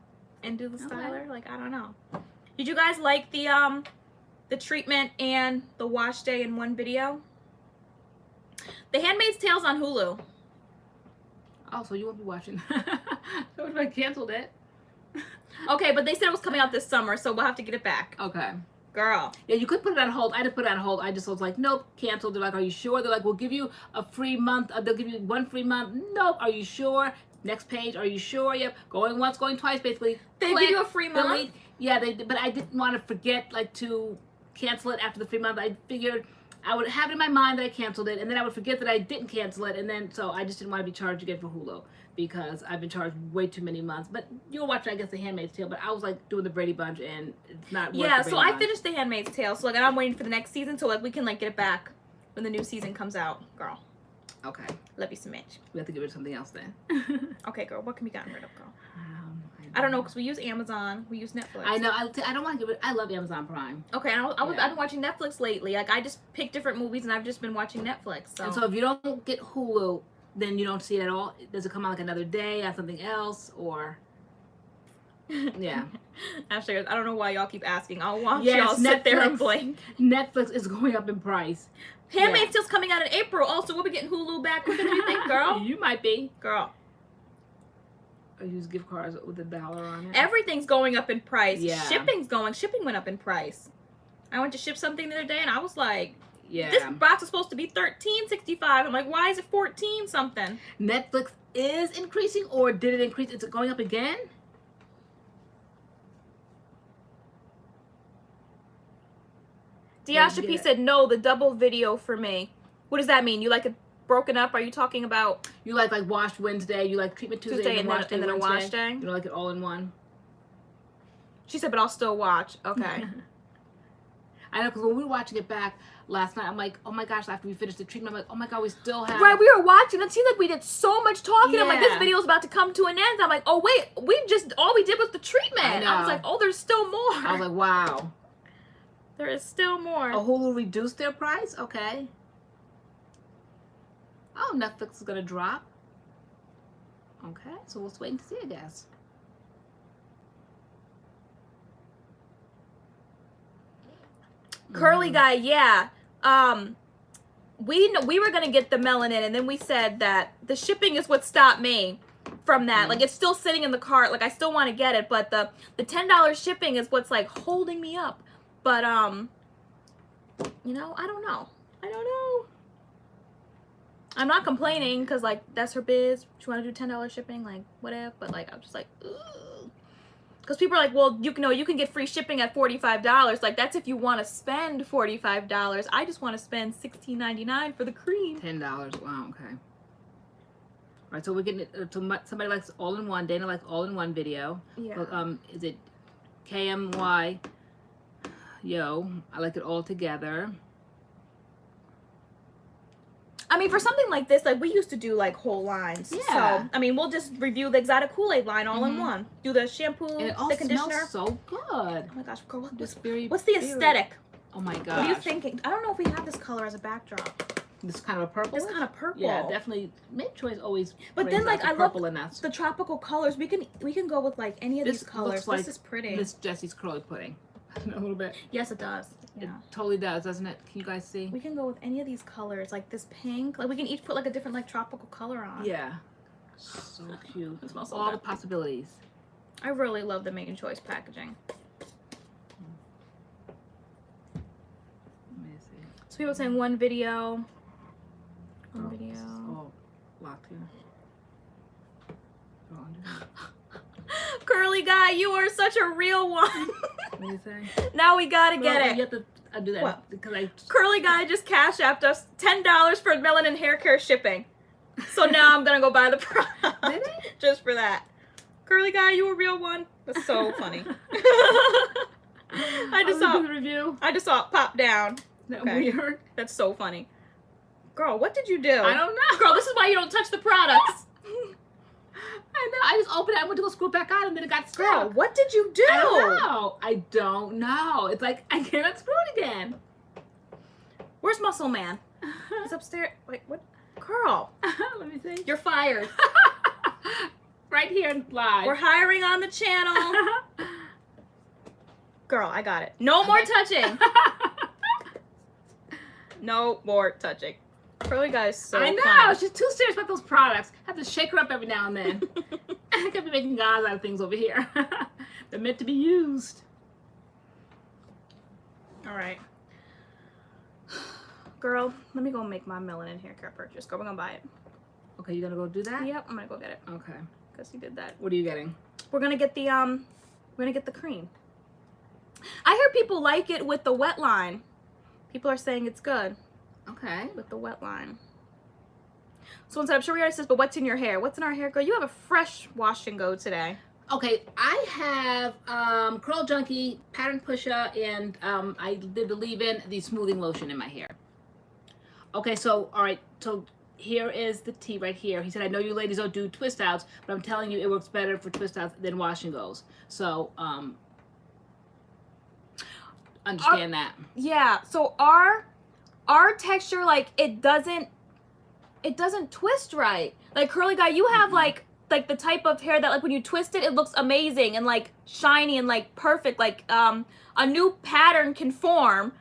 and do the styler. Like, I don't know. Did you guys like the treatment and the wash day in one video? The Handmaid's Tale's on Hulu.
Oh, so you won't be watching. So if I canceled it.
Okay, but they said it was coming out this summer, so we'll have to get it back.
Okay.
Girl.
Yeah, you could put it on hold. I didn't put it on hold. I just was like, nope, canceled. They're like, are you sure? They're like, we'll give you a free month. They'll give you 1 free month. Nope. Are you sure? Next page. Are you sure? Yep. Going once, going twice, basically.
They give you a free month?
Delete. Yeah, but I didn't want to forget, like, to cancel it after the free month. I figured I would have it in my mind that I canceled it, and then I would forget that I didn't cancel it, and then, so I just didn't want to be charged again for Hulu, because I've been charged way too many months. But you'll watch, I guess, The Handmaid's Tale, but I was, like, doing the Brady Bunch, and it's not worth
Yeah,
the
so
Brady
I
Bunch.
finished The Handmaid's Tale, so, like, I'm waiting for the next season, so, like, we can, like, get it back when the new season comes out. Girl.
Okay.
Love you so much.
We have to give it something else then.
Okay, girl, what can be gotten rid of, girl? I don't know, because we use Amazon, we use Netflix.
I know, I don't want to give it, I love Amazon Prime.
Okay, I've been watching Netflix lately. Like, I just pick different movies, and I've just been watching Netflix. So.
And so if you don't get Hulu, then you don't see it at all? Does it come out like another day on something else, or? Yeah.
Actually, I don't know why y'all keep asking. I'll watch
Yes,
y'all sit there and blink.
Netflix is going up in price.
Handmaid's Tale's coming out in April. Also, we'll be getting Hulu back quicker than you think, girl.
You might be.
Girl.
I use gift cards with $1 on it.
Everything's going up in price.
Yeah.
Shipping went up in price. I went to ship something the other day and I was like,
yeah,
this box is supposed to be $13.65. I'm like, why is it 14 something?
Netflix is increasing, or did it increase? Is it going up again?
Diasha P said, no, the double video for me. What does that mean? You like it broken up? Are you talking about
you like Wash Wednesday? You like Treatment Tuesday and then
a wash day?
You don't like it all in one?
She said, but I'll still watch. Okay.
I know, because when we were watching it back last night, I'm like, oh my gosh, after we finished the treatment, I'm like, oh my god, we still have...
Right, we were watching. It seemed like we did so much talking.
Yeah.
I'm like, this video is about to come to an end. I'm like, oh wait, all we did was the treatment. I was like, oh, there's still more.
I was like, wow.
There is still more.
Oh, Hulu reduced their price? Okay. Oh, Netflix is going to drop. Okay, so we'll wait and see, I guess.
Curly guy, yeah. We were gonna get the melanin, and then we said that the shipping is what stopped me from that. Like, it's still sitting in the cart. Like, I still want to get it, but the $10 shipping is what's like holding me up. But you know, I don't know. I'm not complaining, because, like, that's her biz. She want to do $10 shipping, like, whatever. But, like, I'm just like, ugh. Because people are like, well, you can get free shipping at $45. Like, that's if you want to spend $45. I just want to spend $16.99 for the cream.
$10. Wow, okay. All right, so we're getting it. Somebody likes all-in-one. Dana likes all-in-one video.
Yeah.
Is it KMY? Yo, I like it all together.
I mean, for something like this, like, we used to do, like, whole lines.
Yeah.
So, I mean, we'll just review the Exotic Kool-Aid line all in one. Do the shampoo,
And it all
the conditioner.
smells so good.
Oh, my gosh. Girl, what's the
very-
aesthetic?
Oh, my gosh.
What are you thinking? I don't know if we have this color as a backdrop.
This kind of a purple?
This kind of purple.
Yeah, definitely. Make choice always.
But then, like, I love
purple in us.
the tropical colors. We can go with, like, any of these colors.
Like
this is pretty.
Miss Jessie's curly pudding. A little bit.
Yes, it does.
It
Yeah.
totally does, doesn't it? Can you guys see?
We can go with any of these colors, like this pink. Like, we can each put, like, a different, like, tropical color on.
Yeah. So cute.
It smells so
all
good.
the possibilities.
I really love the Making Choice packaging.
Let me see.
So people saying one video. One
Oh,
video.
this is all locked here. Go on.
Curly guy, you are such a real one.
What do you say?
Now we gotta get
You
it.
have to do that
What?
because I.
Curly guy just cash apped us $10 for melanin hair care shipping. So now I'm gonna go buy the product.
Did he?
Just for that. Curly guy, you a real one. That's so funny. I just saw
the review.
I just saw it pop down.
Isn't that weird?
That's so funny. Girl, what did you do?
I don't know.
Girl, this is why you don't touch the products.
I know. I just opened it. I went to go screw it back on, and then it got stuck.
Girl, what did you do?
I don't know. I don't know. It's like I can't unscrew it again.
Where's Muscle Man? He's upstairs. Wait, what? Girl,
Let me see.
you're fired.
Right here in live.
We're hiring on the channel. Girl, I got it. No more touching. No more touching. Curly guy's so
I know.
funny.
She's too serious about those products. I have to shake her up every now and then. I could be making gauze out of things over here. They're meant to be used.
All right. Girl, let me go make my melanin hair care purchase. Girl, we're gonna buy it.
Okay, you gonna go do that?
Yep, I'm gonna go get it.
Okay.
Because he did that.
What are you getting?
We're gonna get the cream. I hear people like it with the wet line. People are saying it's good
Okay.
with the wet line. Someone said, I'm sure we already said, but what's in your hair? What's in our hair, girl? You have a fresh wash and go today.
Okay, I have Curl Junkie, Pattern Pusher, and I did the leave-in, the smoothing lotion in my hair. Okay, so, all right, so here is the tea right here. He said, I know you ladies don't do twist outs, but I'm telling you it works better for twist outs than wash and goes. So, understand that.
Yeah, so our texture, like, it doesn't twist right. Like, Curly Guy, you have like the type of hair that, like, when you twist it, it looks amazing and like shiny and like perfect, like a new pattern can form.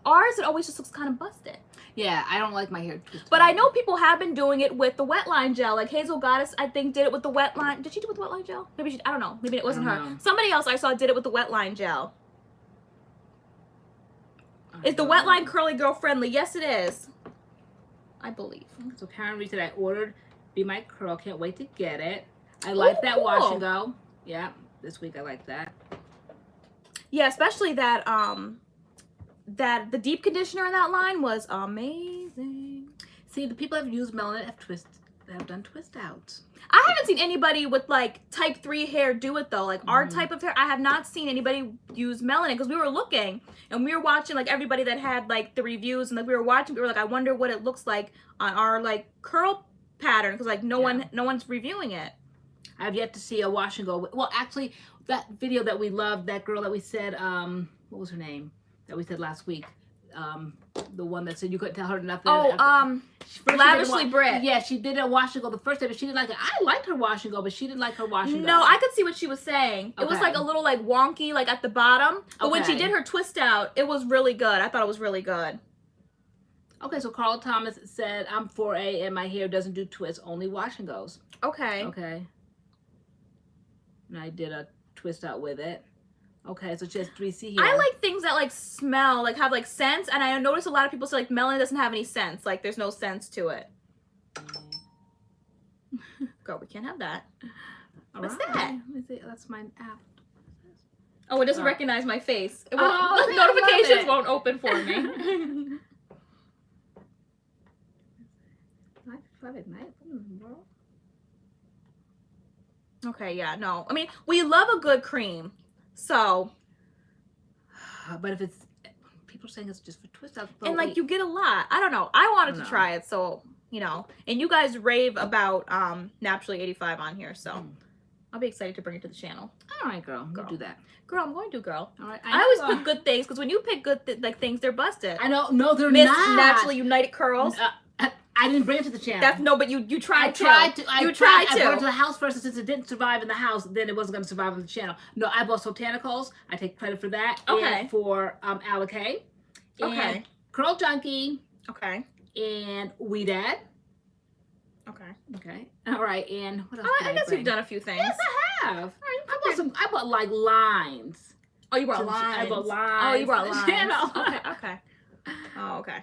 Ours, it always just looks kind of busted.
Yeah, I don't like my hair twisted.
But I know people have been doing it with the wet line gel. Like Hazel Goddess, I think, did it with the wet line. Did she do it with the wet line gel? Maybe she, I don't know. Maybe it wasn't her.
know.
Somebody else I saw did it with the wet line gel. Is the wet line curly girl friendly? Yes, it is. I believe.
So Karen Reed said, I ordered Be My Curl. Can't wait to get it. I like that
cool.
wash and go. Yeah, this week I like that.
Yeah, especially that that the deep conditioner in that line was amazing.
See, the people that have used melanin have done twist outs.
I haven't seen anybody with like type 3 hair do it though. Like our type of hair, I have not seen anybody use melanin because we were looking and we were watching like everybody that had like the reviews and like we were watching. We were like, I wonder what it looks like on our like curl pattern because like no one's reviewing it.
I have yet to see a wash and go. Well, actually, that video that we loved, that girl that we said, what was her name? That we said last week. The one that said you couldn't tell her nothing.
Oh, Lavishly Brit.
Yeah, she did a wash and go the first day, but she didn't like it. I liked her wash and go, but she didn't like her wash and go.
No, I could see what she was saying. It was like a little like wonky, like at the bottom. But when she did her twist out, it was really good. I thought it was really good.
Okay, so Carl Thomas said, I'm 4A and my hair doesn't do twists, only wash and goes.
Okay.
Okay. And I did a twist out with it. Okay, so she has 3C here.
I like things that like smell, like have like scents, and I notice a lot of people say like melanin doesn't have any scents. Like there's no sense to it. Girl, we can't have that. What's that?
Let me see. That's my app.
Oh, it doesn't recognize my face. It won't,
Oh,
the
see, I love
notifications
it.
won't open for me.
5 at night. Bro.
Okay, yeah, no. I mean, we love a good cream. So,
But if it's, people are saying it's just for twist outs.
and like you get a lot. I don't know. I wanted to try it, so, you know. And you guys rave about Naturally 85 on here, so I'll be excited to bring it to the channel.
All right, girl. You do that.
Girl, I'm going to, girl.
All right.
I always pick good things, because when you pick good things, they're busted.
I know. No, they're
Miss
not.
Naturally United Curls.
I didn't bring it to the channel.
That's no, but you tried to.
I
tried to.
I brought it to the house first, and since it didn't survive in the house, then it wasn't going to survive on the channel. No, I bought Sotanicals. I take credit for that.
Okay.
And for Alikay.
Okay.
And Curl Junkie.
Okay.
And Weedad.
Okay.
Okay. All right. And what else?
I guess you've done a few things.
Yes, I have. I bought like lines.
Oh, you brought lines.
I bought lines.
Oh, you brought lines.
Channel.
Okay. Okay. Oh, okay.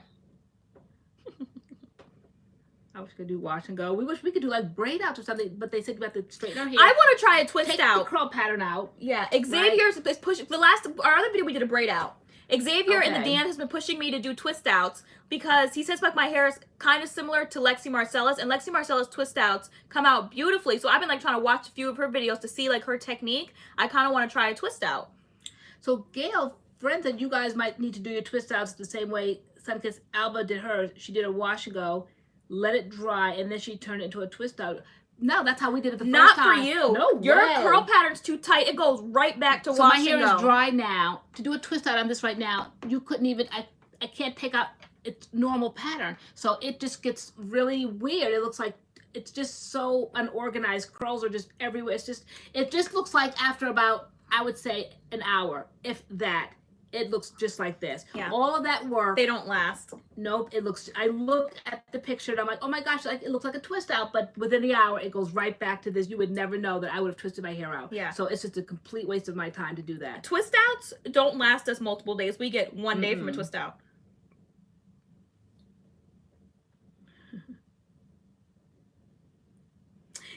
I wish we could do wash and go. We wish we could do like braid outs or something, but they said you have to straighten our hair.
I want to try a twist
Take
out.
the curl pattern out.
Yeah, Xavier's is pushing. Our other video we did a braid out. Xavier in the Dan has been pushing me to do twist outs because he says like my hair is kind of similar to Lexi Marcella's, and Lexi Marcella's twist outs come out beautifully. So I've been like trying to watch a few of her videos to see like her technique. I kind of want to try a twist out.
So Gail friend said you guys might need to do your twist outs the same way Sunkissed Alba did hers. She did a wash and go, let it dry, and then she turned it into a twist out. No, that's how we did it the first time.
Not for you.
No
Your
way.
curl pattern's too tight. It goes right back to
so
wash
my hair
and go.
is dry now. To do a twist out on this right now, you couldn't even, I can't take out its normal pattern. So it just gets really weird. It looks like it's just so unorganized. Curls are just everywhere. It just looks like after about, I would say, an hour, if that, it looks just like this.
Yeah.
All of that work.
They don't last.
Nope. It looks, I look at the picture and I'm like, oh my gosh, like it looks like a twist out, but within the hour, it goes right back to this. You would never know that I would have twisted my hair out.
Yeah.
So it's just a complete waste of my time to do that.
Twist outs don't last us multiple days. We get one day from a twist out.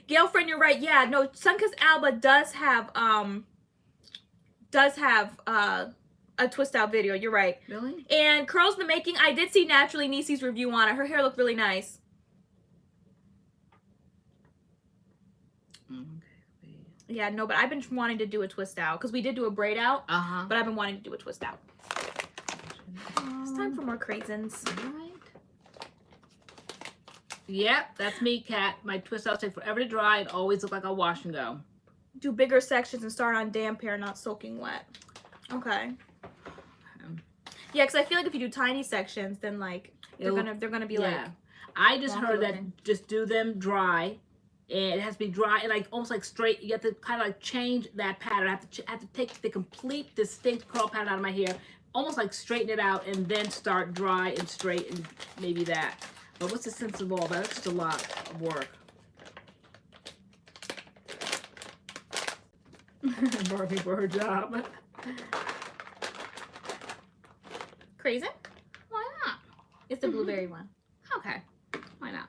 Girlfriend, you're right. Yeah, no, Sunkissed Alba does have a twist out video. You're right.
Really?
And Curls in the Making, I did see Naturally Nisi's review on it. Her hair looked really nice.
Okay.
Yeah, no, but I've been wanting to do a twist out because we did do a braid out.
Uh-huh.
But I've been wanting to do a twist out. It's time for more craisins.
All right. Yep, that's me, Kat. My twist outs take forever to dry and always look like a wash and go.
Do bigger sections and start on damp hair, not soaking wet. Okay. Yeah, because I feel like if you do tiny sections, then like they're gonna be like.
I just heard that
looking.
just do them dry, and it has to be dry and like almost like straight. You have to kind of like change that pattern. I have to take the complete distinct curl pattern out of my hair, almost like straighten it out, and then start dry and straight and maybe that. But what's the sense of all that? That's just a lot of work. Working for her job.
Crazy?
Why not?
It's the blueberry one.
Okay. Why not?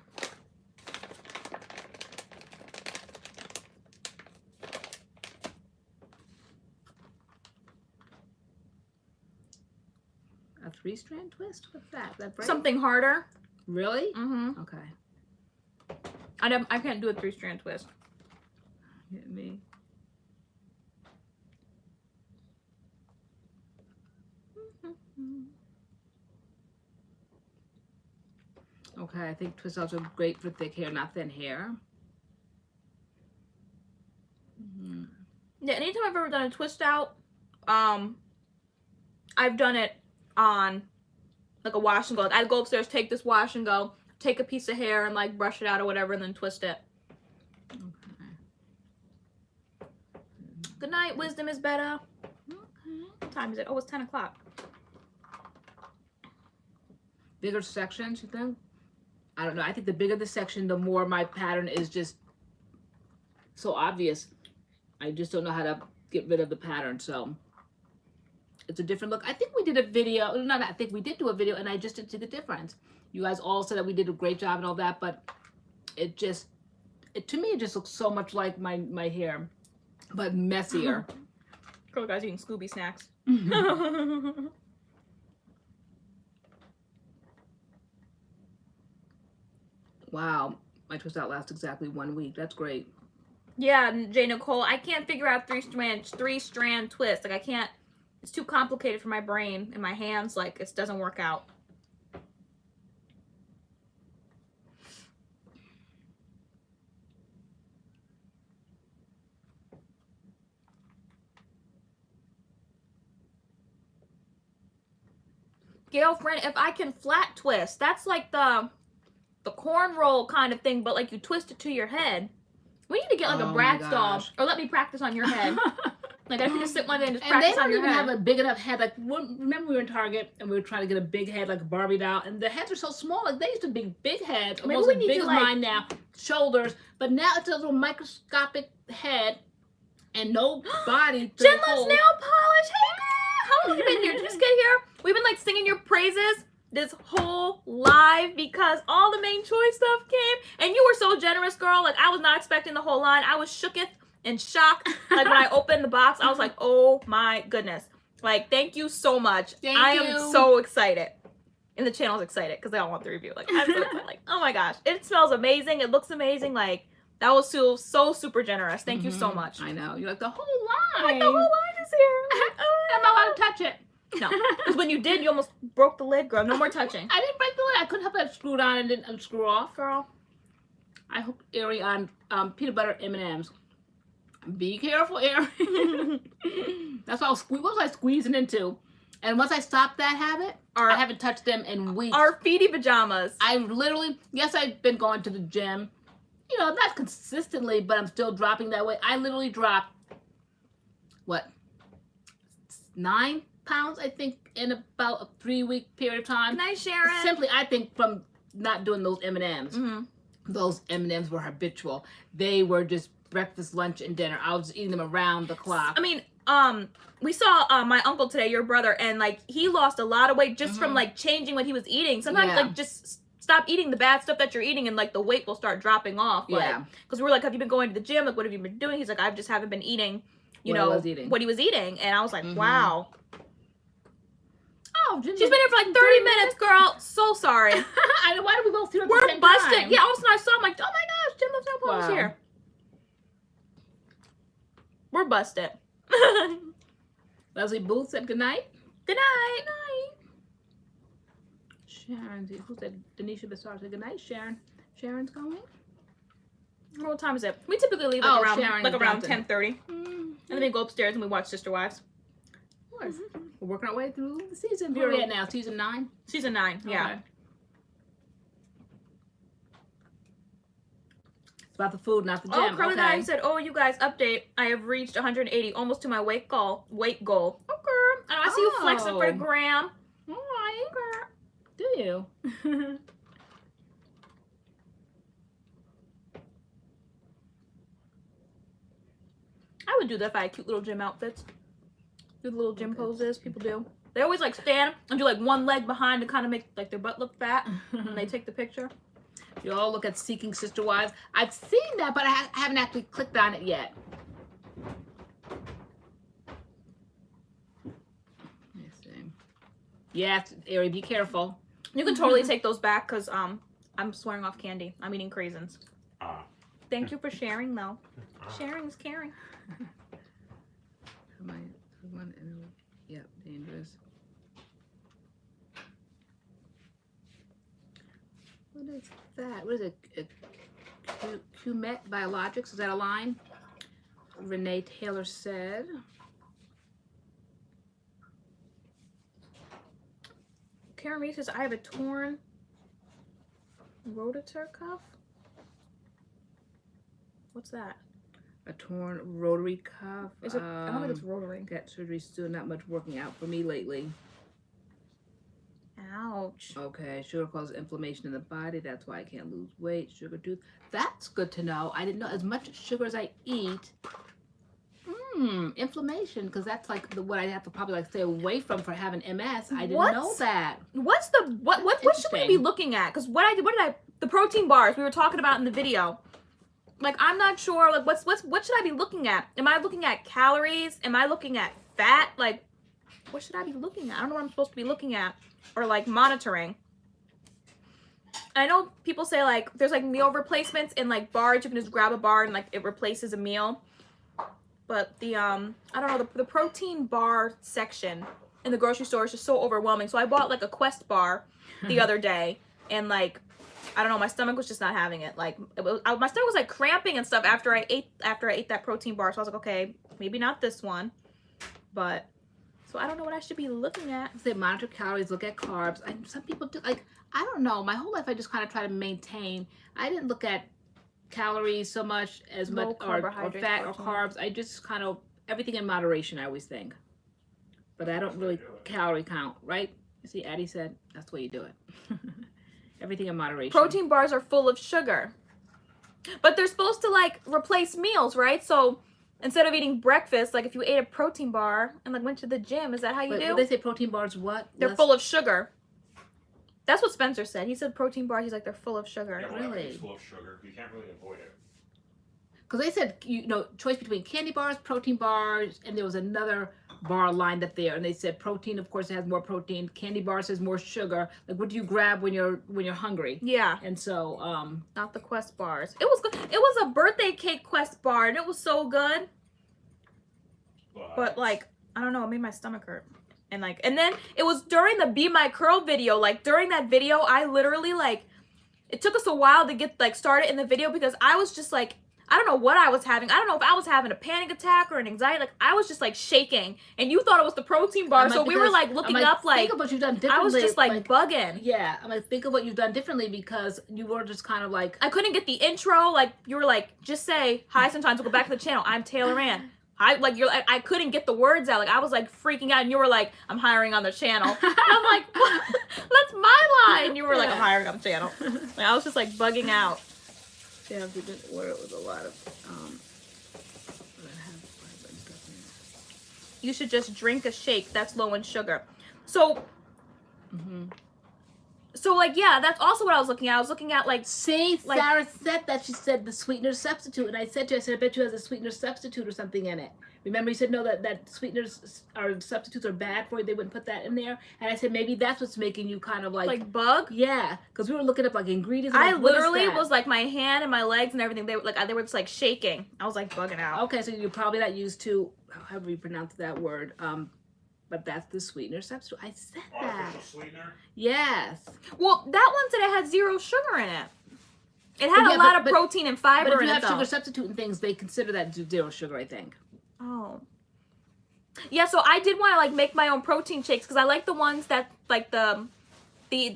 A 3-strand twist? What's that? That braid?
Something harder.
Really?
Mm-hmm.
Okay.
I can't do a 3-strand twist.
Hit me. Okay, I think twist outs are great for thick hair, not thin hair.
Yeah, anytime I've ever done a twist out, I've done it on like a wash and go. Like, I'd go upstairs, take this wash and go, take a piece of hair and like brush it out or whatever, and then twist it.
Okay.
Good night, wisdom is better.
Okay.
What time is it? Oh, it's 10 o'clock.
Bigger sections, you think? I don't know. I think the bigger the section, the more my pattern is just so obvious. I just don't know how to get rid of the pattern, so it's a different look. I think we did a video. No, I think we did do a video, and I just didn't see the difference. You guys all said that we did a great job and all that, but to me, it just looks so much like my hair, but messier.
Girl, guys eating Scooby snacks.
Wow, my twist out lasts exactly 1 week. That's great.
Yeah, J. Nicole, I can't figure out three-strand twist. Like, I can't, it's too complicated for my brain and my hands. Like, it doesn't work out. Girlfriend, if I can flat twist, that's like the cornroll kind of thing, but like you twist it to your head. We need to get like a Bratz doll, or let me practice on your head. Like I can just sit one day and just practice on your head.
And they don't even have a big enough head. Like remember we were in Target and we were trying to get a big head like a Barbie doll, and the heads are so small. Like they used to be big heads, almost as big as mine now, shoulders. But now it's a little microscopic head and no body.
Jen loves nail polish. Hey girl, how long have you been here? Did you just get here? We've been like singing your praises this whole live because all the Main Choice stuff came, and you were so generous, girl. Like I was not expecting the whole line. I was shooketh and shocked. Like when I opened the box, I was like, oh my goodness. Like thank you so much. I am so excited. And the channel's excited because they all want the review. Like I'm so excited. Like, oh my gosh. It smells amazing. It looks amazing. Like that was so super generous. Thank you so much.
I know. You're like the whole line.
Like the whole line is here. Like, oh,
I'm not allowed to touch it.
No, because when you did, you almost broke the lid, girl. No more touching.
I didn't break the lid. I couldn't help it. Screwed on and didn't unscrew off.
Girl.
I hooked Ari on peanut butter M&Ms. Be careful, Ari. That's what what was I squeezing into? And once I stopped that habit, I haven't touched them in weeks.
Our feety pajamas.
I literally, yes, I've been going to the gym, you know, not consistently, but I'm still dropping that weight. I literally dropped, what, 9 pounds, I think, in about a 3-week period of time.
Nice, Sharon.
Simply, I think, from not doing those M&Ms.
Mm-hmm.
Those M&Ms were habitual. They were just breakfast, lunch, and dinner. I was eating them around the clock.
I mean, we saw my uncle today, your brother, and like he lost a lot of weight just from like changing what he was eating. Sometimes like just stop eating the bad stuff that you're eating, and like the weight will start dropping off. Like, because we're like, have you been going to the gym? Like, what have you been doing? He's like, I just haven't been eating, you know, what he was eating. And I was like, wow.
Oh,
she's been here for like 30 minutes, girl. So sorry.
I know. Why did we both hear?
We're busted. Yeah, all of a sudden I saw. I'm like, oh my gosh, Jim Loves No Clothes here. We're busted.
Leslie Booth said good night.
Good night.
Good night. Sharon, who said Denisha Bassar said good night, Sharon. Sharon's going.
What time is it? We typically leave like around 10:30. And then we go upstairs and we watch Sister Wives.
Of course. We're working our way through the season. Where are we at now? Season 9?
Season 9, yeah.
Okay. It's about the food, not the gym.
Oh, Curly Guy said, oh, you guys, update. I have reached 180, almost to my weight goal. Okay. And I see you flexing for the gram.
All right. Do you?
I would do that if I had cute little gym outfits. Do the little gym poses people do. They always like stand and do like one leg behind to kind of make like their butt look fat and they take the picture.
You all look at Seeking Sister Wives. I've seen that, but I haven't actually clicked on it yet. Let me see. Yes, Ari, be careful.
You can totally take those back because I'm swearing off candy. I'm eating craisins. Thank you for sharing, though. Sharing is caring.
Yep, dangerous. What is that? What is it? QMET Biologics? Is that a line? Renee Taylor said.
Karen Reese says, I have a torn rotator cuff. What's that?
A torn rotary cuff.
Is it? I don't think it's rotary.
Got surgery still, not much working out for me lately.
Ouch.
Okay, sugar causes inflammation in the body. That's why I can't lose weight. Sugar tooth. That's good to know. I didn't know as much sugar as I eat. Inflammation, because that's like what I have to probably like stay away from for having MS. I didn't know that.
What's the what should we be looking at? Because the protein bars we were talking about in the video. Like, I'm not sure, like, what should I be looking at? Am I looking at calories? Am I looking at fat? Like, what should I be looking at? I don't know what I'm supposed to be looking at or, like, monitoring. I know people say, like, there's, like, meal replacements in, like, bars. You can just grab a bar and, like, it replaces a meal. But the, I don't know, the protein bar section in the grocery store is just so overwhelming. So I bought, like, a Quest bar the other day and, like, I don't know, my stomach was just not having it. Like, my stomach was like cramping and stuff after I ate that protein bar. So I was like, okay, maybe not this one. But, so I don't know what I should be looking at.
Say monitor calories, look at carbs. Some people do, like, I don't know. My whole life I just kind of try to maintain. I didn't look at calories so much as much, or fat or carbs. I just kind of, everything in moderation, I always think. But I don't really calorie count, right? You see, Addie said, that's the way you do it. Everything in moderation.
Protein bars are full of sugar. But they're supposed to, like, replace meals, right? So instead of eating breakfast, like, if you ate a protein bar and, like, went to the gym, is that how you do?
They say protein bars what?
They're full of sugar. That's what Spencer said. He said protein bars, he's like, they're full of sugar.
Yeah,
really?
It's full of sugar. You can't really avoid it.
Because they said, you know, choice between candy bars, protein bars, and there was another bar lined up there, and they said protein, of course, it has more protein. Candy bars has more sugar. Like, what do you grab when you're hungry?
Yeah.
And so,
not the Quest bars. It was good. It was a birthday cake Quest bar, and it was so good. But like, I don't know, it made my stomach hurt. And like, and then it was during the Be My Curl video. Like during that video, I literally like, it took us a while to get like started in the video because I was just like, I don't know what I was having. I don't know if I was having a panic attack or an anxiety. Like I was just like shaking, and you thought it was the protein bar. So we were like looking up like,
think of what you've done differently.
I was just like bugging.
Yeah, I'm like, think of what you've done differently because you were just kind of like,
I couldn't get the intro. Like you were like, just say hi. Sometimes we'll go back to the channel. I'm TaylorAnne. I couldn't get the words out. Like I was like freaking out, and you were like, I'm hiring on the channel. And I'm like, what? That's my line. And you were like, I'm hiring on the channel. Like, I was just like bugging out.
yeah, we did order it with a lot of
You should just drink a shake. That's low in sugar. So, so like, yeah, that's also what I was looking at. I was looking at like,
see,
like,
Sarah said that. She said the sweetener substitute, and I said to her, I said, I bet you has a sweetener substitute or something in it. Remember, you said no, that sweeteners or substitutes are bad for you. They wouldn't put that in there. And I said maybe that's what's making you kind of like
bug.
Yeah, because we were looking up like ingredients.
I
like, what is
literally
that?
was like my hand and my legs and everything. They were just like shaking. I was like bugging out.
Okay, so you're probably not used to however you pronounce that word. But that's the sweetener substitute. I said that.
Artificial sweetener?
Yes.
Well, that one said it had 0 sugar in it. It had
Yeah,
a lot of
but-
protein and fiber
But if
in
you
it
have
though.
sugar substitute and things, they consider that zero sugar, I think.
Oh. Yeah, so I did want to like make my own protein shakes because I like the ones that like the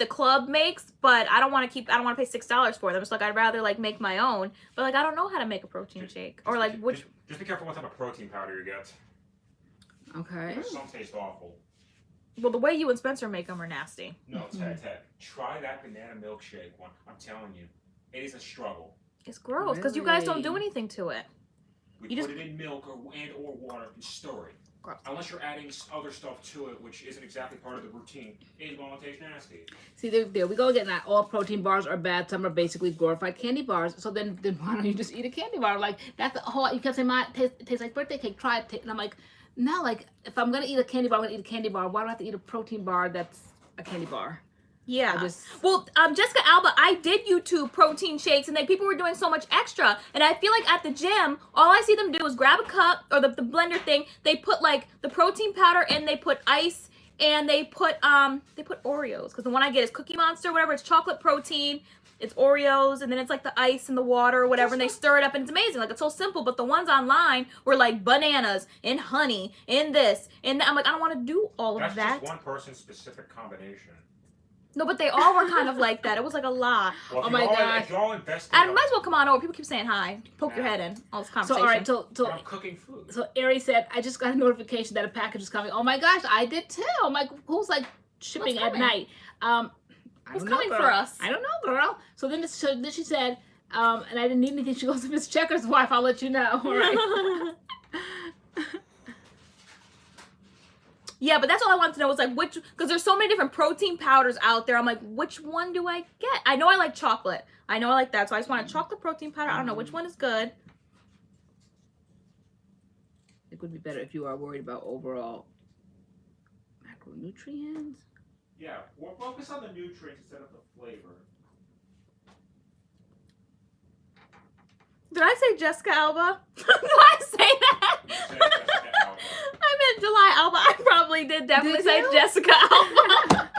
club makes, but I don't want to pay $6 for them. It's like I'd rather like make my own, but like I don't know how to make a protein shake or like which.
Just be careful what type of protein powder you get.
Okay.
Because some taste awful.
Well, the way you and Spencer make them are nasty.
No, Ted, try that banana milkshake one. I'm telling you, it is a struggle.
It's gross because you guys don't do
Really?
anything to it.
We
You
put it in milk or water and stir it.
Gross.
Unless you're adding other stuff to it, which isn't exactly part of the routine, it's going to taste nasty.
See, there we go again. Not all protein bars are bad. Some are basically glorified candy bars. So then why don't you just eat a candy bar? Like, that's the whole, you kept saying, it tastes like birthday cake. Try it. And I'm like, no, like, if I'm going to eat a candy bar, I'm going to eat a candy bar. Why do I have to eat a protein bar that's a candy bar?
Yeah. Well, Jessica Alba, I did YouTube protein shakes, and like people were doing so much extra. And I feel like at the gym, all I see them do is grab a cup or the blender thing. They put like the protein powder and they put ice and they put Oreos because the one I get is Cookie Monster, whatever. It's chocolate protein. It's Oreos, and then it's like the ice and the water or whatever, and they stir it up, and it's amazing. Like, it's so simple, but the ones online were like bananas and honey and this and that. I'm like, I don't want to do all of that.
That's just one person's specific combination.
No, but they all were kind of like that. It was like a lot.
Well,
Oh my gosh.
If y'all invest
Adam, might as well come on over. People keep saying hi. Poke your
Yeah.
head in. All this
So,
conversation.
all right, so
I'm cooking food.
So Ari said, I just got a notification that a package is coming. Oh my gosh, I did too. I'm like, who's like shipping
What's
at
coming?
night? I
Who's
don't know,
coming
girl.
for us?
I don't know, girl. So then she said, and I didn't need anything. She goes, if it's Checker's wife, I'll let you know. All right.
Yeah, but that's all I wanted to know was like which, because there's so many different protein powders out there. I'm like, which one do I get? I know I like chocolate. I know I like that. So I just want a chocolate protein powder. I don't know which one is good.
It would be better if you are worried about overall macronutrients.
Yeah, we'll focus on the nutrients instead of the flavor.
Did I say Jessica Alba? Did I say that?
You said Jessica Alba.
I meant July Alba. I probably did definitely
Did
say
you?
Jessica Alba.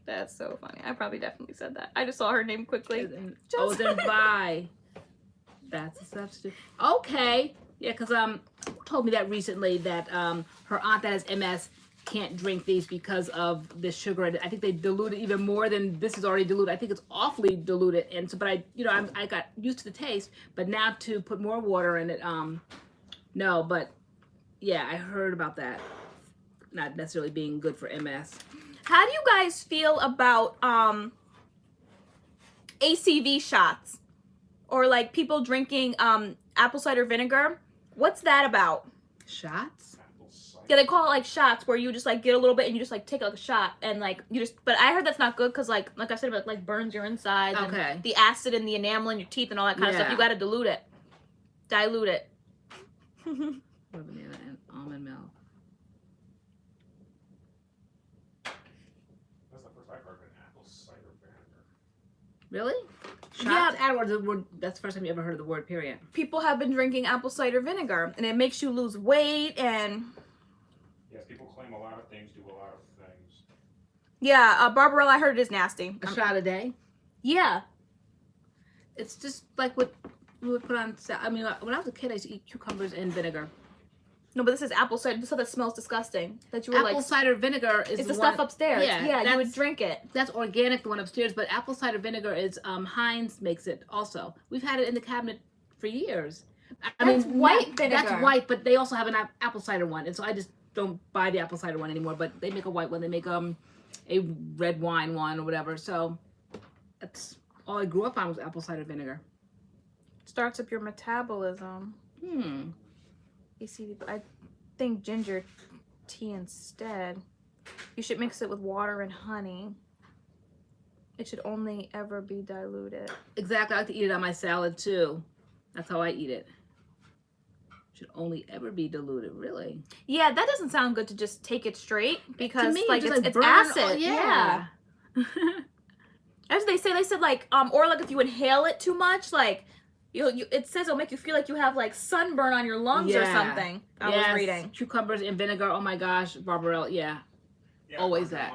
That's so funny. I probably definitely said that. I just saw her name quickly.
Oh, then bye. That's a substitute. Okay. Yeah, because told me that recently that her aunt that has MS can't drink these because of the sugar. I think they dilute it even more than this is already diluted. I think it's awfully diluted. And so, but I got used to the taste, but now to put more water in it, no. But yeah, I heard about that not necessarily being good for MS.
How do you guys feel about ACV shots or like people drinking apple cider vinegar? What's that about?
Shots?
Yeah, they call it like shots where you just like get a little bit and you just like take like a shot and like you just. But I heard that's not good because like I said, it like burns your insides.
Okay.
And the acid and the enamel in your teeth and all that kind of stuff.
Yeah.
You got to dilute it, dilute it.
Banana and almond milk.
That's the first I've heard of an apple cider vinegar.
Really? Shots? I don't know the word. That's the first time you ever heard of the word, period.
People have been drinking apple cider vinegar, and it makes you lose weight, and...
Yes, people claim a lot of things, do a lot of things.
Yeah, Barbarella, I heard it is nasty.
A shot a day?
Yeah.
It's just like what we would put on... I mean, when I was a kid, I used to eat cucumbers and vinegar.
No, but this is apple cider. This stuff that smells disgusting. That you were
apple cider vinegar is
it's the
one,
stuff upstairs. Yeah, you would drink it.
That's organic, the one upstairs. But apple cider vinegar is Heinz makes it also. We've had it in the cabinet for years.
That's white vinegar.
That's white, but they also have an apple cider one, and so I just don't buy the apple cider one anymore. But they make a white one. They make a red wine one or whatever. So that's all I grew up on was apple cider vinegar.
Starts up your metabolism. I think ginger tea instead. You should mix it with water and honey. It should only ever be diluted.
Exactly. I like to eat it on my salad too. That's how I eat it. Should only ever be diluted, really.
Yeah, that doesn't sound good to just take it straight because
to me,
like
it's
acid.
Oh, yeah.
As they said like or like if you inhale it too much, like it says it'll make you feel like you have like sunburn on your lungs or something. I was reading.
Cucumbers and vinegar. Oh my gosh, Barbarella. Yeah, always that.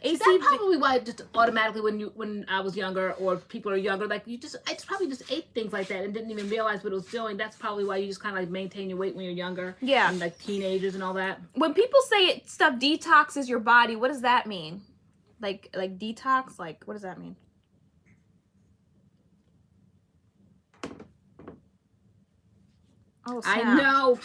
That's probably why just automatically when I was younger or people are younger, like I probably just ate things like that and didn't even realize what it was doing. That's probably why you just kind of like maintain your weight when you're younger.
Yeah.
And like teenagers and all that.
When people say stuff detoxes your body, what does that mean? Like detox? Like what does that mean? Oh, snap.
I know.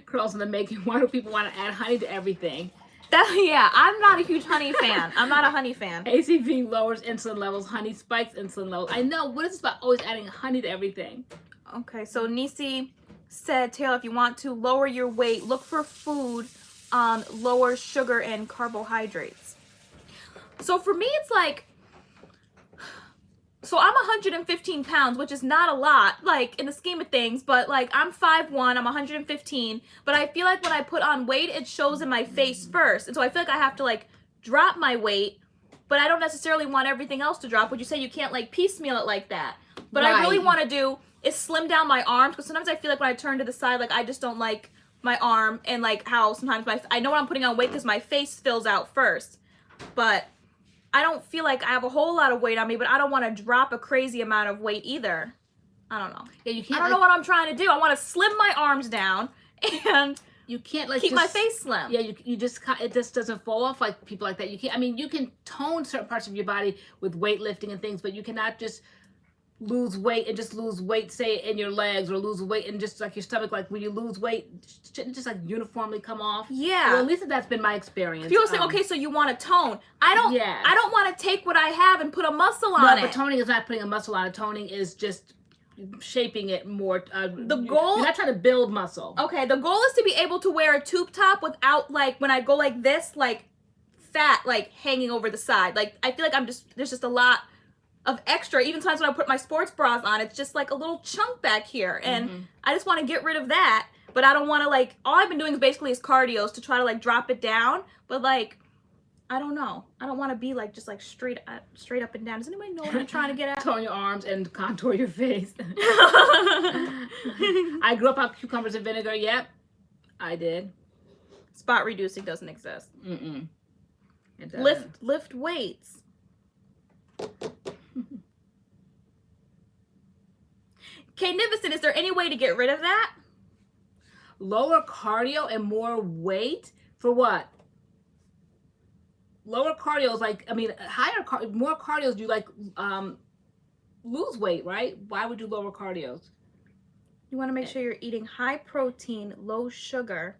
Curls in the making. Why do people want to add honey to everything?
Yeah, I'm not a huge honey fan. I'm not a honey fan.
ACV lowers insulin levels. Honey spikes insulin levels. I know. What is this about always adding honey to everything?
Okay, so Nisi said, Taylor, if you want to lower your weight, look for food lower sugar and carbohydrates. So for me, it's like, so I'm 115 pounds, which is not a lot, like, in the scheme of things, but, like, I'm 5'1", I'm 115, but I feel like when I put on weight, it shows in my face first, and so I feel like I have to, like, drop my weight, but I don't necessarily want everything else to drop. Would you say you can't, like, piecemeal it like that? But I really want to do is slim down my arms, because sometimes I feel like when I turn to the side, like, I just don't like my arm, and, like, how sometimes I know when I'm putting on weight because my face fills out first, but I don't feel like I have a whole lot of weight on me, but I don't want to drop a crazy amount of weight either. I don't know.
Yeah, you can't.
I don't know what I'm trying to do. I want to slim my arms down and
you can't like
keep my face slim.
Yeah, you just it just doesn't fall off like people like that. You can't. I mean, you can tone certain parts of your body with weightlifting and things, but you cannot just lose weight and just lose weight, say in your legs, or lose weight and just like your stomach. Like when you lose weight, shouldn't just like uniformly come off.
Yeah.
Well, at least that's been my experience.
People say, okay, so you want to tone. I don't.
Yeah.
I don't want to take what I have and put a muscle on it.
But toning is not putting a muscle on it. Toning is just shaping it more.
The goal.
You're not trying to build muscle.
Okay, the goal is to be able to wear a tube top without, like, when I go like this, like fat like hanging over the side. Like I feel like there's just a lot of extra. Even times when I put my sports bras on, it's just like a little chunk back here, and I just want to get rid of that. But I don't want to, like, all I've been doing is basically cardio to try to like drop it down. But like, I don't know. I don't want to be like just like straight up and down. Does anybody know what I'm trying to get at?
Tone your arms and contour your face. I grew up on cucumbers and vinegar. Yep, I did.
Spot reducing doesn't exist.
It
Lift weights. Okay, Nivison, is there any way to get rid of that?
Lower cardio and more weight for what? Lower cardio is like, I mean, more cardios you like lose weight, right? Why would you lower cardios?
You want to make sure you're eating high protein, low sugar.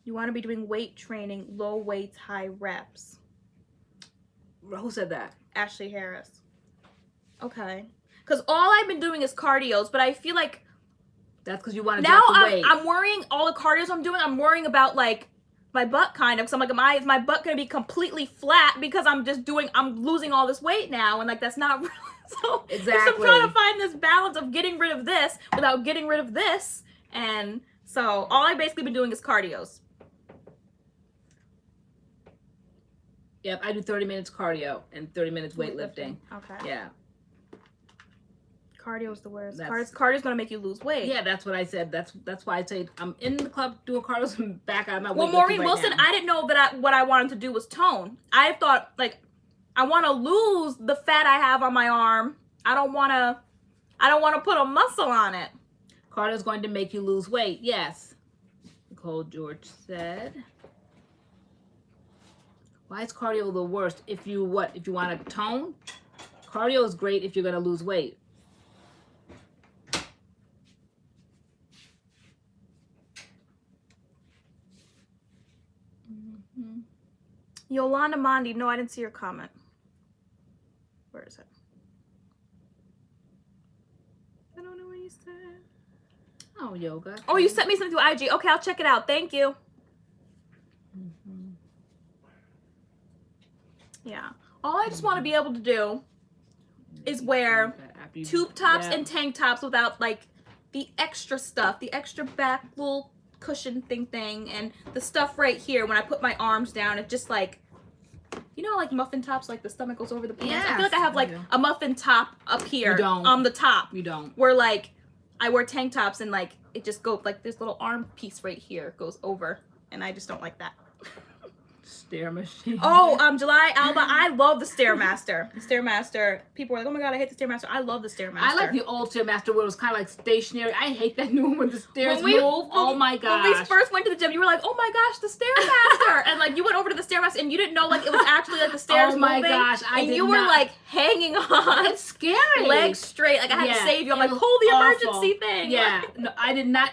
You want to be doing weight training, low weights, high reps.
Who said that?
Ashley Harris. Okay. Because all I've been doing is cardios, but I feel like
that's because you want to
now
drop the weight.
I'm worrying all the cardios I'm doing. I'm worrying about like my butt kind of. Because I'm like, is my butt going to be completely flat because I'm losing all this weight now, and like that's not real. So
exactly.
I'm trying to find this balance of getting rid of this without getting rid of this, and so all I've basically been doing is cardios.
Yep, I do 30 minutes cardio and 30 minutes weightlifting.
Okay.
Yeah.
Cardio is the worst.
That's-
Cardio's gonna make you lose weight.
Yeah, that's what I said. That's why I say I'm in the club doing cardio and back out of my weightlifting.
Well, Maureen
right
Wilson,
now.
I didn't know that what I wanted to do was tone. I thought, like, I want to lose the fat I have on my arm. I don't want to put a muscle on it.
Cardio is going to make you lose weight. Yes. Nicole George said. Why is cardio the worst? If you want to tone, cardio is great if you're going to lose weight.
Yolanda Mondi, no, I didn't see your comment. Where is it? I don't know what you said.
Oh, yoga.
Oh, you sent me something to IG. Okay, I'll check it out. Thank you. Yeah. All I just want to be able to do is wear tube tops and tank tops without, like, the extra stuff, the extra back little cushion thing, and the stuff right here when I put my arms down. It's just like, you know, like muffin tops, like the stomach goes over the pants.
Yes,
I feel like I have like a muffin top up here.
You don't.
On the top.
You don't.
Where like I wear tank tops and like it just goes like this little arm piece right here goes over, and I just don't like that.
Stair machine.
Oh, July Alba, I love the Stairmaster. The Stairmaster. People are like, oh my god, I hate the Stairmaster. I love the Stairmaster.
I like the old Stairmaster where it was kind of like stationary. I hate that new one when the stairs
When we-
move. Oh my gosh.
When we first went to the gym, you were like, oh my gosh, the Stairmaster. And like you went over to the Stairmaster and you didn't know like it was actually like the stairs
Oh my
moving.
gosh, I
and
did
you were
not-
like hanging on.
It's scary.
Legs straight. Like I had to
Yeah,
save you. I'm
it
like,
was
pull the
awful.
emergency thing.
Yeah.
Like,
No, I did not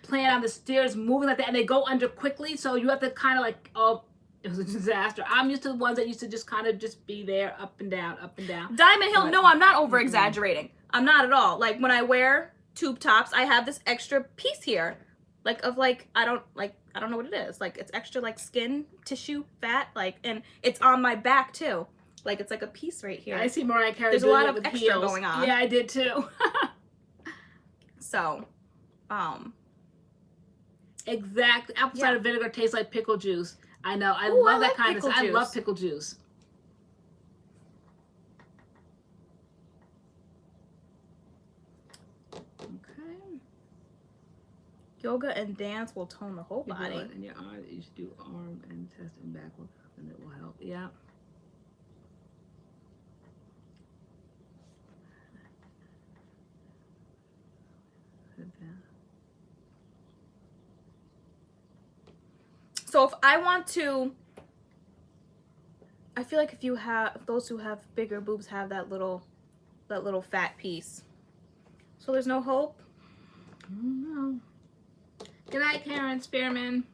plan on the stairs moving like that, and they go under quickly, so you have to kind of like, oh, it was a disaster. I'm used to the ones that used to just kind of just be there, up and down, up and down.
Diamond Hill,
But-
no, I'm not over exaggerating. I'm not at all. Like when I wear tube tops, I have this extra piece here. Like of like I don't know what it is. Like it's extra like skin, tissue, fat, like, and it's on my back too. Like it's like a piece right here.
I see Mariah Carey
There's a
doing
lot
it
of
with
extra
heels.
going on.
Yeah, I did too.
So,
Exactly. Apple cider vinegar tastes like pickle juice. I know. I
Ooh,
love
I
that
like
kind of
pickle
stuff. I
juice.
love pickle juice. Okay.
yoga and dance will tone the whole
You do
body.
it in your arm. You should do arm and chest and back work, and it will help. Yeah.
So if I want to, I feel like if you have, those who have bigger boobs have that little fat piece. So there's no hope.
I don't know. Good night, Karen Spearman.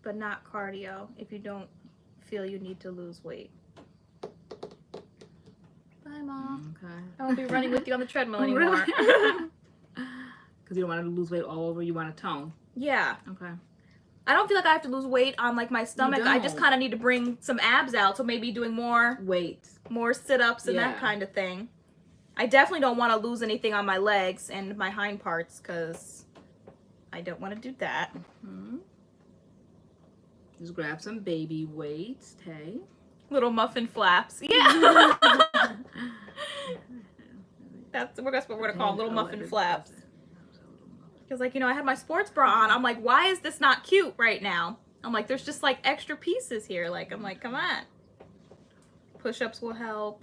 But not cardio if you don't feel you need to lose weight. Bye, Mom.
Okay.
I won't be running with you on the treadmill anymore.
Because you don't want to lose weight all over. You want to tone.
Yeah.
Okay.
I don't feel like I have to lose weight on like my stomach. I just
don't.
kind of need to bring some abs out. So maybe doing more
Weight.
sit-ups and
Yeah.
that kind of thing. I definitely don't want to lose anything on my legs and my hind parts because I don't want to do that.
Hmm. Just grab some baby weights, Tay.
Little muffin flaps. Yeah. That's what we're going to call them, little muffin flaps. Because, like, you know, I had my sports bra on. I'm like, why is this not cute right now? I'm like, there's just, like, extra pieces here. Like, I'm like, come on. Push-ups will help.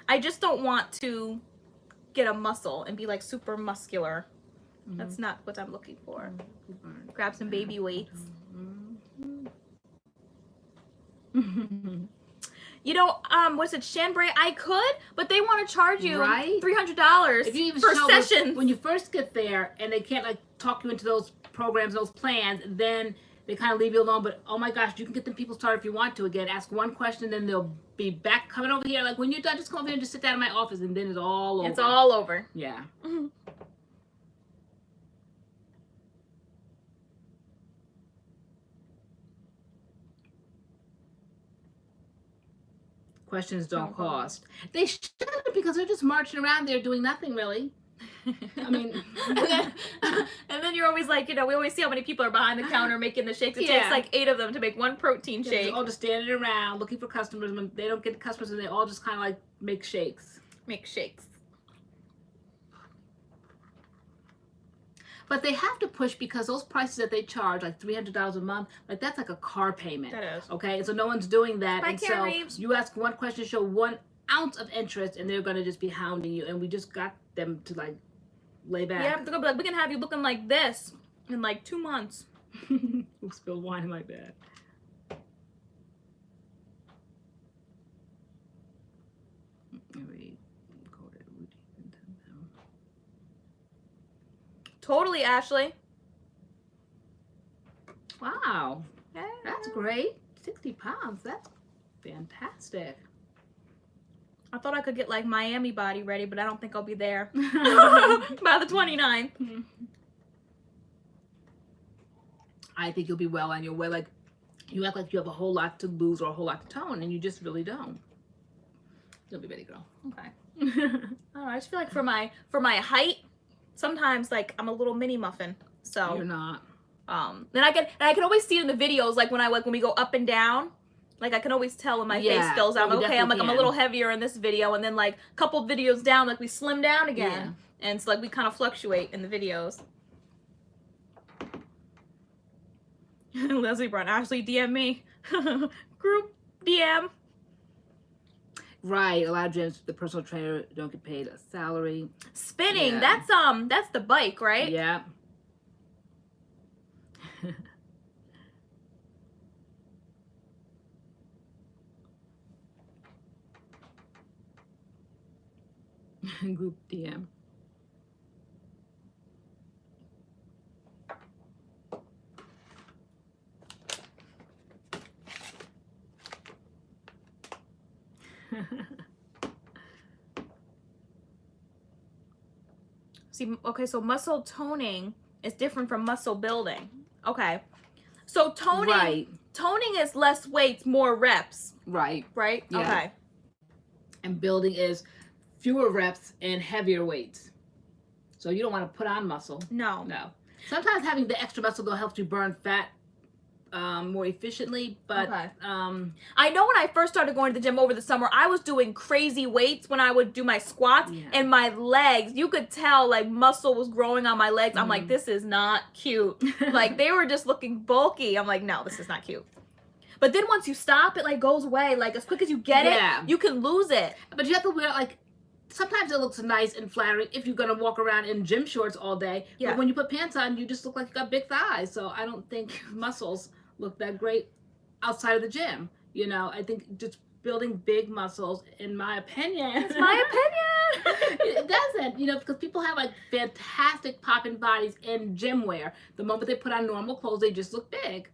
I just don't want to get a muscle and be, like, super muscular.
Mm-hmm.
That's not what I'm looking for. Grab some baby weights.
Mm-hmm.
You know, what's it, Chambray? I could, but they want to charge you
Right?
$300
If you even
for
show
sessions.
when you first get there and they can't like talk you into those programs, those plans, then they kind of leave you alone. But oh my gosh, you can get them people started if you want to. Again, ask one question, then they'll be back coming over here. Like when you're done, just come over here and just sit down in my office, and then it's all over.
It's all over.
Yeah. Questions don't cost. They shouldn't because they're just marching around there doing nothing really. I mean,
and then you're always like, you know, we always see how many people are behind the counter making the shakes. It takes like 8 of them to make one protein shake.
They're all just standing around looking for customers. When they don't get customers, and they all just kind of like make shakes.
Make shakes.
But they have to push because those prices that they charge, like $300 a month, like that's like a car payment.
That is.
Okay, and so no one's doing that.
Bye,
And
Karen
so
Reeves.
you ask one question, show 1 ounce of interest, and they're gonna just be hounding you. And we just got them to like lay back.
Yeah, they're gonna be like, we can have you looking like this in like 2 months.
We'll spill wine like that.
Totally, Ashley.
Wow,
Yeah.
that's great. 60 pounds. That's fantastic.
I thought I could get like Miami body ready, but I don't think I'll be there by the 29th.
I think you'll be well on your way. Like, you act like you have a whole lot to lose or a whole lot to tone, and you just really don't. You'll be ready, girl.
Okay. I don't know, I just feel like for my height, sometimes like I'm a little mini muffin. So
You're not.
then I can always see it in the videos, like when we go up and down. Like I can always tell when my face fills out.
you
Okay, I'm
definitely
a little heavier in this video, and then like a couple videos down, like we slim down again. And so like we kind of fluctuate in the videos. Leslie Brown, Ashley, DM me. Group DM.
Right, a lot of gyms, the personal trainer don't get paid a salary.
Spinning,
Yeah.
that's the bike, right?
Yeah. Group DM.
See, okay, so muscle toning is different from muscle building. Okay. So toning is less weights, more reps,
Right.
right?
Yeah.
Okay.
And building is fewer reps and heavier weights. So you don't want to put on muscle.
No.
No. Sometimes having the extra muscle though helps you burn fat more efficiently, but
Okay. I know when I first started going to the gym over the summer, I was doing crazy weights when I would do my squats, and my legs, you could tell like muscle was growing on my legs. I'm like, this is not cute. Like they were just looking bulky. I'm like, no, this is not cute. But then once you stop, it like goes away. Like as quick as you get it, you can lose it.
But you have to wear like, sometimes it looks nice and flattering if you're gonna walk around in gym shorts all day.
Yeah.
But when you put pants on, you just look like you got big thighs. So I don't think muscles look that great outside of the gym. You know, I think just building big muscles, in my opinion.
It's my opinion.
It doesn't, you know, because people have like fantastic popping bodies in gym wear. The moment they put on normal clothes, they just look big.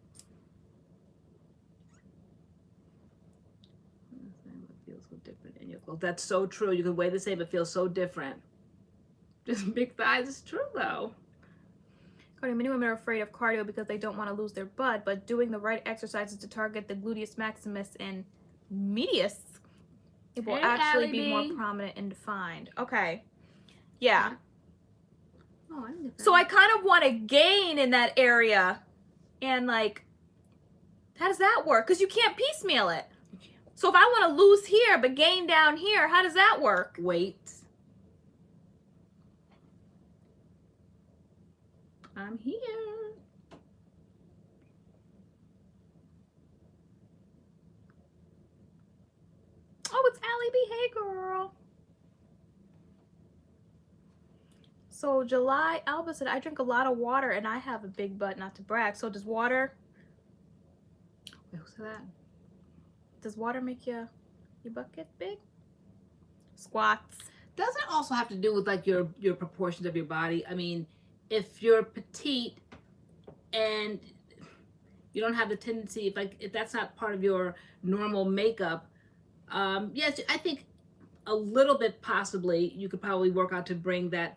Feels so different in your clothes. That's so true. You can weigh the same, but feel so different. Just big thighs is true though.
Many women are afraid of cardio because they don't want to lose their butt, but doing the right exercises to target the gluteus maximus and medius, it will actually be more prominent and defined. Okay. Yeah.
Oh, I didn't get that.
So I kind of want to gain in that area. And like, how does that work? Because you can't piecemeal it. So if I want to lose here but gain down here, how does that work?
Weights. I'm here.
Oh, it's Allie B. Hey, girl. So July, Alba said, I drink a lot of water and I have a big butt, not to brag. So does water...
Wait, who said that?
Does water make your butt get big? Squats.
Doesn't it also have to do with like your proportions of your body? I mean, if you're petite and you don't have the tendency, if that's not part of your normal makeup, yes, I think a little bit possibly you could probably work out to bring that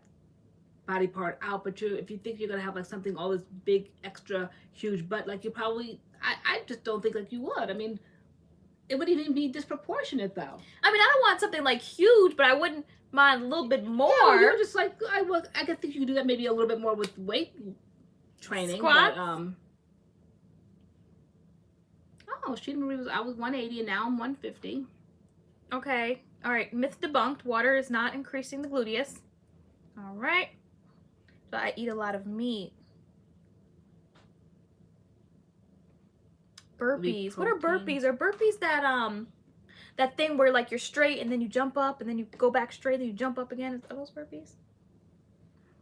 body part out. But if you think you're gonna have like something all this big extra huge butt, like you probably, I just don't think like you would. I mean, it would even be disproportionate though.
I mean, I don't want something like huge, but I wouldn't mine a little bit more.
Yeah, you were just like, I could think you could do that maybe a little bit more with weight training.
Squats?
But, oh, Sheena Marie I was 180 and now I'm 150.
Okay. All right. Myth debunked. Water is not increasing the gluteus. All right. So I eat a lot of meat. Burpees. What are burpees? Are burpees that thing where like you're straight and then you jump up and then you go back straight and you jump up again? Are those burpees?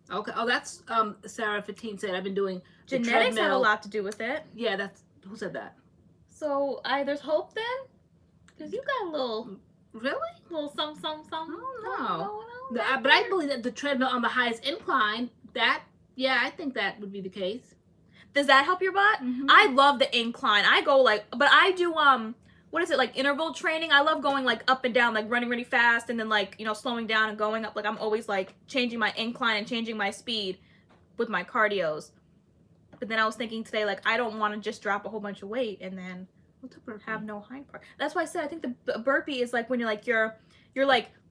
Okay. Oh, that's Sarah 15 said I've been doing
Genetics have a lot to do with it.
Yeah, that's who said that?
So there's hope then? Because you got a little some.
I don't know. But I believe that the treadmill on the highest incline, I think that would be the case.
Does that help your butt?
Mm-hmm.
I love the incline. I go but I do what is it, like interval training? I love going like up and down, like running really fast and then like, slowing down and going up. Like I'm always like changing my incline and changing my speed with my cardios. But then I was thinking today, like I don't want to just drop a whole bunch of weight and then have no hind part. That's why I said I think the burpee is like when you're like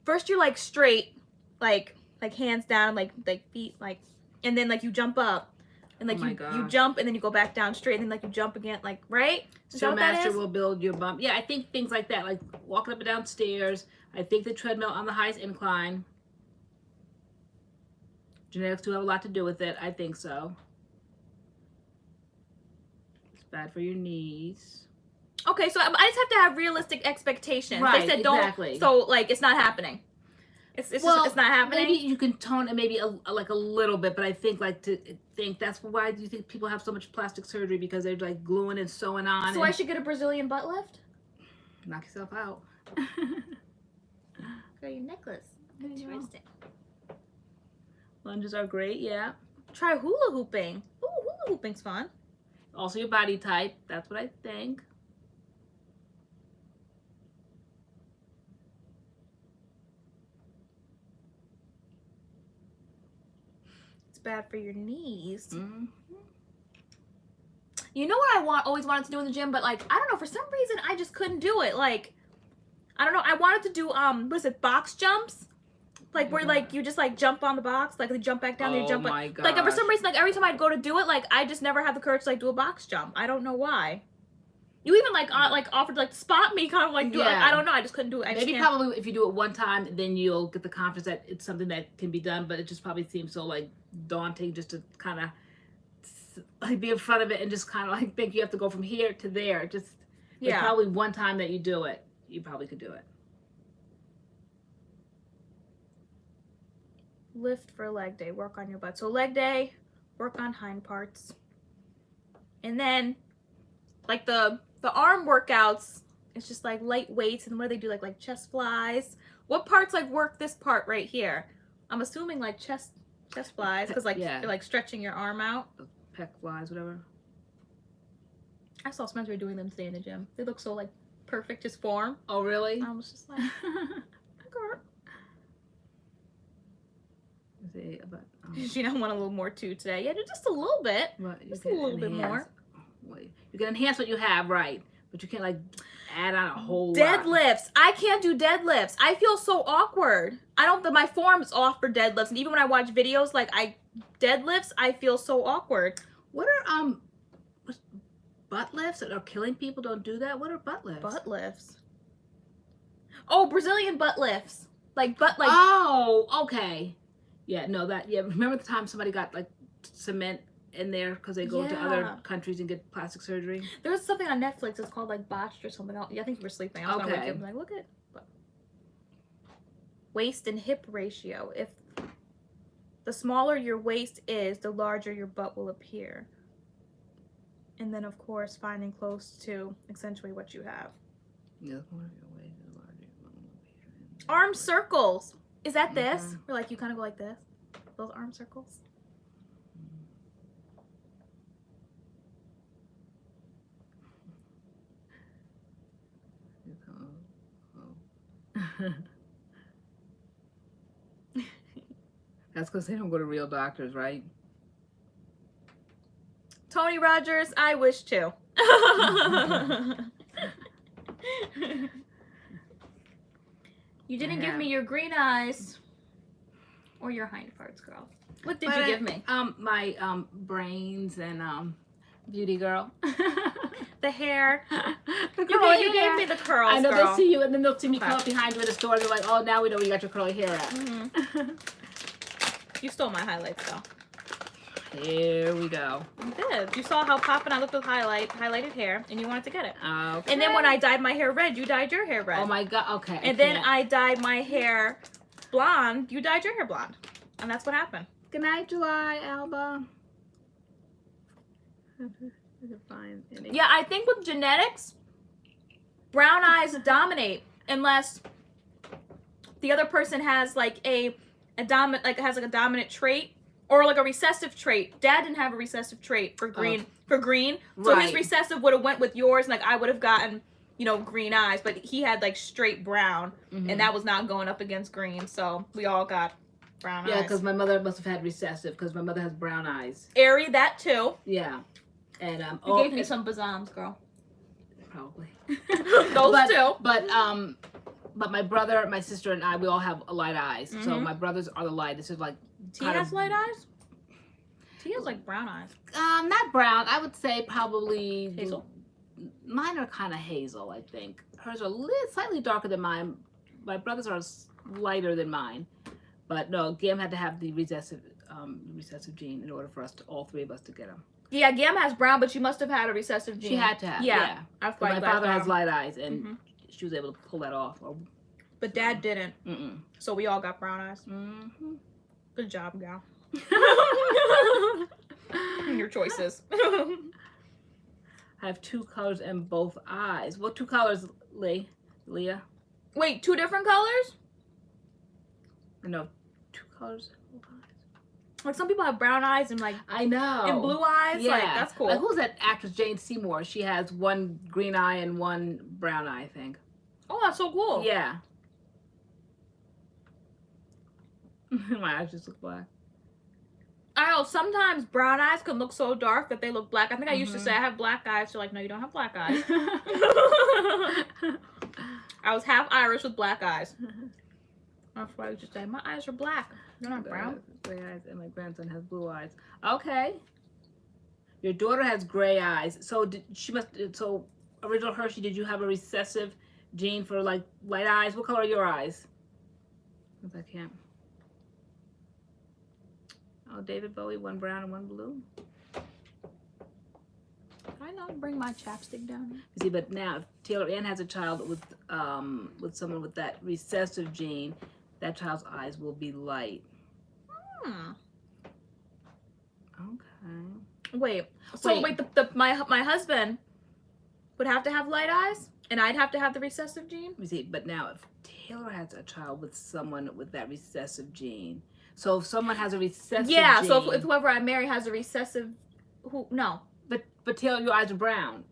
first you're like straight, like hands down, like feet, like, and then like you jump up. And like you jump and then you go back down straight and then like you jump again, like, right?
So Master will build your bump. Yeah, I think things like that, like walking up and down stairs. I think the treadmill on the highest incline. Genetics do have a lot to do with it. I think so. It's bad for your knees.
Okay, so I just have to have realistic expectations.
Right,
they said don't,
exactly.
So like it's not happening. It's just, it's not happening.
Maybe you can tone it maybe like a little bit, but I think that's why do you think people have so much plastic surgery, because they're like gluing and sewing on.
So I should get a Brazilian butt lift?
Knock yourself out.
Girl, your necklace. Interesting.
Lunges are great, yeah.
Try hula hooping. Ooh, hula hooping's fun.
Also your body type. That's what I think.
Bad for your knees.
Mm-hmm.
You know what I always wanted to do in the gym, but like I don't know, for some reason I just couldn't do it. Like I don't know, I wanted to do what is it, box jumps? Like where like you just like jump on the box, like you jump back down, then you jump.
My gosh.
Like for some reason, like every time I'd go to do it, like I just never had the courage to like do a box jump. I don't know why. You even like offered to like spot me, kind of like do it. Like, I don't know, I just couldn't do it.
Maybe probably if you do it one time, then you'll get the confidence that it's something that can be done. But it just probably seems so like daunting just to kind of like be in front of it and just kind of like think you have to go from here to there. Just probably one time that you do it, you probably could do it.
Lift for leg day. Work on your butt. So leg day, work on hind parts, and then like the arm workouts, it's just like light weights. And what do they do? Like chest flies. What parts like work this part right here? I'm assuming like chest flies, because like you're like stretching your arm out.
Pec flies, whatever.
I saw Spencer doing them today in the gym. They look so like perfect, just form.
Oh really?
I was just like, girl. She now want a little more too today. Yeah, just a little bit. Just a little bit more.
You can enhance what you have, right? But you can't like add on a whole lot.
Deadlifts. I can't do deadlifts. I feel so awkward. My form's off for deadlifts, and even when I watch videos like deadlifts, I feel so awkward.
What are butt lifts that are killing people? Don't do that. What are butt lifts?
Butt lifts. Oh, Brazilian butt lifts.
Oh, okay. Yeah, no, remember the time somebody got like cement in there because they go to other countries and get plastic surgery?
There was something on Netflix. It's called like Botched or something else. Yeah, I think you were sleeping. I was gonna wake up and like, look at waist and hip ratio. If the smaller your waist is, the larger your butt will appear. And then of course finding close to accentuate what you have.
Yeah, the smaller your waist, the larger your butt will appear.
Arm circles. Is that this? Where like you kind of go like this? Those arm circles?
That's because they don't go to real doctors, right?
Tony Rogers, I wish to. You didn't give me your green eyes. Or your hind parts, girl. What did you give me?
My brains and beauty girl.
The hair.
The
You
curly
gave
hair.
me the curls,
I know,
girl.
they'll see you, and then they'll see me
Okay.
come up behind you in the store. They're like, oh, now we know where you got your curly hair at.
You stole my highlights, though.
Here we go.
You did. You saw how poppin' I looked with highlighted hair, and you wanted to get it.
Okay.
And then when I dyed my hair red, you dyed your hair red.
Oh my God, okay.
And then I dyed my hair blonde, you dyed your hair blonde. And that's what happened.
Good night, July, Alba.
Yeah, I think with genetics, brown eyes dominate unless the other person has like a dominant trait or like a recessive trait. Dad didn't have a recessive trait for green so his recessive would have went with yours, and like I would have gotten, you know, green eyes, but he had like straight brown, and that was not going up against green, so we all got brown eyes.
Yeah, because my mother must have had recessive, because my mother has brown eyes.
Airy, that too.
Yeah. And
You gave me some bazams, girl.
Probably.
Those two.
But my brother, my sister, and I, we all have light eyes. So my brothers are the lightest. It's like
T has light eyes? T has like brown eyes.
not brown. I would say probably
Hazel?
Mine are kind of hazel, I think. Hers are slightly darker than mine. My brothers are lighter than mine. But no, Gam had to have the recessive gene in order for us to, all three of us, to get them.
Yeah, Gam has brown, but she must have had a recessive gene.
She had to have.
Yeah.
But my father has light eyes, and she was able to pull that off.
But Dad didn't. So we all got brown eyes. Good job, gal. Your choices.
I have 2 colors in both eyes. What 2 colors, Leah?
Wait, 2 different colors?
No, 2 colors in both eyes.
Like some people have brown eyes and like
I know.
and blue eyes.
Yeah,
Like that's cool.
Like who's that actress, Jane Seymour? She has 1 green eye and 1 brown eye, I think.
Oh, that's so cool.
Yeah. My eyes just look black.
I know sometimes brown eyes can look so dark that they look black. I think I used to say I have black eyes. So like, no, you don't have black eyes. I was half Irish with black eyes. That's why I used to say my eyes are black. They're not brown.
Gray eyes, and my grandson has blue eyes. Okay. Your daughter has gray eyes. So so original Hershey, did you have a recessive gene for like light eyes? What color are your eyes? I can't. Oh, David Bowie, 1 brown and 1 blue.
Can I not bring my chapstick down here?
See, but now if TaylorAnne has a child with someone with that recessive gene, that child's eyes will be light. Okay.
Wait. So wait, my husband would have to have light eyes, and I'd have to have the recessive gene.
Let me see. But now, if Taylor has a child with someone with that recessive gene, so if someone has a recessive gene,
so if whoever I marry has a recessive,
but Taylor, your eyes are brown.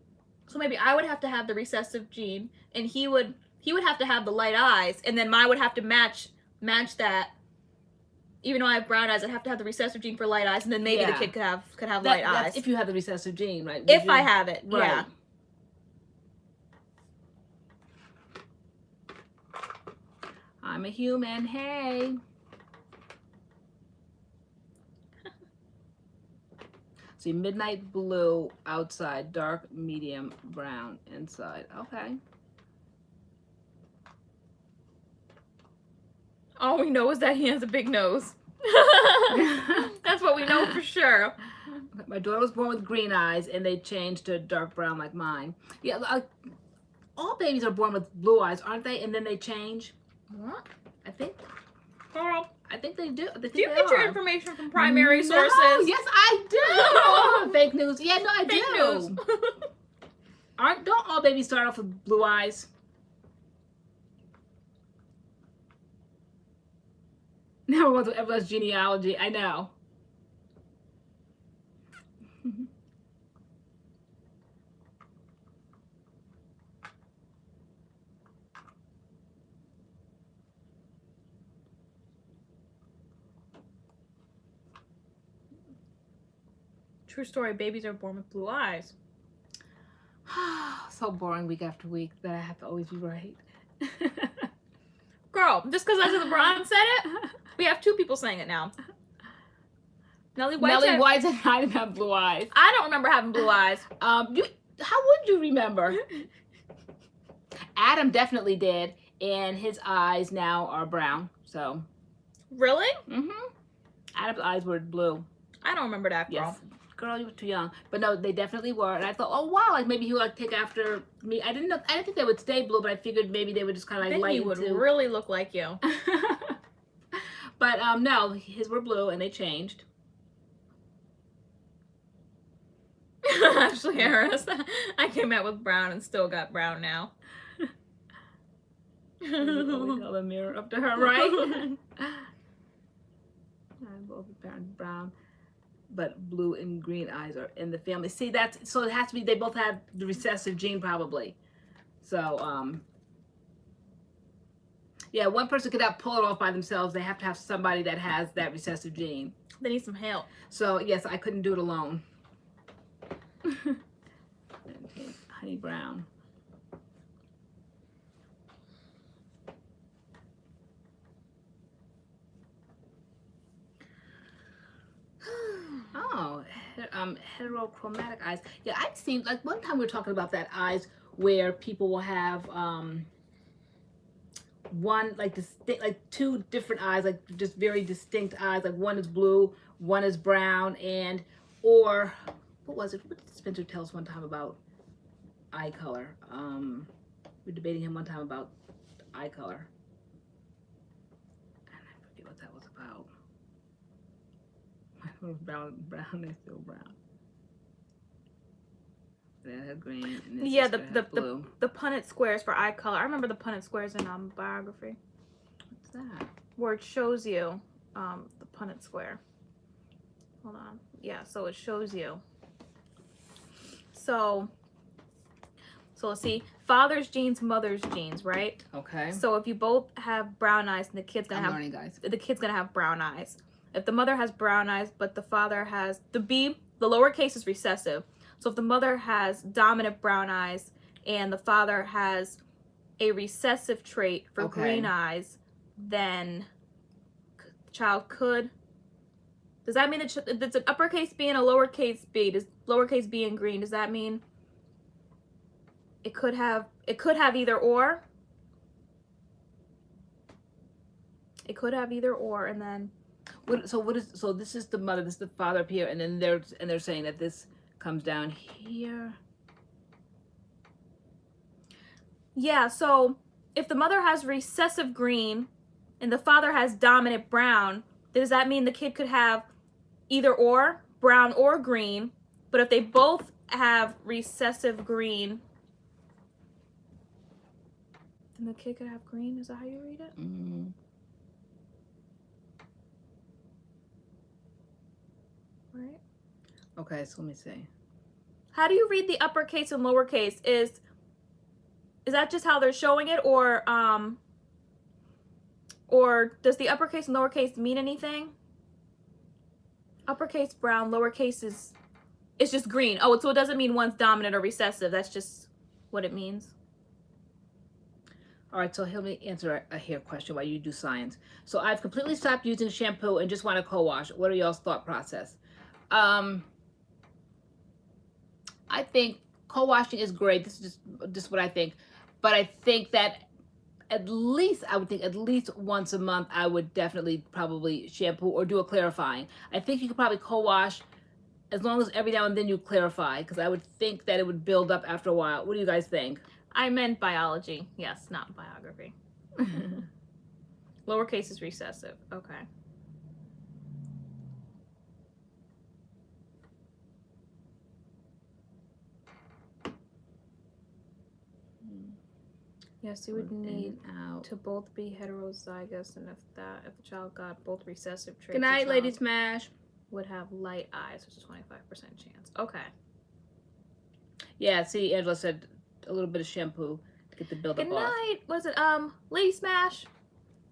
So maybe I would have to have the recessive gene, and he would have to have the light eyes, and then mine would have to match that. Even though I have brown eyes, I'd have to have the recessive gene for light eyes, and then maybe the kid could have light eyes.
If you have the recessive gene, right?
If I have it,
right.
Yeah.
I'm a human, hey. See, midnight blue outside, dark medium brown inside. Okay.
All we know is that he has a big nose. That's what we know for sure.
My daughter was born with green eyes, and they changed to dark brown like mine. Yeah, all babies are born with blue eyes, aren't they? And then they change.
What?
I think.
Girl,
I think they do.
do you get your information from primary sources?
Yes, I do. Fake news. Yeah, no, I
Fake
do.
news.
Don't all babies start off with blue eyes? Never was with everyone's genealogy. I know.
True story, babies are born with blue eyes.
So boring week after week that I have to always be right.
Girl, just because LeBron said it, We have 2 people saying it now. Nellie White.
Nellie White said I didn't have blue eyes.
I don't remember having blue eyes.
How would you remember? Adam definitely did, and his eyes now are brown. So.
Really?
Mm-hmm. Adam's eyes were blue.
I don't remember that, girl.
Yes. Girl, you were too young. But no, they definitely were. And I thought, oh wow, like maybe he would like take after me. I didn't think they would stay blue, but I figured maybe they would just kind of like lighten.
He would really look like you.
But no, his were blue and they changed.
Ashley Harris. I came out with brown and still got brown now.
Hold the mirror up to her, right? Both brown, but blue and green eyes are in the family. See, that's so it has to be. They both have the recessive gene, probably. So, yeah, one person could not pull it off by themselves. They have to have somebody that has that recessive gene.
They need some help.
So yes, I couldn't do it alone. Honey brown. Oh, heterochromatic eyes. Yeah, I've seen, like one time we were talking about that eyes where people will have one, like distinct, like 2 different eyes, like just very distinct eyes. Like one is blue, one is brown, and, or, what was it? What did Spencer tell us one time about eye color? We were debating him one time about eye color. And I forget what that was about. Brown, they're still brown. They had green. And
yeah, the Punnett squares for eye color. I remember the Punnett squares in biography.
What's that?
Where it shows you the Punnett square. Hold on. Yeah, so it shows you. So let's see. Father's genes, mother's genes, right?
Okay.
So if you both have brown eyes, and the kid's gonna
learning, guys.
The kid's gonna have brown eyes. If the mother has brown eyes, but the father has the lowercase is recessive. So if the mother has dominant brown eyes and the father has a recessive trait for green eyes, then the child could. Does that mean it's an uppercase B and a lowercase b? Does lowercase b in green? Does that mean it could have either or? It could have either or, and then.
So this is the mother, this is the father up here, and then they're saying that this comes down here.
Yeah, so if the mother has recessive green and the father has dominant brown, does that mean the kid could have either or, brown or green? But if they both have recessive green, then the kid could have green? Is that how you read it?
Mm-hmm.
Right.
Okay, so let me see.
How do you read the uppercase and lowercase? Is that just how they're showing it, or does the uppercase and lowercase mean anything? Uppercase brown, lowercase it's just green. Oh, so it doesn't mean one's dominant or recessive. That's just what it means.
All right, so help me answer a hair question while you do science. So I've completely stopped using shampoo and just want to co-wash. What are y'all's thought process? I think co-washing is great. This is just what I think. But I think that I would think at least once a month, I would definitely probably shampoo or do a clarifying. I think you could probably co-wash as long as every now and then you clarify, because I would think that it would build up after a while. What do you guys think?
I meant biology. Yes, not biography. Lowercase is recessive. Okay. Yes, you would need to both be heterozygous, and if the child got both recessive traits,
Good night, Lady Smash.
Would have light eyes, which is 25% chance. Okay.
Yeah, see, Angela said a little bit of shampoo to get the buildup off.
Good night. Was it Lady Smash?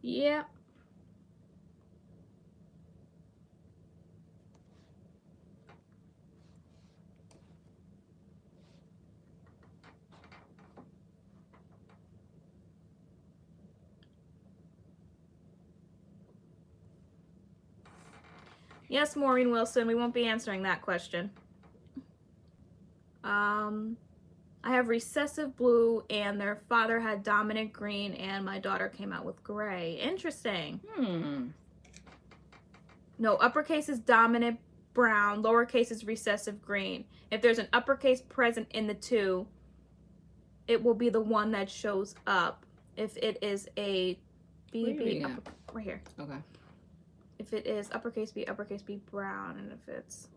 Yeah.
Yes, Maureen Wilson, we won't be answering that question. I have recessive blue, and their father had dominant green, and my daughter came out with gray. Interesting. No, uppercase is dominant brown, lowercase is recessive green. If there's an uppercase present in the two, it will be the one that shows up. If it is a BB, right here.
Okay.
If it is uppercase B, brown, and if it's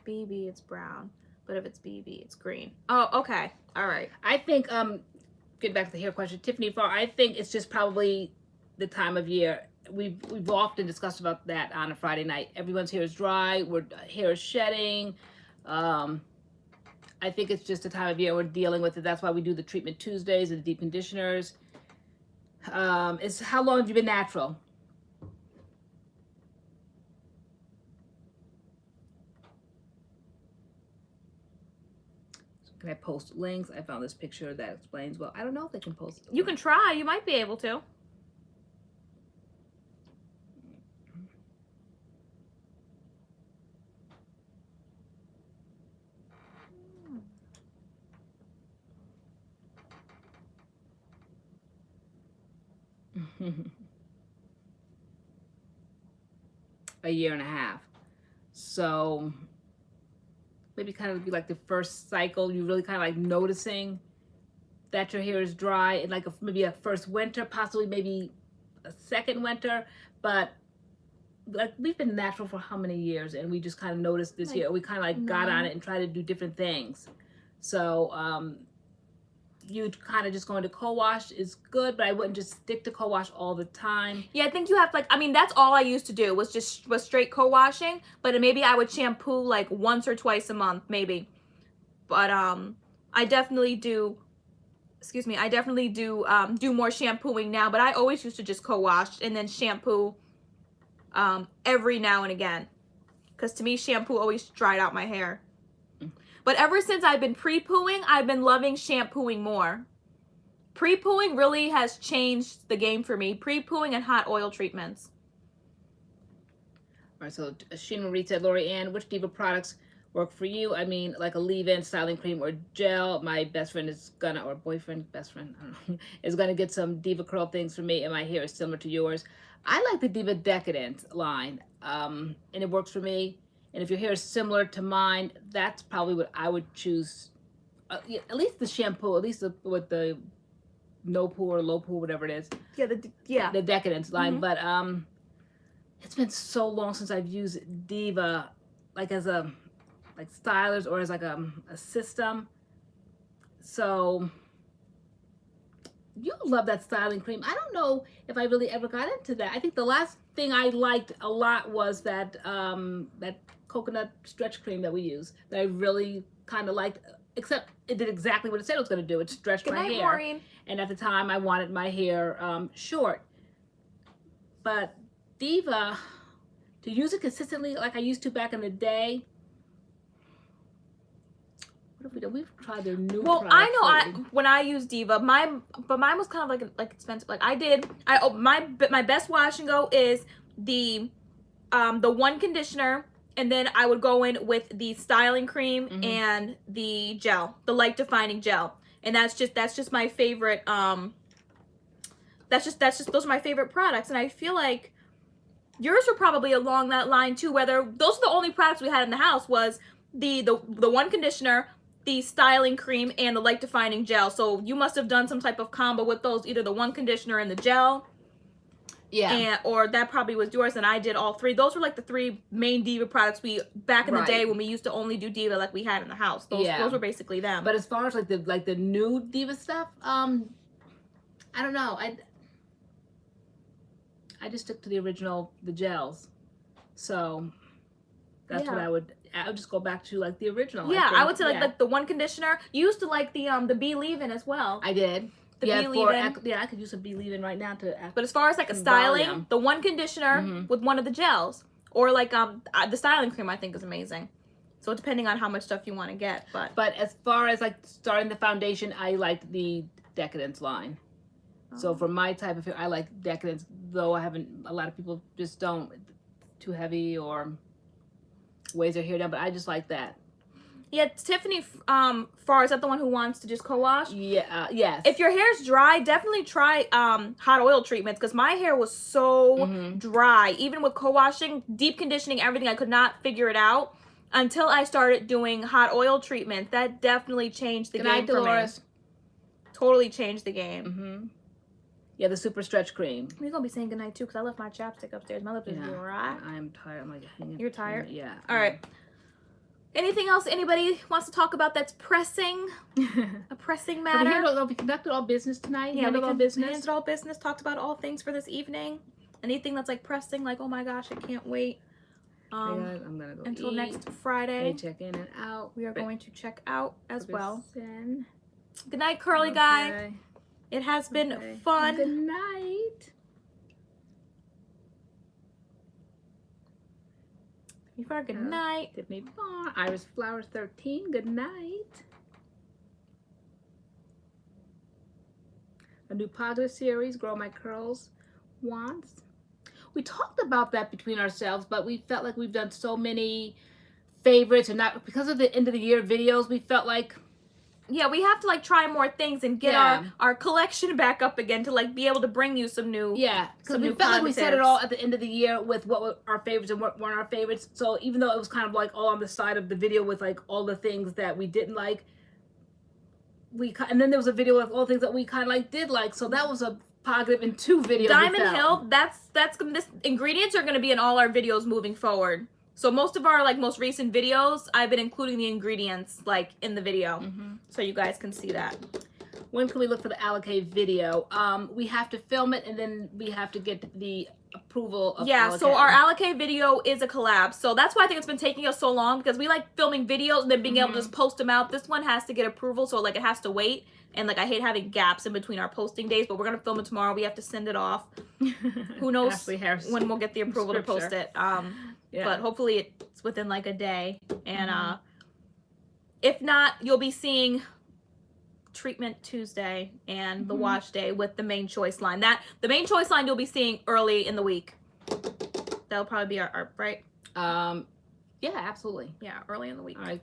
BB, it's brown. But if it's BB, it's green. Oh, okay. All right.
I think, getting back to the hair question, Tiffany Farr, I think it's just probably the time of year. We've often discussed about that on a Friday night. Everyone's hair is dry. Hair is shedding. I think it's just the time of year we're dealing with it. That's why we do the treatment Tuesdays and the deep conditioners. It's how long have you been natural? Can I post links? I found this picture that explains. Well, I don't know if they can post.
You can try. You might be able to.
A year and a half. So maybe kind of be like the first cycle, you really kind of like noticing that your hair is dry, and like maybe a first winter, possibly maybe a second winter. But like we've been natural for how many years, and we just kind of noticed this year. We kind of like got on it and tried to do different things. So you kind of just going to co-wash is good, but I wouldn't just stick to co-wash all the time.
Yeah, I think you have like, I mean, that's all I used to do was straight co-washing, but maybe I would shampoo like once or twice a month, maybe. But I definitely do, do more shampooing now, but I always used to just co-wash and then shampoo every now and again. Because to me, shampoo always dried out my hair. But ever since I've been pre-pooing, I've been loving shampooing more. Pre-pooing really has changed the game for me. Pre-pooing and hot oil treatments.
All right, so Sheena Marie said, LoriAnne, which Diva products work for you? I mean, like a leave-in styling cream or gel. My best friend is gonna, or boyfriend, best friend, I don't know, is gonna get some Diva Curl things for me, and my hair is similar to yours. I like the Diva Decadent line, and it works for me. And if your hair is similar to mine, that's probably what I would choose. Yeah, at least the shampoo, at least with the no poo or low poo, whatever it is.
Yeah,
the Decadence line. But it's been so long since I've used Diva, like as a stylers or as like a system. So you love that styling cream. I don't know if I really ever got into that. I think the last thing I liked a lot was that that coconut stretch cream that we use, that I really kind of liked, except it did exactly what it said it was going to do. It stretched my hair.
Maureen.
And at the time I wanted my hair short. But Diva, to use it consistently like I used to back in the day, what have we done? We've tried their new products.
I know when I use Diva, mine was kind of like expensive. Like my best wash and go is the one conditioner, and then I would go in with the styling cream and the gel, the light defining gel. And that's just my favorite those are my favorite products. And I feel like yours were probably along that line too, whether those are the only products we had in the house was the one conditioner, the styling cream, and the light defining gel. So you must have done some type of combo with those, either the one conditioner and the gel. Yeah. Or that probably was yours, and I did all three. Those were like the three main Diva products back in the day when we used to only do Diva like we had in the house. Those were basically them.
But as far as like the new Diva stuff, I don't know. I just stick to the original, the gels. So that's what I would just go back to like the original.
Yeah, I would say like the one conditioner. You used to like the Be Leave-In as well.
I did.
The Be Leave-In.
Yeah, I could use a Be Leave-In right now to.
But as far as like a styling, the one conditioner with one of the gels, or like the styling cream, I think is amazing. So depending on how much stuff you want to get, but
as far as like starting the foundation, I liked the Decadence line. So for my type of hair, I like Decadence, though I haven't. A lot of people just don't. too heavy or weighs her hair down, but I just like that.
Yeah, Tiffany Farr, is that the one who wants to just co-wash?
Yeah, yes.
If your hair's dry, definitely try hot oil treatments, because my hair was so dry. Even with co-washing, deep conditioning, everything, I could not figure it out until I started doing hot oil treatment. That definitely changed the game for me. Totally changed the game.
Yeah, the super stretch cream.
We're gonna be saying goodnight too, because I left my chapstick upstairs. My lip is dry.
I'm tired. I'm like hanging.
You're tired?
Yeah.
All right. Anything else anybody wants to talk about that's pressing? A pressing matter?
We conducted all business tonight.
Yeah, we
handled all business.
handled all business, talked about all things for this evening. Anything that's like pressing, like, oh my gosh, I can't wait.
I'm gonna go
until
eat.
next Friday.
Check in and out.
We are going to check out as well.
Good
Good night, curly guy. It has been fun.
Good night.
Good night.
Tiffany Farr, Iris Flowers 13. Good night. A new positive series, Grow My Curls wants. We talked about that between ourselves, but we felt like we've done so many favorites, and not because of the end of the year videos. We felt like,
yeah, we have to like try more things and get our collection back up again to like be able to bring you some new
because we felt like we said it all at the end of the year with what were our favorites and what weren't our favorites. So even though it was kind of like all on the side of the video with like all the things that we didn't like, and then there was a video of all the things that we kind of like did like. So that was a positive in 2 videos.
Diamond Hill, this ingredients are going to be in all our videos moving forward. So most of our like most recent videos, I've been including the ingredients like in the video, so you guys can see that.
When can we look for the Alikay video? We have to film it, and then we have to get the approval of Alikay.
So our Alikay video is a collab. So that's why I think it's been taking us so long, because we like filming videos and then being able to just post them out. This one has to get approval, so like it has to wait. And like I hate having gaps in between our posting days, but we're gonna film it tomorrow. We have to send it off. Who knows when we'll get the approval to post it. But hopefully it's within like a day. And if not, you'll be seeing Treatment Tuesday and the Wash Day with the Main Choice line. The Main Choice line you'll be seeing early in the week. That'll probably be our right?
Yeah, absolutely.
Yeah, early in the week.
All right.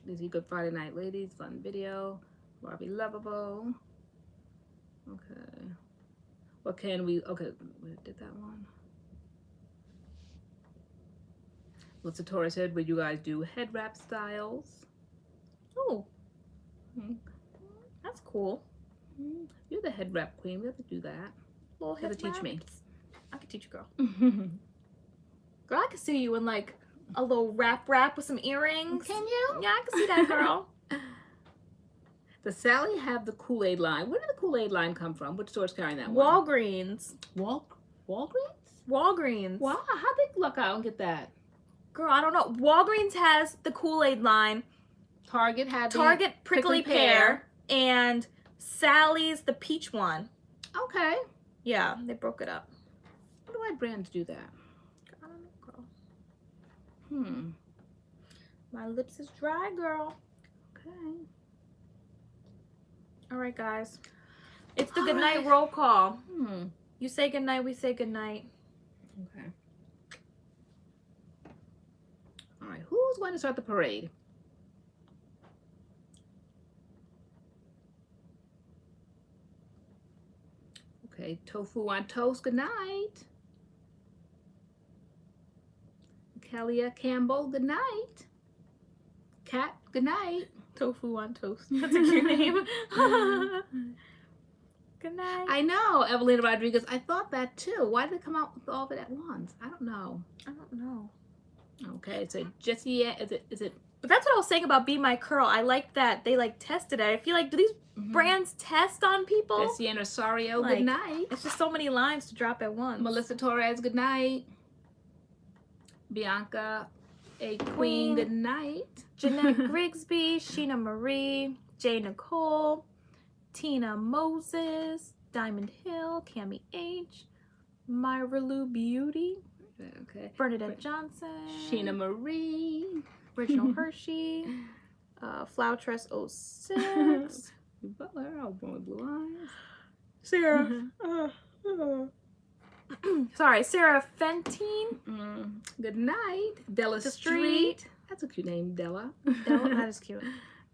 This is Good Friday Night, ladies. Fun video. Barbie Lovable. Okay. What can we... Okay, we did that one. Melissa Torres said, would you guys do head wrap styles?
Oh. That's cool.
You're the head wrap queen. We have to do that.
Well,
you have to teach me.
I can teach you, girl. Girl, I can see you in like a little wrap with some earrings.
Can you?
Yeah, I can see that, girl.
Does Sally have the Kool-Aid line? Where did the Kool-Aid line come from? Which store's carrying that one?
Walgreens.
Walgreens?
Walgreens.
Wow, how'd they look out and get that?
Girl, I don't know. Walgreens has the Kool-Aid line.
Target had
the prickly pear. And Sally's the peach one.
Okay.
Yeah, they broke it up.
What do my brands do that?
I don't know, girl. My lips is dry, girl.
Okay.
All right, guys. It's the goodnight roll call. You say goodnight, we say goodnight.
Okay. All right. Who's going to start the parade? Okay. Tofu on toast. Good night. Kellia Campbell. Good night. Kat. Good night.
Tofu on toast. That's a cute name. Good night.
I know, Evelina Rodriguez. I thought that too. Why did they come out with all of it at once? I don't know. Okay, so Jessie, is it?
But that's what I was saying about Be My Curl. I like that they like tested it. I feel like, do these brands test on people?
Jessie and Rosario, good night.
It's just so many lines to drop at once.
Melissa Torres, good night. Bianca A. Queen, good night.
Jeanette Grigsby, Sheena Marie, J. Nicole, Tina Moses, Diamond Hill, Cami H, Myra Lou Beauty,
okay.
Bernadette Johnson,
Sheena Marie,
Original Hershey, Flowtress 06,
Butler, oh boy, blue eyes.
Sarah, Sorry, Sarah Fentine.
Good night. Della Street. That's a cute name, Della.
That is cute.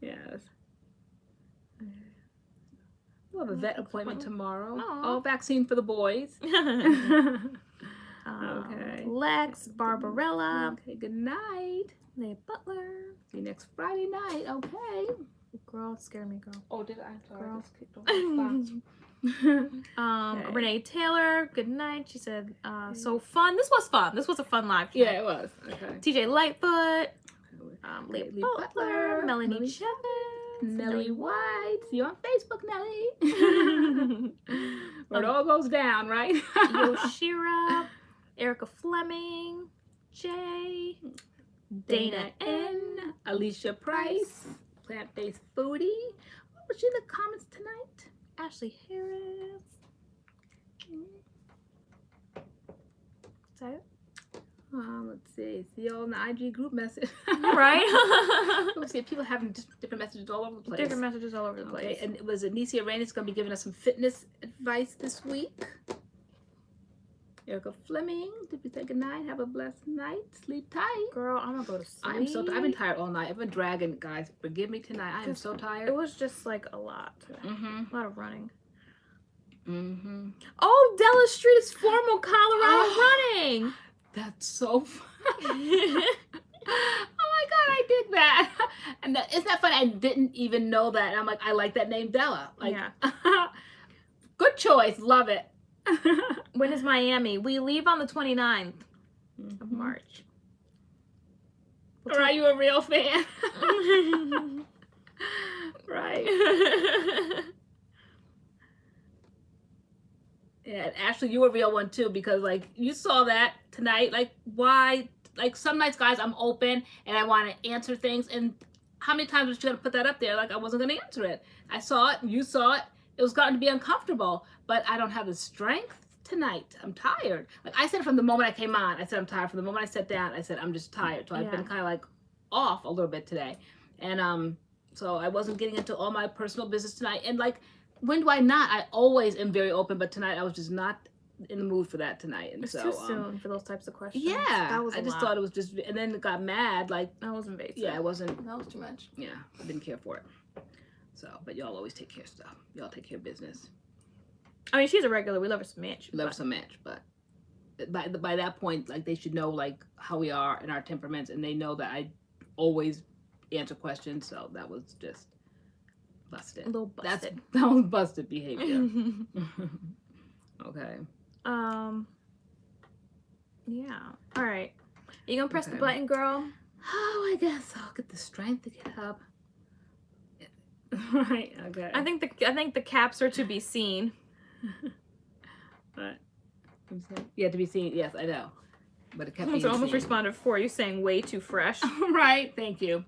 Yes. We'll have a vet appointment tomorrow.
Aw.
Oh, vaccine for the boys. Okay.
Lex, Barbarella.
Okay, good night.
Leah Butler.
See you next Friday night. Okay.
Girl, scare me, girl.
Oh, did I? Sorry,
Girl.
I just kicked over the box. Okay.
Renee Taylor, good night. She said, so fun. This was fun. This was a fun live.
Yeah, it was. Okay.
TJ Lightfoot, Leah
Lee
Butler, Melanie Chavez,
Nellie White. See you on Facebook, Nellie. Where it all goes down, right?
Yoshira, Erica Fleming, Jay, Dana N,
Alicia Price, plant-based foodie. What was she in the comments tonight?
Ashley Harris. Is that it?
Let's see. See you all in the IG group message.
Right?
Let's see. People having different messages all over the place.
Different messages all over the place.
Okay, and it was Anicia Rainey's going to be giving us some fitness advice this week. Erica Fleming, did we say good night? Have a blessed night. Sleep tight.
Girl, I'm gonna go to sleep.
I'm so I've been tired all night. I've been dragging, guys. Forgive me tonight. I am so tired.
It was just like a lot today.
Mm-hmm.
A lot of running.
Mm-hmm.
Oh, Della Street is formal Colorado running.
That's so fun. Oh my God, I dig that. And isn't that funny? I didn't even know that. And I'm like, I like that name, Della. Like,
Yeah.
Good choice. Love it.
When is Miami? We leave on the 29th of March.
Or are you a real fan? Right. Yeah, and Ashley, you were a real one too, because like you saw that tonight. Like, why? Like some nights, guys, I'm open and I want to answer things. And how many times was she gonna put that up there? Like I wasn't gonna answer it. I saw it. You saw it. It was gotten to be uncomfortable, but I don't have the strength tonight. I'm tired. Like I said from the moment I came on, I said I'm tired. From the moment I sat down, I said I'm just tired. So I've been kind of like off a little bit today, and so I wasn't getting into all my personal business tonight. And like, when do I not? I always am very open, but tonight I was just not in the mood for that tonight. And
It's
so
too soon for those types of questions.
yeah,
That was
I just thought it was just, and then it got mad. Like
that was invasive.
yeah, it wasn't.
That was too much.
Yeah, I didn't care for it. So, but y'all always take care of stuff. Y'all take care of business.
I mean, she's a regular. We love her some match.
Love some match, but by that point, like they should know like how we are and our temperaments, and they know that I always answer questions. So that was just busted.
A little busted.
That was busted behavior. Okay.
Yeah. All right. You gonna press the
Okay.
button, girl?
Oh, I guess I'll get the strength to get up. Right. Okay.
I think the caps are to be seen.
What? Yeah, to be seen. Yes, I know. But it kept being
So I almost
seen.
responded for you saying way too fresh.
Right. Thank you.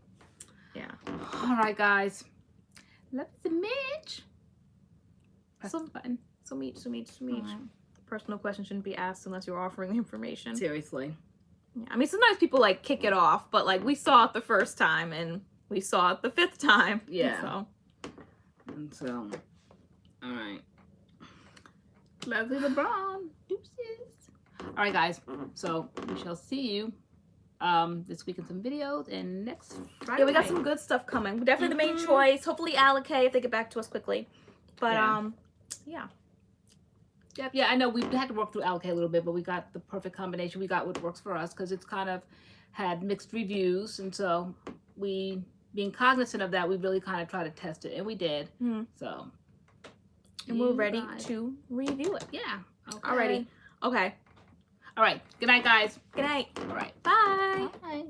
Yeah.
All right, guys. Love the Mitch. Press the button.
So meet.
Alright.
Personal questions shouldn't be asked unless you're offering the information.
Seriously.
Yeah. I mean, sometimes people like kick it off, but like we saw it the first time and we saw it the 5th time.
Yeah.
So.
And so, all right. Leslie LeBron. Deuces. All right, guys. So we shall see you this week in some videos and next Friday.
Yeah, we got
night.
some good stuff coming. Definitely the main choice. Hopefully Alikay if they get back to us quickly. But yeah.
Yep. Yeah, I know we had to work through Alikay a little bit, but we got the perfect combination. We got what works for us because it's kind of had mixed reviews, and so we, being cognizant of that, we really kind of try to test it, and we did. So.
And we're ready to review it.
Yeah. Okay.
Alrighty. Okay.
All right. Good night, guys.
Good night.
All right.
Bye.
Bye.